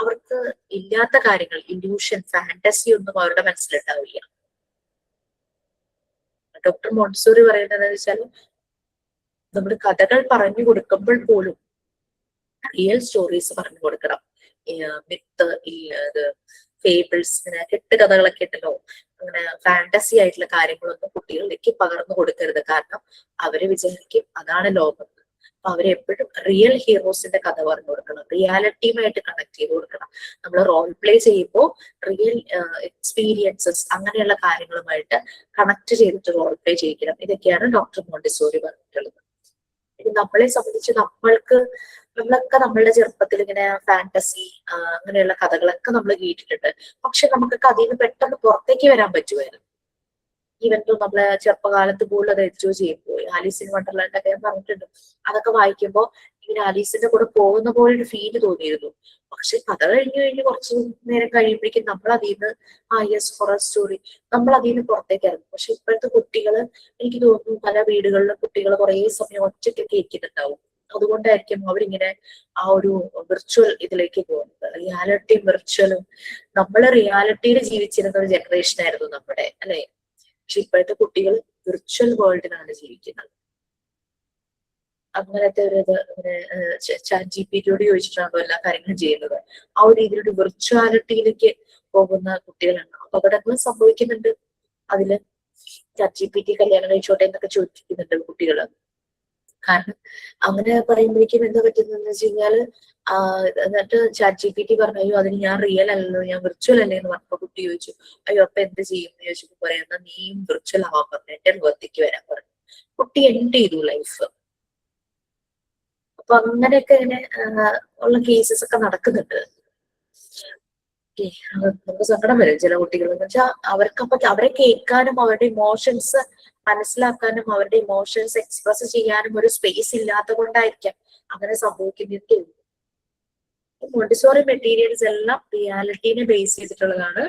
[SPEAKER 1] അവർക്ക് ഇല്ലാത്ത കാര്യങ്ങൾ, ഇല്യൂഷൻ, ഫാന്റസി ഒന്നും അവരുടെ മനസ്സിലുണ്ടാവില്ല. ഡോക്ടർ മോണ്ടിസോറി പറയുന്നത് വെച്ചാൽ നമ്മൾ കഥകൾ പറഞ്ഞു കൊടുക്കുമ്പോൾ പോലും റിയൽ സ്റ്റോറീസ് പറഞ്ഞു കൊടുക്കണം. മിത്ത്, ഫേബിൾസ്, ഇങ്ങനെ കെട്ടുകഥകളൊക്കെ ഉണ്ടല്ലോ, അങ്ങനെ ഫാന്റസി ആയിട്ടുള്ള കാര്യങ്ങളൊന്നും കുട്ടികളിലേക്ക് പകർന്നു കൊടുക്കരുത്. കാരണം അവര് വിചാരിക്കും അതാണ് ലോകം. അപ്പൊ അവരെപ്പോഴും റിയൽ ഹീറോസിന്റെ കഥ പറഞ്ഞു കൊടുക്കണം, റിയാലിറ്റിയുമായിട്ട് കണക്ട് ചെയ്ത് കൊടുക്കണം. നമ്മൾ റോൾ പ്ലേ ചെയ്യുമ്പോൾ റിയൽ എക്സ്പീരിയൻസസ് അങ്ങനെയുള്ള കാര്യങ്ങളുമായിട്ട് കണക്ട് ചെയ്തിട്ട് റോൾ പ്ലേ ചെയ്യിക്കണം. ഇതൊക്കെയാണ് ഡോക്ടർ മോണ്ടിസോറി പറഞ്ഞിട്ടുള്ളത്. ഇത് നമ്മളെ സംബന്ധിച്ച് നമ്മളൊക്കെ നമ്മളുടെ ചെറുപ്പത്തിൽ ഇങ്ങനെ ഫാന്റസി അങ്ങനെയുള്ള കഥകളൊക്കെ നമ്മൾ കേട്ടിട്ടുണ്ട്. പക്ഷെ നമുക്കൊക്കെ അതിൽ നിന്ന് പെട്ടെന്ന് പുറത്തേക്ക് വരാൻ പറ്റുമായിരുന്നു. ഈവൻ നമ്മളെ ചെറുപ്പകാലത്ത് പോലും അത് എൻജോയ് ചെയ്യുമ്പോൾ ആലീസ് ഇൻ വണ്ടർലാൻഡ് ഒക്കെ ഞാൻ പറഞ്ഞിട്ടുണ്ട്. അതൊക്കെ വായിക്കുമ്പോൾ ഇങ്ങനെ ആലീസിന്റെ കൂടെ പോകുന്ന പോലെ ഒരു ഫീല് തോന്നിയിരുന്നു. പക്ഷെ കഥ കഴിഞ്ഞ് കുറച്ച് നേരം കഴിയുമ്പോഴേക്കും നമ്മൾ അതിൽ നിന്ന് യെസ് ഹൊറർ സ്റ്റോറി നമ്മൾ അതിൽ നിന്ന് പുറത്തേക്ക് ഇറങ്ങും. പക്ഷെ ഇപ്പോഴത്തെ കുട്ടികള് എനിക്ക് തോന്നുന്നു പല വീടുകളിലും കുട്ടികൾ കുറെ സമയം ഒറ്റയ്ക്കൊക്കെ ഇരിക്കുന്നുണ്ടാവും. അതുകൊണ്ടായിരിക്കും അവരിങ്ങനെ ആ ഒരു വിർച്വൽ ഇതിലേക്ക് പോകുന്നത്. റിയാലിറ്റിയും വിർച്വലും നമ്മള് റിയാലിറ്റിയിൽ ജീവിച്ചിരുന്ന ഒരു ജനറേഷൻ ആയിരുന്നു നമ്മുടെ, അല്ലെ? പക്ഷെ ഇപ്പോഴത്തെ കുട്ടികൾ വിർച്വൽ വേൾഡിലാണ് ജീവിക്കുന്നത്. അങ്ങനത്തെ ഒരു ഇത് ചാറ്റ് ജിപിടിയോട് ചോദിച്ചിട്ടാണോ എല്ലാ കാര്യങ്ങളും ചെയ്യുന്നത്. ആ ഒരു രീതിയിലൊരു വിർച്വാലിറ്റിയിലേക്ക് പോകുന്ന കുട്ടികളാണ്. അപകടങ്ങൾ സംഭവിക്കുന്നുണ്ട്. അതില് ചാറ്റ് ജിപിടി കല്യാണം കഴിച്ചോട്ടെ എന്നൊക്കെ ചോദിക്കുന്നുണ്ട് കുട്ടികള്. കാരണം അങ്ങനെ പറയുമ്പോഴേക്കും എന്താ പറ്റുന്നതെന്ന് വെച്ച് കഴിഞ്ഞാല് എന്നിട്ട് ചാറ്റ് ജിപിടി പറഞ്ഞു, അയ്യോ അതിന് ഞാൻ റിയൽ അല്ലല്ലോ, ഞാൻ വിർച്വൽ അല്ലേ എന്ന് പറഞ്ഞപ്പോ കുട്ടി ചോദിച്ചു, അയ്യോ അപ്പൊ എന്ത് ചെയ്യും എന്ന് ചോദിച്ചപ്പോ പറയാ, നീയും വിർച്വൽ ആവാൻ പറഞ്ഞു, എന്റെ അനുഭവത്തേക്ക് വരാൻ പറഞ്ഞു. കുട്ടി എൻഡ് ചെയ്തു ലൈഫ്. അപ്പൊ അങ്ങനെയൊക്കെ ഇങ്ങനെ ഉള്ള കേസസ് ഒക്കെ നടക്കുന്നുണ്ട്. നമുക്ക് സങ്കടം വരും ചില കുട്ടികൾ എന്ന് വെച്ചാൽ അവർക്കപ്പൊ അവരെ കേൾക്കാനും അവരുടെ ഇമോഷൻസ് മനസ്സിലാക്കാനും അവരുടെ ഇമോഷൻസ് എക്സ്പ്രസ് ചെയ്യാനും ഒരു സ്പേസ് ഇല്ലാത്ത കൊണ്ടായിരിക്കാം അങ്ങനെ സംഭവിക്കുന്നതെന്ന് തോന്നുന്നു. മോണ്ടിസോറി മെറ്റീരിയൽസ് എല്ലാം റിയാലിറ്റീനെ ബേസ് ചെയ്തിട്ടുള്ളതാണ്.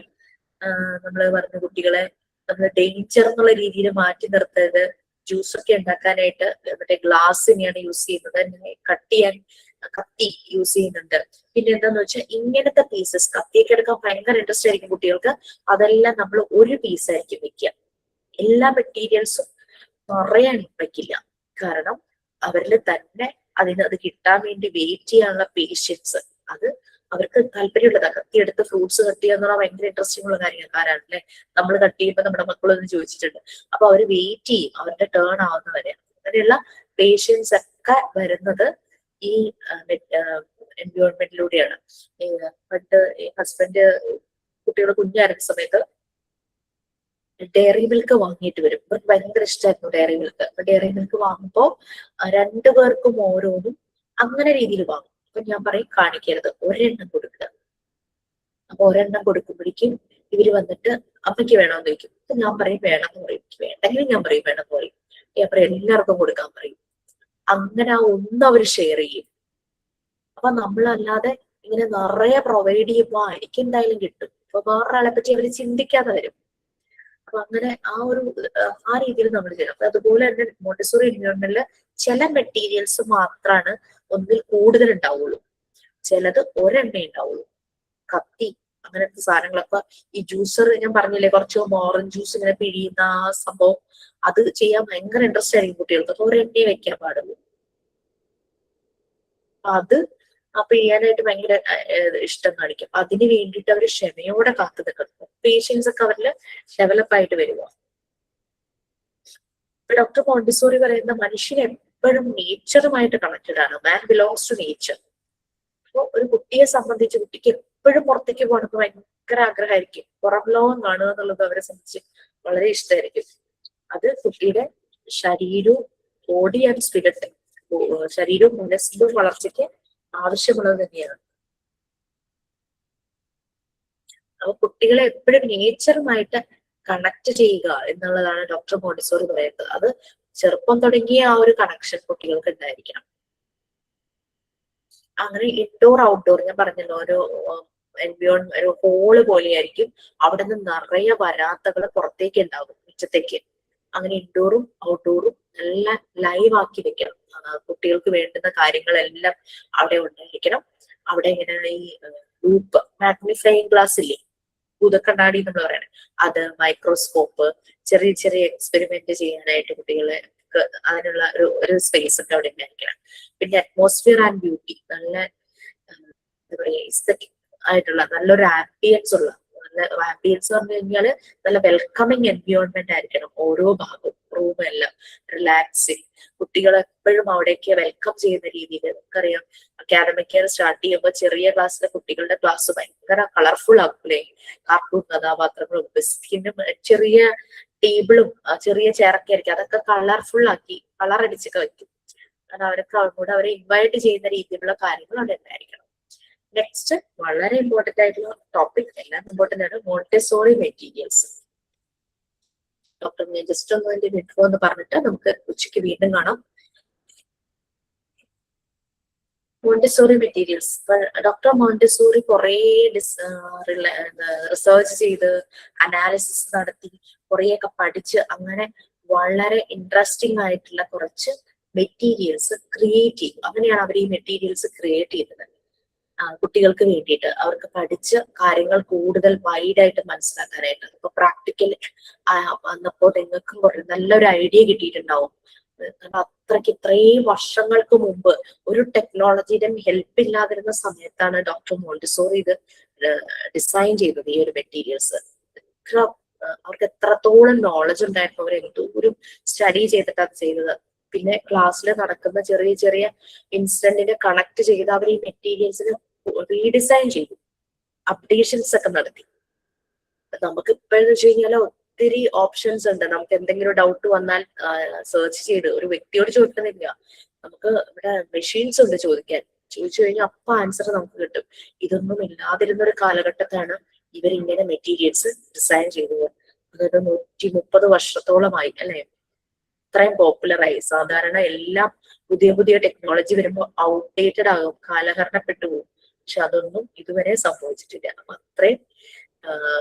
[SPEAKER 1] നമ്മൾ പറഞ്ഞ കുട്ടികളെ നമ്മൾ ഡേഞ്ചർ എന്നുള്ള രീതിയിൽ മാറ്റി നിർത്തരുത്. ജ്യൂസ് ഒക്കെ ഉണ്ടാക്കാനായിട്ട് മറ്റേ ഗ്ലാസ്സിനെയാണ് യൂസ് ചെയ്യുന്നത്, കട്ട് ചെയ്യാൻ കത്തി യൂസ് ചെയ്യുന്നുണ്ട്. പിന്നെ എന്താന്ന് വെച്ചാൽ ഇങ്ങനത്തെ പീസസ് കത്തിയൊക്കെ എടുക്കാൻ ഭയങ്കര ഇൻട്രസ്റ്റ് ആയിരിക്കും കുട്ടികൾക്ക്. അതെല്ലാം നമ്മൾ ഒരു പീസായിരിക്കും വെക്കുക. എല്ലാ മെറ്റീരിയൽസും നിറയാൻ വെക്കില്ല. കാരണം അവരിൽ തന്നെ അത് കിട്ടാൻ വേണ്ടി വെയിറ്റ് ചെയ്യാനുള്ള പേഷ്യൻസ്, അത് അവർക്ക് താല്പര്യമുള്ളതാണ്. കത്തിയെടുത്ത് ഫ്രൂട്ട്സ് കട്ട് ചെയ്യുക എന്നുള്ള ഭയങ്കര ഇൻട്രസ്റ്റിംഗ് ഉള്ള കാര്യക്കാരാണല്ലേ. നമ്മൾ കട്ട് ചെയ്യുമ്പോൾ നമ്മുടെ മക്കളൊന്നും ചോദിച്ചിട്ടുണ്ട്. അപ്പൊ അവര് വെയിറ്റ് ചെയ്യും അവരുടെ ടേൺ ആവുന്നവരെ. അങ്ങനെയുള്ള പേഷ്യൻസ് ഒക്കെ വരുന്നത് ഈ എൻവയോൺമെന്റിലൂടെയാണ്. പണ്ട് ഹസ്ബൻഡ് കുട്ടികൾ കുഞ്ഞായിരുന്ന സമയത്ത് ഡയറി മിൽക്ക് വാങ്ങിയിട്ട് വരും. ഇവർക്ക് ഭയങ്കര ഇഷ്ടമായിരുന്നു ഡയറി മിൽക്ക്. അപ്പൊ ഡയറി മിൽക്ക് വാങ്ങുമ്പോൾ 2 പേർക്കും ഓരോന്നും അങ്ങനെ രീതിയിൽ വാങ്ങും. അപ്പൊ ഞാൻ പറയും കാണിക്കരുത്, ഒരെണ്ണം കൊടുക്കുക. അപ്പൊ ഒരെണ്ണം കൊടുക്കുമ്പോഴേക്കും ഇവര് വന്നിട്ട് അമ്മയ്ക്ക് വേണമെന്ന് ചോദിക്കും. അപ്പൊ ഞാൻ പറയും വേണമെന്ന് പറയും. വേണ്ടെങ്കിലും ഞാൻ പറയും വേണമെന്ന് പറയും. ഞാൻ പറയും എല്ലാവർക്കും കൊടുക്കാൻ പറയും. അങ്ങനെ ആ ഒന്ന് അവർ ഷെയർ ചെയ്യും. അപ്പൊ നമ്മളല്ലാതെ ഇങ്ങനെ നിറയെ പ്രൊവൈഡ് ചെയ്യുമ്പോ എനിക്ക് എന്തായാലും കിട്ടും. അപ്പൊ വേറൊരാളെ പറ്റി അവര് ചിന്തിക്കാതെ വരും. അപ്പൊ അങ്ങനെ ആ രീതിയിൽ നമ്മൾ ചെയ്യണം. അപ്പൊ അതുപോലെ തന്നെ മോണ്ടിസോറി എൻവയോൺമെന്റിൽ ചില മെറ്റീരിയൽസ് മാത്രമാണ് ഒന്നിൽ കൂടുതൽ ഉണ്ടാവുള്ളൂ, ചിലത് ഒരെണ്ണേ ഉണ്ടാവുള്ളൂ. കത്തി അങ്ങനത്തെ സാധനങ്ങളൊക്കെ ഈ ജ്യൂസർ ഞാൻ പറഞ്ഞില്ലേ കുറച്ച് ഓറഞ്ച് ജ്യൂസ് ഇങ്ങനെ പിഴിയുന്ന ആ സംഭവം, അത് ചെയ്യാൻ ഭയങ്കര ഇൻട്രസ്റ്റ് ആയിരിക്കും കുട്ടികൾക്ക്. അപ്പൊ ഒരെണ്ണേ വെക്കാൻ പാടുള്ളൂ. അത് പിഴിയാനായിട്ട് ഭയങ്കര ഇഷ്ടം കാണിക്കും. അതിന് വേണ്ടിയിട്ട് അവർ ക്ഷമയോടെ കാത്തു നിൽക്കുന്നു. പേഷ്യൻസ് ഒക്കെ അവരിൽ ഡെവലപ്പ് ആയിട്ട് വരുക. ഡോക്ടർ മോണ്ടിസോറി പറയുന്ന മനുഷ്യൻ എപ്പോഴും നേച്ചറുമായിട്ട് കണക്റ്റഡ് ആണ്. മാൻ ബിലോങ്സ് ടു നേച്ചർ. അപ്പൊ ഒരു കുട്ടിയെ സംബന്ധിച്ച് കുട്ടിക്ക് എപ്പോഴും പുറത്തേക്ക് പോകണമെന്ന് ഭയങ്കര ആഗ്രഹമായിരിക്കും. പുറം ലോകം കാണുക എന്നുള്ളത് അവരെ സംബന്ധിച്ച് വളരെ ഇഷ്ടമായിരിക്കും. അത് കുട്ടിയുടെ ശരീരവും ബോഡി ആൻഡ് സ്പിരിറ്റ്, ശരീരവും മനസ്സിലും വളർച്ചയ്ക്ക് ആവശ്യമുള്ളത് തന്നെയാണ്. അപ്പൊ കുട്ടികളെ എപ്പോഴും നേച്ചറുമായിട്ട് കണക്ട് ചെയ്യുക എന്നുള്ളതാണ് ഡോക്ടർ മോണ്ടിസോറി പറയുന്നത്. അത് ചെറുപ്പം തുടങ്ങിയ ആ ഒരു കണക്ഷൻ കുട്ടികൾക്ക് ഉണ്ടായിരിക്കണം. അങ്ങനെ ഇൻഡോർ ഔട്ട്ഡോർ ഞാൻ പറഞ്ഞല്ലോ, ഒരു ഒരു ഹോള് പോലെയായിരിക്കും. അവിടെ നിന്ന് നിറയെ വരാന്തകൾ പുറത്തേക്ക് ഉണ്ടാകും മുറ്റത്തേക്ക്. അങ്ങനെ ഇൻഡോറും ഔട്ട്ഡോറും എല്ലാം ലൈവ് ആക്കി വെക്കണം. കുട്ടികൾക്ക് വേണ്ടുന്ന കാര്യങ്ങളെല്ലാം അവിടെ ഉണ്ടായിരിക്കണം. അവിടെ ഇങ്ങനെ ഈ ലൂപ്പ് മാഗ്നിഫൈയിങ് ഗ്ലാസ് ഇല്ലേ, ഭൂതക്കണ്ണാടി എന്ന് പറയണേ, അത് മൈക്രോസ്കോപ്പ്, ചെറിയ ചെറിയ എക്സ്പെരിമെന്റ് ചെയ്യാനായിട്ട് കുട്ടികളെ അതിനുള്ള ഒരു സ്പേസ് ഒക്കെ അവിടെ ഉണ്ടായിരിക്കണം. പിന്നെ അറ്റ്മോസ്ഫിയർ ആൻഡ് ബ്യൂട്ടി, നല്ല എന്താ പറയാ എസ്തെറ്റിക് ആയിട്ടുള്ള നല്ലൊരു ആംബിയൻസ് ഉള്ള, നല്ല ആംബിയൻസ് പറഞ്ഞു കഴിഞ്ഞാൽ നല്ല വെൽക്കമിങ് എൻവയോൺമെന്റ് ആയിരിക്കണം. ഓരോ ഭാഗവും റൂമും എല്ലാം റിലാക്സിങ്, കുട്ടികളെ എപ്പോഴും അവിടേക്ക് വെൽക്കം ചെയ്യുന്ന രീതിയിൽ. നമുക്കറിയാം അക്കാഡമിക് ഇയർ സ്റ്റാർട്ട് ചെയ്യുമ്പോൾ ചെറിയ ക്ലാസ്സിലെ കുട്ടികളുടെ ക്ലാസ് ഭയങ്കര കളർഫുൾ ആക്കൂലേ, കാർട്ടൂൺ കഥാപാത്രങ്ങളും ബിസ്കിനും ചെറിയ ടേബിളും ചെറിയ ചെയറൊക്കെ ആയിരിക്കും. അതൊക്കെ കളർഫുൾ ആക്കി കളർ അടിച്ചൊക്കെ വെക്കും. കാരണം അവർക്ക് അങ്ങോട്ട് അവരെ ഇൻവൈറ്റ് ചെയ്യുന്ന രീതിയിലുള്ള കാര്യങ്ങൾ അവിടെ ഉണ്ടായിരിക്കണം. നെക്സ്റ്റ് വളരെ ഇമ്പോർട്ടന്റ് ആയിട്ടുള്ള ടോപ്പിക്, എല്ലാം ഇമ്പോർട്ടന്റ് ആണ്, മോണ്ടിസോറി മെറ്റീരിയൽസ്. ഡോക്ടർ ഞാൻ ജസ്റ്റ് ഒന്ന് എന്റെ വിട്ടു എന്ന് പറഞ്ഞിട്ട് നമുക്ക് ഉച്ചയ്ക്ക് വീണ്ടും കാണാം. Montessori materials. ഡോക്ടർ മോണ്ടിസോറി കുറേ റിസർച്ച് ചെയ്ത് അനാലിസിസ് നടത്തി കുറേയൊക്കെ പഠിച്ച് അങ്ങനെ വളരെ ഇൻട്രസ്റ്റിംഗ് ആയിട്ടുള്ള കുറച്ച് മെറ്റീരിയൽസ് ക്രിയേറ്റ് ചെയ്തു. അങ്ങനെയാണ് അവർ ഈ മെറ്റീരിയൽസ് ക്രിയേറ്റ് ചെയ്തത്. കുട്ടികൾക്ക് വേണ്ടിയിട്ട് അവർക്ക് പഠിച്ച് കാര്യങ്ങൾ കൂടുതൽ വൈഡായിട്ട് മനസ്സിലാക്കാനായിട്ട്. ഇപ്പൊ പ്രാക്ടിക്കൽ വന്നപ്പോൾ നിങ്ങൾക്കും നല്ലൊരു ഐഡിയ കിട്ടിയിട്ടുണ്ടാവും. കാരണം അത്രയ്ക്ക് ഇത്രയും വർഷങ്ങൾക്ക് മുമ്പ് ഒരു ടെക്നോളജിയുടെ ഹെൽപ്പ് ഇല്ലാതിരുന്ന സമയത്താണ് ഡോക്ടർ മോണ്ടിസോറി ഇത് ഡിസൈൻ ചെയ്തത്. ഈ ഒരു മെറ്റീരിയൽസ് അവർക്ക് എത്രത്തോളം നോളജ് ഉണ്ടായിരുന്നു, അവർ എന്തോരം സ്റ്റഡി ചെയ്തിട്ടാണ് ചെയ്തത്. പിന്നെ ക്ലാസ്സിൽ നടക്കുന്ന ചെറിയ ചെറിയ ഇൻസിഡന്റിനെ കണക്ട് ചെയ്ത് അവർ ഈ മെറ്റീരിയൽസിന് റീഡിസൈൻ ചെയ്തു, അപ്ഡേഷൻസ് ഒക്കെ നടത്തി. നമുക്ക് ഇപ്പോഴെന്ന് വെച്ച് കഴിഞ്ഞാൽ ഒത്തിരി ഓപ്ഷൻസ് ഉണ്ട്. നമുക്ക് എന്തെങ്കിലും ഡൗട്ട് വന്നാൽ സെർച്ച് ചെയ്ത് ഒരു വ്യക്തിയോട് ചോദിക്കുന്നില്ല, നമുക്ക് ഇവിടെ മെഷീൻസ് ഉണ്ട് ചോദിക്കാൻ. ചോദിച്ചു കഴിഞ്ഞാൽ അപ്പൊ ആൻസർ നമുക്ക് കിട്ടും. ഇതൊന്നും ഇല്ലാതിരുന്ന ഒരു കാലഘട്ടത്താണ് ഇവരിങ്ങനെ മെറ്റീരിയൽസ് ഡിസൈൻ ചെയ്തത്. അതായത് 130 വർഷത്തോളമായി അല്ലെ ഇത്രയും പോപ്പുലറായി. സാധാരണ എല്ലാം പുതിയ പുതിയ ടെക്നോളജി വരുമ്പോൾ ഔട്ട്ഡേറ്റഡ് ആകും, കാലഹരണപ്പെട്ടു പോകും. പക്ഷെ അതൊന്നും ഇതുവരെ സംഭവിച്ചിട്ടില്ല. അപ്പൊ അത്രയും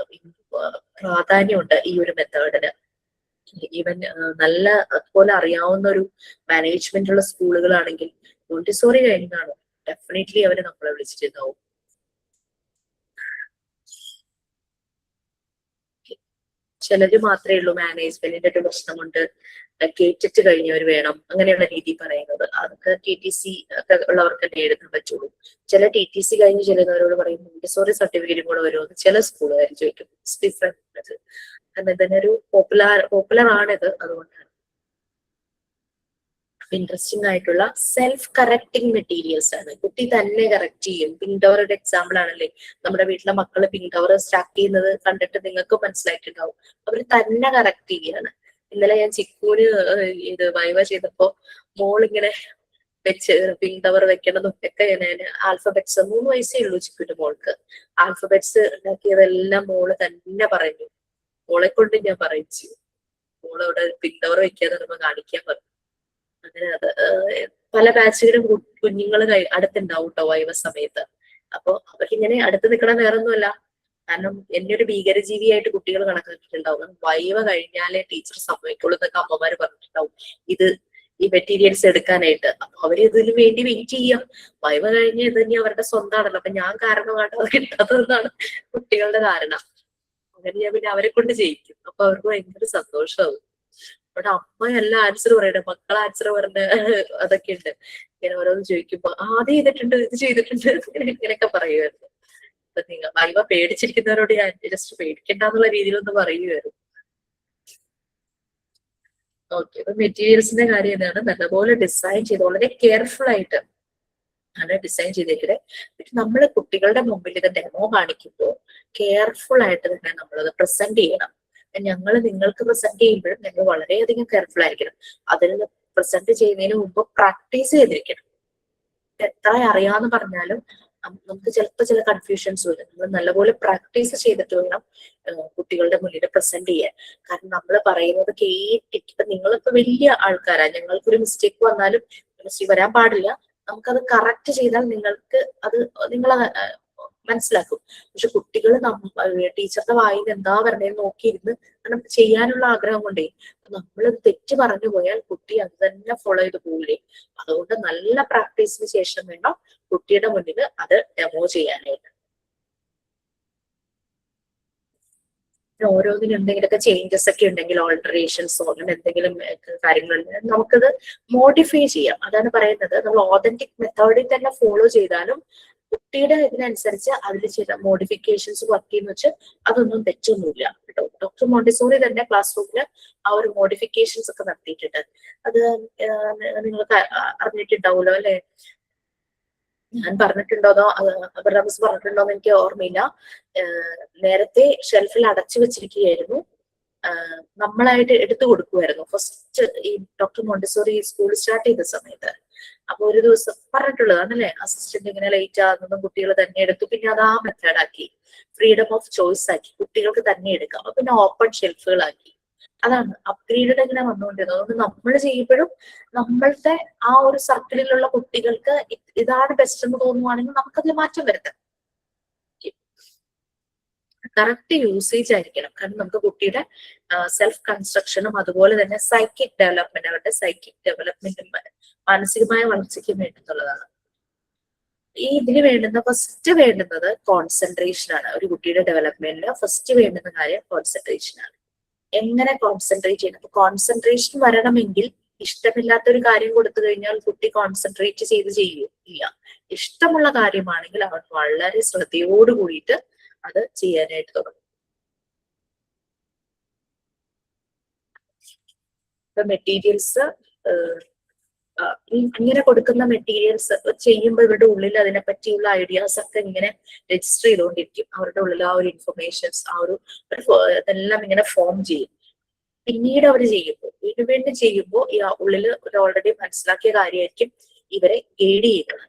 [SPEAKER 1] പ്രാധാന്യമുണ്ട് ഈ ഒരു മെത്തേഡിന്. ഈവൻ നല്ല അതുപോലെ അറിയാവുന്ന ഒരു മാനേജ്മെന്റ് ഉള്ള സ്കൂളുകളാണെങ്കിൽ മോണ്ടിസോറി കഴിഞ്ഞാണ് ഡെഫിനറ്റ്ലി അവര് നമ്മളെ വിളിച്ചിട്ടുണ്ടാവും. ചിലര് മാത്രമേ ഉള്ളൂ മാനേജ്മെന്റിന്റെ ഒരു പ്രശ്നം കൊണ്ട് കേറ്റിട്ട് കഴിഞ്ഞവർ വേണം അങ്ങനെയുള്ള രീതി പറയുന്നത്. അതൊക്കെ TTC ഒക്കെ ഉള്ളവർക്ക് എഴുതാൻ പറ്റുള്ളൂ. ചില TTC കഴിഞ്ഞ് ചെല്ലുന്നവരോട് പറയും മോണ്ടിസോറി സർട്ടിഫിക്കറ്റും കൂടെ വരുമെന്ന് ചില സ്കൂളുകാർ ചോദിക്കും. ഡിഫറെന്റ്. കാരണം ഇതിന്റെ ഒരു പോപ്പുലർ ആണിത്, അതുകൊണ്ടാണ്. ഇൻട്രസ്റ്റിംഗ് ആയിട്ടുള്ള സെൽഫ് കറക്റ്റിംഗ് മെറ്റീരിയൽസ് ആണ്. കുട്ടി തന്നെ കറക്റ്റ് ചെയ്യും. പിങ്ക് ടവറുടെ എക്സാമ്പിൾ ആണല്ലേ, നമ്മുടെ വീട്ടിലെ മക്കള് പിങ്ക് ടവർ സ്റ്റാർട്ട് ചെയ്യുന്നത് കണ്ടിട്ട് നിങ്ങൾക്ക് മനസ്സിലായിട്ടുണ്ടാവും. അവര് തന്നെ കറക്റ്റ് ചെയ്യാണ്. ഇന്നലെ ഞാൻ ചിക്കൂന് ഇത് വൈവ ചെയ്തപ്പോ മോളിങ്ങനെ വെച്ച് പിങ്ക് ടവർ വെക്കണതും ഒക്കെ ഞാൻ ആൽഫബറ്റ്സ് 3 വയസ്സേ ഉള്ളൂ ചിക്കുന്റെ മോൾക്ക്. ആൽഫബറ്റ്സ് ഉണ്ടാക്കിയതെല്ലാം മോള് തന്നെ പറഞ്ഞു. മോളെ കൊണ്ട് ഞാൻ പറയിച്ചു. മോളവിടെ പിങ്ക് ടവർ വെക്കാതെ നമ്മൾ കാണിക്കാൻ പറഞ്ഞു. അങ്ങനെ അത് പല ബാച്ചുകളും കുഞ്ഞുങ്ങൾ അടുത്തുണ്ടാവും കേട്ടോ വൈവ സമയത്ത്. അപ്പൊ അവർക്കിങ്ങനെ അടുത്ത് നിൽക്കണം വേറൊന്നുമല്ല, കാരണം എന്നെ ഒരു ഭീകരജീവിയായിട്ട് കുട്ടികൾ കണക്കാക്കിയിട്ടുണ്ടാവും. വൈവ കഴിഞ്ഞാലേ ടീച്ചർ സമ്മതിക്കുള്ളൂ എന്നൊക്കെ അമ്മമാര് പറഞ്ഞിട്ടുണ്ടാവും ഈ മെറ്റീരിയൽസ് എടുക്കാനായിട്ട്. അപ്പൊ അവര് ഇതിനു വേണ്ടി വെയിറ്റ് ചെയ്യാം. വൈവ കഴിഞ്ഞ് ഇത് തന്നെ അവരുടെ സ്വന്തമാണല്ലോ. അപ്പൊ ഞാൻ കാരണമായിട്ട് അത് കിട്ടാത്തതെന്നാണ് കുട്ടികളുടെ കാരണം. അങ്ങനെ ഞാൻ പിന്നെ അവരെ കൊണ്ട് ചെയ്യിക്കും. അപ്പൊ അവർക്ക് ഭയങ്കര സന്തോഷമാവും. അവിടെ അമ്മ എല്ലാ ആൻസർ പറയട്ടെ, മക്കളെ ആൻസർ പറഞ്ഞ അതൊക്കെ ഉണ്ട്. ഇങ്ങനെ ഓരോന്ന് ചോദിക്കുമ്പോ അത് ചെയ്തിട്ടുണ്ട് ഇത് ചെയ്തിട്ടുണ്ട് ഇങ്ങനെയൊക്കെ പറയുമായിരുന്നു. അപ്പൊ നിങ്ങൾ വൈവ പേടിച്ചിരിക്കുന്നവരോട് ഞാൻ ജസ്റ്റ് പേടിക്കണ്ടെന്നുള്ള രീതിയിലൊന്ന് പറയുമായിരുന്നു. ഓക്കെ, അപ്പൊ മെറ്റീരിയൽസിന്റെ കാര്യം ഇതാണ്. നല്ലപോലെ ഡിസൈൻ ചെയ്ത് വളരെ കെയർഫുൾ ആയിട്ട് ആണ് ഡിസൈൻ ചെയ്തേക്കുന്നത്. പിന്നെ നമ്മൾ കുട്ടികളുടെ മുമ്പിൽ ഇത് ഡെമോ കാണിക്കുമ്പോൾ കെയർഫുൾ ആയിട്ട് തന്നെ നമ്മളത് പ്രസന്റ് ചെയ്യണം. ഞങ്ങൾ നിങ്ങൾക്ക് പ്രസന്റ് ചെയ്യുമ്പോഴും നിങ്ങൾ വളരെയധികം കെയർഫുൾ ആയിരിക്കണം. അതിന് പ്രസന്റ് ചെയ്യുന്നതിന് മുമ്പ് പ്രാക്ടീസ് ചെയ്തിരിക്കണം. എത്ര അറിയാന്ന് പറഞ്ഞാലും നമുക്ക് ചിലപ്പോൾ ചില കൺഫ്യൂഷൻസ് വരും. നമ്മൾ നല്ലപോലെ പ്രാക്ടീസ് ചെയ്തിട്ട് വേണം കുട്ടികളുടെ മുന്നിൽ പ്രസന്റ് ചെയ്യാൻ. കാരണം നമ്മൾ പറയുന്നത് കേട്ടിട്ട് ഇപ്പൊ നിങ്ങളിപ്പോ വലിയ ആൾക്കാരാ, ഞങ്ങൾക്കൊരു മിസ്റ്റേക്ക് വന്നാലും മിസ്റ്റേക്ക് വരാൻ പാടില്ല. നമുക്കത് കറക്റ്റ് ചെയ്താൽ നിങ്ങൾക്ക് അത് നിങ്ങൾ മനസ്സിലാക്കും. പക്ഷെ കുട്ടികൾ ടീച്ചറുടെ വായിൽ എന്താ പറഞ്ഞതെന്ന് നോക്കിയിരുന്ന് കാരണം ചെയ്യാനുള്ള ആഗ്രഹം കൊണ്ടേ നമ്മൾ തെറ്റ് പറഞ്ഞു പോയാൽ കുട്ടി അത് തന്നെ ഫോളോ ചെയ്ത് പോകില്ലേ. അതുകൊണ്ട് നല്ല പ്രാക്ടീസിന് ശേഷം വേണം കുട്ടിയുടെ മുന്നിൽ അത് ഡെമോ ചെയ്യാനായിട്ട്. ഓരോന്നിനും എന്തെങ്കിലുമൊക്കെ ചേഞ്ചസ് ഒക്കെ ഉണ്ടെങ്കിൽ ഓൾട്ടറേഷൻസോ അങ്ങനെ എന്തെങ്കിലും കാര്യങ്ങളുണ്ടെങ്കിൽ നമുക്കത് മോഡിഫൈ ചെയ്യാം. അതാണ് പറയുന്നത്, നമ്മൾ ഓതന്റിക് മെത്തേഡിൽ തന്നെ ഫോളോ ചെയ്താലും കുട്ടിയുടെ ഇതിനനുസരിച്ച് അതിൽ ചില മോഡിഫിക്കേഷൻസ് വർക്ക് ചെയ്യുന്ന വെച്ച് അതൊന്നും തെറ്റൊന്നുമില്ല കേട്ടോ. ഡോക്ടർ മോണ്ടിസോറി തന്നെ ക്ലാസ് റൂമിൽ ആ ഒരു മോഡിഫിക്കേഷൻസ് ഒക്കെ നടത്തിയിട്ടുണ്ട്. അത് നിങ്ങൾക്ക് അറിഞ്ഞിട്ടുണ്ടാവുമല്ലോ അല്ലെ. ഞാൻ പറഞ്ഞിട്ടുണ്ടോന്നോ അവരുടെ മിസ് പറഞ്ഞിട്ടുണ്ടോന്ന് എനിക്ക് ഓർമ്മയില്ല. നേരത്തെ ഷെൽഫിൽ അടച്ചു വെച്ചിരിക്കുകയായിരുന്നു, നമ്മളായിട്ട് എടുത്തു കൊടുക്കുമായിരുന്നു ഫസ്റ്റ് ഈ ഡോക്ടർ മോണ്ടിസോറി സ്കൂൾ സ്റ്റാർട്ട് ചെയ്ത സമയത്ത്. അപ്പൊ ഒരു ദിവസം പറഞ്ഞിട്ടുള്ളതാണല്ലേ, അസിസ്റ്റന്റ് ഇങ്ങനെ ലേറ്റ് ആകുന്നതും കുട്ടികൾ തന്നെ എടുത്തു. പിന്നെ അത് ആ മെത്തേഡ് ആക്കി, ഫ്രീഡം ഓഫ് ചോയ്സ് ആക്കി, കുട്ടികൾക്ക് തന്നെ എടുക്കാം. അപ്പൊ പിന്നെ ഓപ്പൺ ഷെൽഫുകളാക്കി. അതാണ് അപ്ഗ്രേഡഡ് ഇങ്ങനെ വന്നുകൊണ്ടിരുന്നത്. അതുകൊണ്ട് നമ്മൾ ചെയ്യുമ്പോഴും നമ്മളുടെ ആ ഒരു സർക്കിളിലുള്ള കുട്ടികൾക്ക് ഇതാണ് ബെസ്റ്റ് എന്ന് തോന്നുവാണെങ്കിൽ നമുക്കതിൽ മാറ്റം വരുത്താം. കറക്റ്റ് യൂസേജ് ആയിരിക്കണം. കാരണം നമുക്ക് കുട്ടിയുടെ സെൽഫ് കൺസ്ട്രക്ഷനും അതുപോലെ തന്നെ സൈക്കിക് ഡെവലപ്മെന്റ്, അവരുടെ സൈക്കിക് ഡെവലപ്മെന്റും മാനസികമായ വളർച്ചയ്ക്കും വേണ്ടുന്നുള്ളതാണ്. ഈ ഇതിന് വേണ്ടുന്ന ഫസ്റ്റ് വേണ്ടുന്നത് കോൺസെൻട്രേഷൻ ആണ്. ഒരു കുട്ടിയുടെ ഡെവലപ്മെന്റിന് ഫസ്റ്റ് വേണ്ടുന്ന കാര്യം കോൺസെൻട്രേഷൻ ആണ്. എങ്ങനെ കോൺസെൻട്രേറ്റ് ചെയ്യണം? അപ്പൊ കോൺസെൻട്രേഷൻ വരണമെങ്കിൽ ഇഷ്ടമില്ലാത്ത ഒരു കാര്യം കൊടുത്തു കഴിഞ്ഞാൽ കുട്ടി കോൺസെൻട്രേറ്റ് ചെയ്യും ഇല്ല. ഇഷ്ടമുള്ള കാര്യമാണെങ്കിൽ അവൻ വളരെ ശ്രദ്ധയോട് കൂടിയിട്ട് അത് ചെയ്യാനായിട്ട് തുടങ്ങും. ഇപ്പൊ മെറ്റീരിയൽസ് ഇങ്ങനെ കൊടുക്കുന്ന മെറ്റീരിയൽസ് ചെയ്യുമ്പോൾ ഇവരുടെ ഉള്ളിൽ അതിനെ പറ്റിയുള്ള ഐഡിയാസ് ഒക്കെ ഇങ്ങനെ രജിസ്റ്റർ ചെയ്തുകൊണ്ടിരിക്കും. അവരുടെ ഉള്ളിൽ ആ ഒരു ഇൻഫർമേഷൻസ് അതെല്ലാം ഇങ്ങനെ ഫോം ചെയ്യും. പിന്നീട് അവർ ചെയ്യുമ്പോൾ വീണ്ടും ചെയ്യുമ്പോൾ ഈ ഉള്ളിൽ ഒരു ഓൾറെഡി മനസ്സിലാക്കിയ കാര്യമായിരിക്കും ഇവരെ ഗൈഡ് ചെയ്യുന്നത്.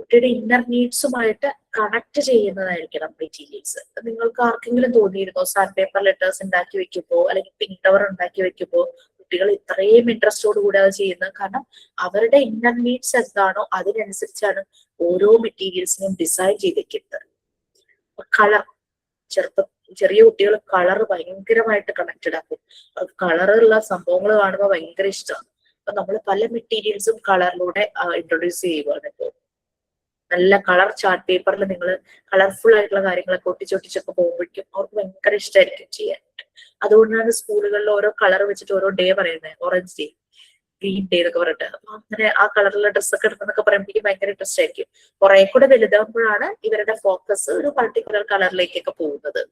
[SPEAKER 1] കുട്ടിയുടെ ഇന്നർ നീഡ്സുമായിട്ട് കണക്ട് ചെയ്യുന്നതായിരിക്കണം മെറ്റീരിയൽസ്. നിങ്ങൾക്ക് ആർക്കെങ്കിലും തോന്നിയിരുന്നോ സാൻഡ് പേപ്പർ ലെറ്റേഴ്സ് ഉണ്ടാക്കി വെക്കുമ്പോ അല്ലെങ്കിൽ പിങ്ക് ടവർ ഉണ്ടാക്കി വെക്കുമ്പോ കുട്ടികൾ ഇത്രയും ഇൻട്രസ്റ്റോട് കൂടി അത് ചെയ്യുന്നത്? കാരണം അവരുടെ ഇന്നർ നീഡ്സ് എന്താണോ അതിനനുസരിച്ചാണ് ഓരോ മെറ്റീരിയൽസിനെയും ഡിസൈൻ ചെയ്തിരിക്കുന്നത്. കളർ, ചെറിയ കുട്ടികൾ കളർ ഭയങ്കരമായിട്ട് കണക്റ്റഡ് ആക്കും. കളറുള്ള സംഭവങ്ങൾ കാണുമ്പോൾ ഭയങ്കര ഇഷ്ടമാണ്. അപ്പൊ നമ്മൾ പല മെറ്റീരിയൽസും കളറിലൂടെ ഇൻട്രൊഡ്യൂസ് ചെയ്യുകയാണ്. ഇപ്പോൾ നല്ല കളർ ചാർട്ട് പേപ്പറിൽ നിങ്ങൾ കളർഫുൾ ആയിട്ടുള്ള കാര്യങ്ങളൊക്കെ ഒട്ടിച്ചൊട്ടിച്ചൊക്കെ പോകുമ്പോഴേക്കും അവർക്ക് ഭയങ്കര ഇഷ്ടമായിരിക്കും ചെയ്യാൻ. അതുകൊണ്ടാണ് സ്കൂളുകളിൽ ഓരോ കളർ വെച്ചിട്ട് ഓരോ ഡേ പറയുന്നത്. ഓറഞ്ച് ഡേ, ഗ്രീൻ ഡേ എന്നൊക്കെ പറഞ്ഞിട്ട്. അപ്പൊ അങ്ങനെ ആ കളറിലുള്ള ഡ്രസ്സൊക്കെ എടുക്കുന്നൊക്കെ പറയുമ്പോഴേക്കും ഭയങ്കര ഇൻട്രസ്റ്റ് ആയിരിക്കും. കുറെ കൂടെ വലുതാകുമ്പോഴാണ് ഇവരുടെ ഫോക്കസ് ഒരു പർട്ടിക്കുലർ കളറിലേക്കൊക്കെ പോകുന്നത്.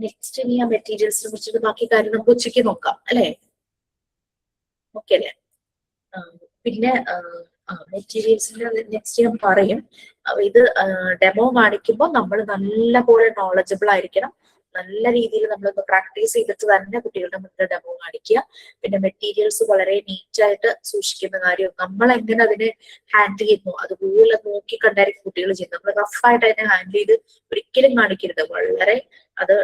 [SPEAKER 1] നെക്സ്റ്റ് ഇനി ആ മെറ്റീരിയൽസിനെ കുറിച്ചിട്ട് ബാക്കി കാര്യം നമുക്ക് ഉച്ചയ്ക്ക് നോക്കാം അല്ലെ? ഓക്കെ അല്ലേ? പിന്നെ മെറ്റീരിയൽസിന്റെ നെക്സ്റ്റ് ഞാൻ പറയും. ഇത് ഡെമോ കാണിക്കുമ്പോൾ നമ്മൾ നല്ല പോലെ നോളജബിൾ ആയിരിക്കണം. നല്ല രീതിയിൽ നമ്മളൊന്ന് പ്രാക്ടീസ് ചെയ്തിട്ട് തന്നെ കുട്ടികളുടെ മുന്നിൽ ഡെമോ കാണിക്കുക. പിന്നെ മെറ്റീരിയൽസ് വളരെ നീറ്റായിട്ട് സൂക്ഷിക്കുന്ന കാര്യം, നമ്മൾ എങ്ങനെ അതിനെ ഹാൻഡിൽ ചെയ്യുന്നു അതുപോലെ നോക്കി കണ്ടായിരിക്കും കുട്ടികൾ ചെയ്യുന്നത്. നമ്മൾ റഫായിട്ട് അതിനെ ഹാൻഡിൽ ചെയ്ത് ഒരിക്കലും കാണിക്കരുത്. വളരെ അത്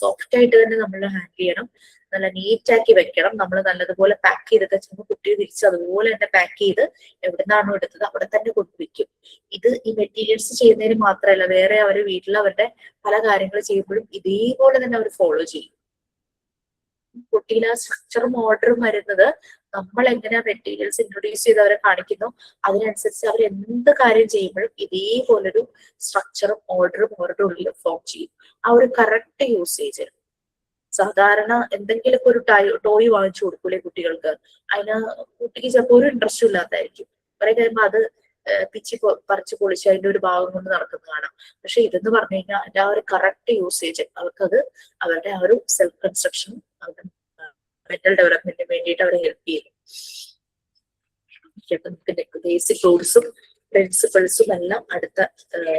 [SPEAKER 1] സോഫ്റ്റ് ആയിട്ട് തന്നെ നമ്മൾ ഹാൻഡിൽ ചെയ്യണം. നല്ല നീറ്റാക്കി വെക്കണം. നമ്മൾ നല്ലതുപോലെ പാക്ക് ചെയ്തൊക്കെ ചെയ്യുമ്പോൾ കുട്ടികൾ തിരിച്ച് അതുപോലെ തന്നെ പാക്ക് ചെയ്ത് എവിടുന്നാണോ എടുത്തത് അവിടെ തന്നെ കൊണ്ടുവയ്ക്കും. ഇത് ഈ മെറ്റീരിയൽസ് ചെയ്യുന്നതിന് മാത്രമല്ല, വേറെ അവർ വീട്ടിൽ അവരുടെ പല കാര്യങ്ങൾ ചെയ്യുമ്പോഴും ഇതേപോലെ തന്നെ അവർ ഫോളോ ചെയ്യും. കുട്ടിയിൽ ആ സ്ട്രക്ചറും ഓർഡറും വരുന്നത് നമ്മൾ എങ്ങനെ മെറ്റീരിയൽസ് ഇൻട്രൊഡ്യൂസ് ചെയ്ത് അവരെ കാണിക്കുന്നു അതിനനുസരിച്ച് അവർ എന്ത് കാര്യം ചെയ്യുമ്പോഴും ഇതേപോലൊരു സ്ട്രക്ചറും ഓർഡറും അവരുടെ ഉള്ളിൽ ഫോം ചെയ്യും. ആ ഒരു കറക്റ്റ് യൂസേജ്. സാധാരണ എന്തെങ്കിലുമൊക്കെ ഒരു ടോയ് വാങ്ങിച്ചു കൊടുക്കൂലേ കുട്ടികൾക്ക്, അതിന് കുട്ടിക്ക് ചിലപ്പോൾ ഒരു ഇൻട്രസ്റ്റും ഇല്ലാത്തായിരിക്കും. കുറെ കഴിയുമ്പോൾ അത് പറിച്ച് പൊളിച്ച് അതിന്റെ ഒരു ഭാഗം കൊണ്ട് നടക്കുന്നത് കാണാം. പക്ഷെ ഇതെന്ന് പറഞ്ഞു കഴിഞ്ഞാൽ അതിന്റെ ആ ഒരു കറക്റ്റ് യൂസേജ് അവർക്കത് അവരുടെ ആ ഒരു സെൽഫ് കൺസ്ട്രക്ഷനും അവരുടെ മെന്റൽ ഡെവലപ്മെന്റിന് വേണ്ടിയിട്ട് അവരെ ഹെൽപ്പ് ചെയ്യും. ബേസിക് റൂൾസും പ്രിൻസിപ്പിൾസും എല്ലാം അടുത്ത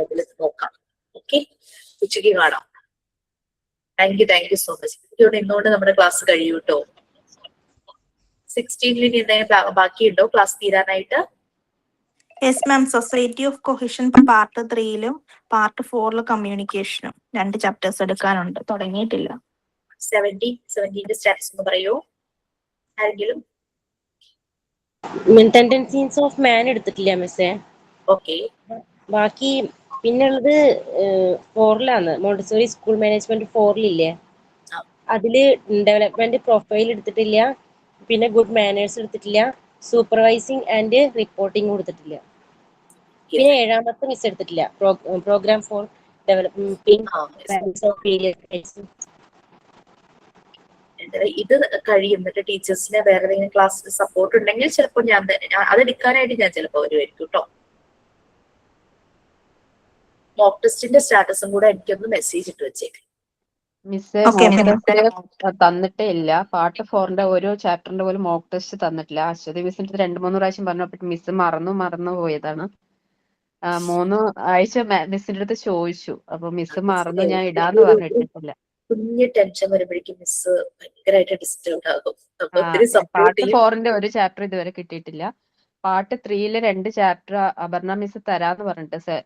[SPEAKER 1] ഇതിൽ നോക്കാം. ഓക്കെ, ഉച്ചയ്ക്ക് കാണാം. Thank you so much. ഇന്നുകൊണ്ട് നമ്മുടെ ക്ലാസ് കഴിയും കേട്ടോ. 16 ഇനി എന്തെങ്കിലും ബാക്കിയുണ്ടോ ക്ലാസ് തീരാനായിട്ട്?
[SPEAKER 4] Yes ma'am. Society of cohesion part 3 part 4 കമ്മ്യൂണിക്കേഷനും 2 ചാപ്റ്റേഴ്സ് എടുക്കാനുണ്ട്. തുടങ്ങിയിട്ടില്ല.
[SPEAKER 1] 17ന്റെ സ്റ്റാറ്റസ് ഒന്ന് പറയൂ ആരെങ്കിലും?
[SPEAKER 6] ടെൻഡൻസീസ് ഓഫ് മാൻ എടുത്തിട്ടില്ല മിസ്സേ.
[SPEAKER 1] ഓക്കെ,
[SPEAKER 6] ബാക്കി പിന്നുള്ളത് 4ലാണ്. മോണ്ടിസോറി സ്കൂൾ മാനേജ്മെന്റ് 4ലില്ലേ, അതില് ഡെവലപ്മെന്റ് പ്രൊഫൈൽ എടുത്തിട്ടില്ല, പിന്നെ ഗുഡ് മാനേഴ്സ് എടുത്തിട്ടില്ല, സൂപ്പർവൈസിങ് ആൻഡ് റിപ്പോർട്ടിംഗ് കൊടുത്തിട്ടില്ല. പിന്നെ 7ാമത്തെ മിസ് എടുത്തിട്ടില്ല, പ്രോഗ്രാം ഫോർ ഡെവലപ്പിംഗ്.
[SPEAKER 1] ഇത് കഴിയും. എന്നിട്ട് ടീച്ചേഴ്സിനെ വേറെ ഏതെങ്കിലും ക്ലാസ്സിൽ സപ്പോർട്ട് ഉണ്ടെങ്കിൽ ചിലപ്പോൾ ഞാൻ അതെടുക്കാനായിട്ട് ഞാൻ ചിലപ്പോൾ വരുമായിരിക്കും കേട്ടോ. മോക്ക് ടെസ്റ്റിന്റെ സ്റ്റാറ്റസും കൂടെ എനിക്കൊന്ന് മെസ്സേജ് ഇട്ട് വെച്ചേക്ക്.
[SPEAKER 7] മിസ് തന്നിട്ടേ ഇല്ല. പാർട്ട് 4ന്റെ ഓരോ ചാപ്റ്ററിന്റെ പോലും മോക്ക് ടെസ്റ്റ് തന്നിട്ടില്ല. അശ്വതി മിസ്സിന്റെ 2-3 പ്രാവശ്യം പറഞ്ഞപ്പോൾ മിസ് മറന്നു പോയതാണ്. 3 ആഴ്ച മിസ്സിന്റെ അടുത്ത് ചോദിച്ചു. അപ്പൊ മിസ് മറന്നു, ഞാൻ ഇടാന്ന് പറഞ്ഞിട്ടില്ല.
[SPEAKER 1] കുഞ്ഞ് ടെൻഷൻ വരുമ്പോഴേക്കും മിസ് ഭയങ്കരമായിട്ട് ഡിസ്റ്റർബ് ആകും.
[SPEAKER 7] പാർട്ട് 4ന്റെ ഒരു ചാപ്റ്റർ ഇതുവരെ കിട്ടിയിട്ടില്ല. പാർട്ട് 3യിലെ 2 ചാപ്റ്റർ അപർണ മിസ് തരാന്ന് പറഞ്ഞിട്ട്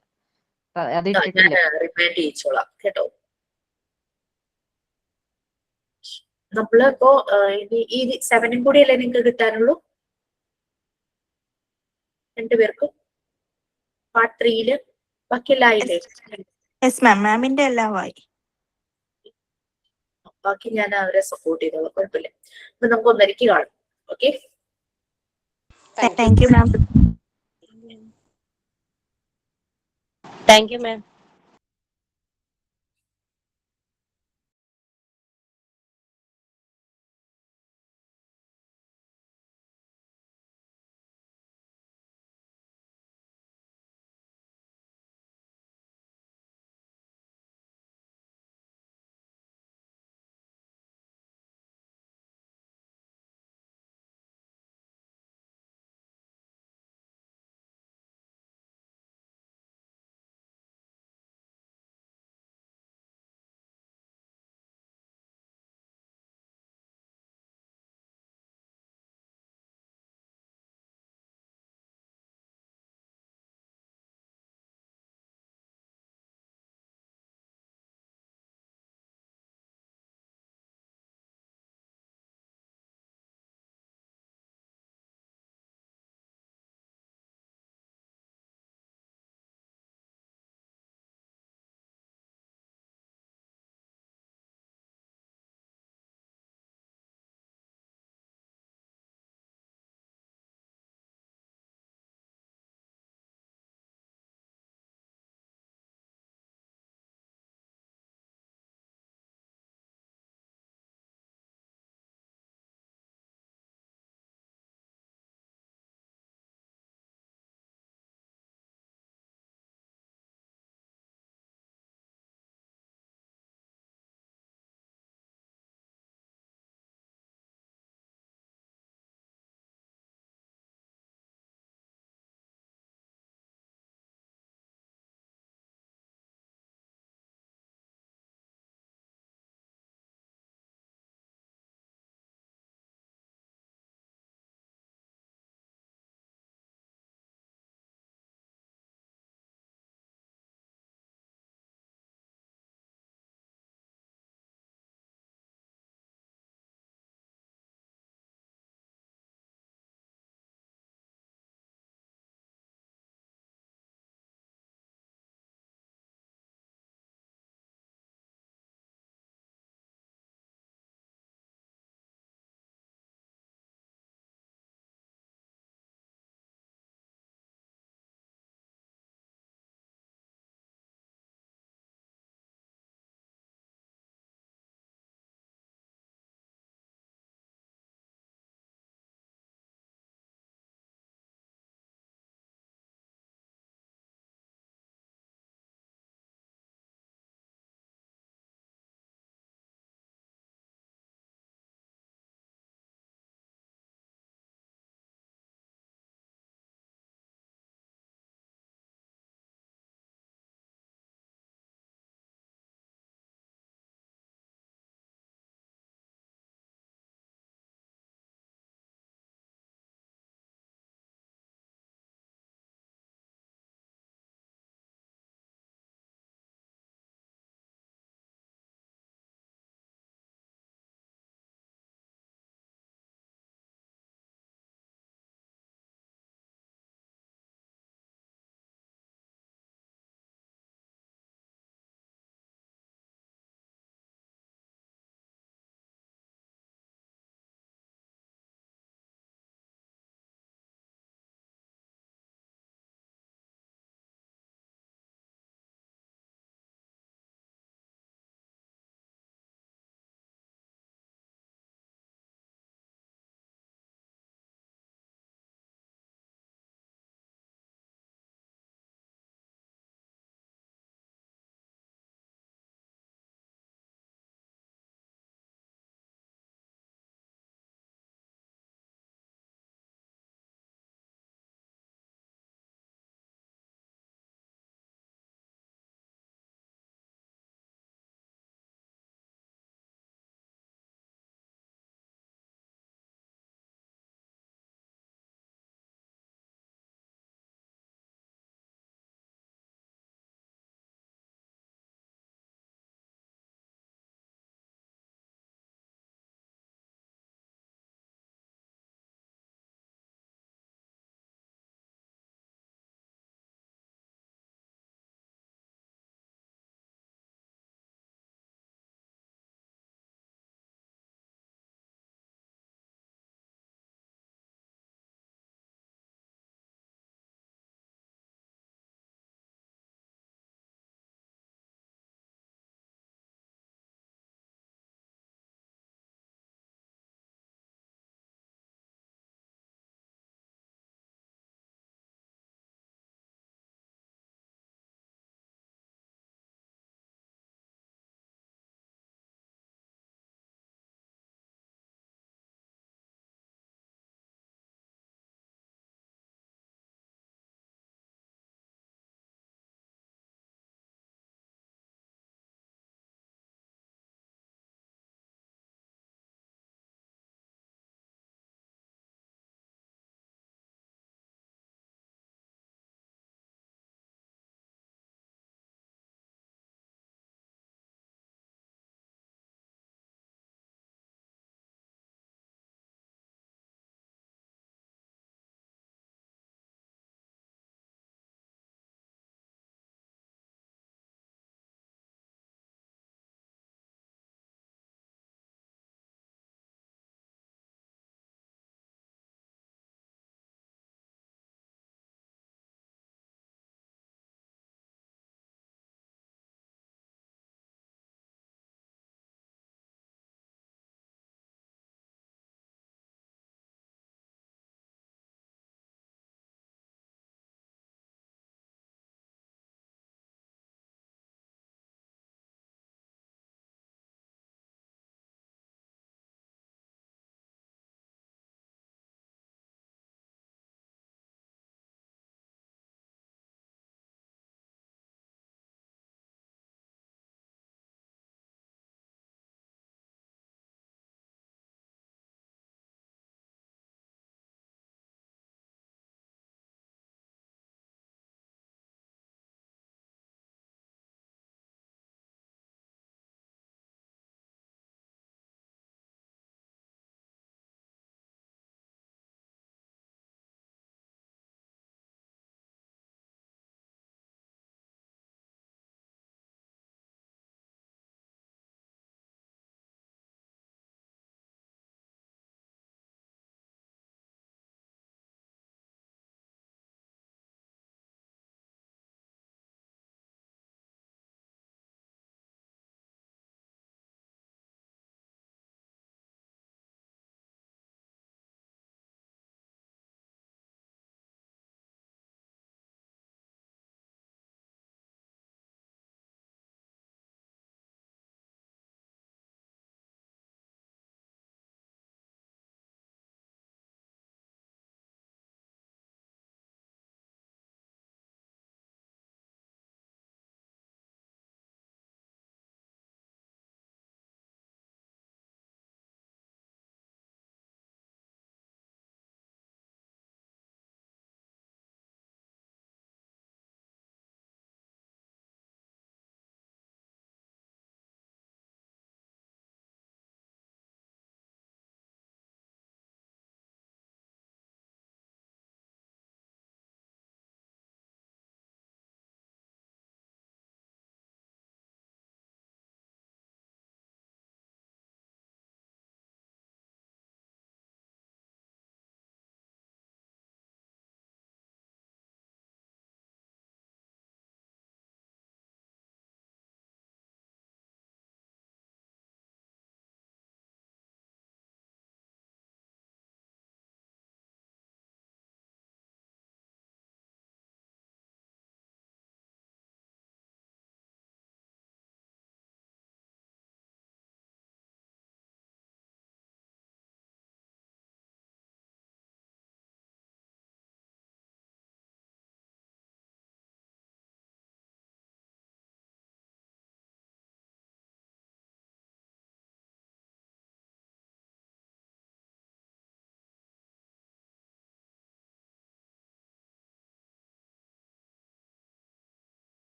[SPEAKER 7] അത്
[SPEAKER 1] ഞാൻ
[SPEAKER 7] ഇട്ടിട്ടില്ല.
[SPEAKER 1] റിമൈൻഡ് ചെയ്യിച്ചോളാം കേട്ടോ. നമ്മളിപ്പോ ഇനി ഈ 7 കൂടി അല്ലേ നിങ്ങൾക്ക് കിട്ടാനുള്ളൂ രണ്ടുപേർക്കും പാർട്ട് 3 ബാക്കിയെല്ലാം ആയില്ലേ?
[SPEAKER 4] യെസ് മാം, മാമിന്റെ എല്ലാം ആയി.
[SPEAKER 1] ബാക്കി ഞാൻ അവരെ സപ്പോർട്ട് ചെയ്തോളാം, കുഴപ്പമില്ല. അപ്പൊ നമുക്ക് ഒന്നരക്ക് കാണാം. Okay,
[SPEAKER 4] thank you ma'am.
[SPEAKER 6] Thank you ma'am.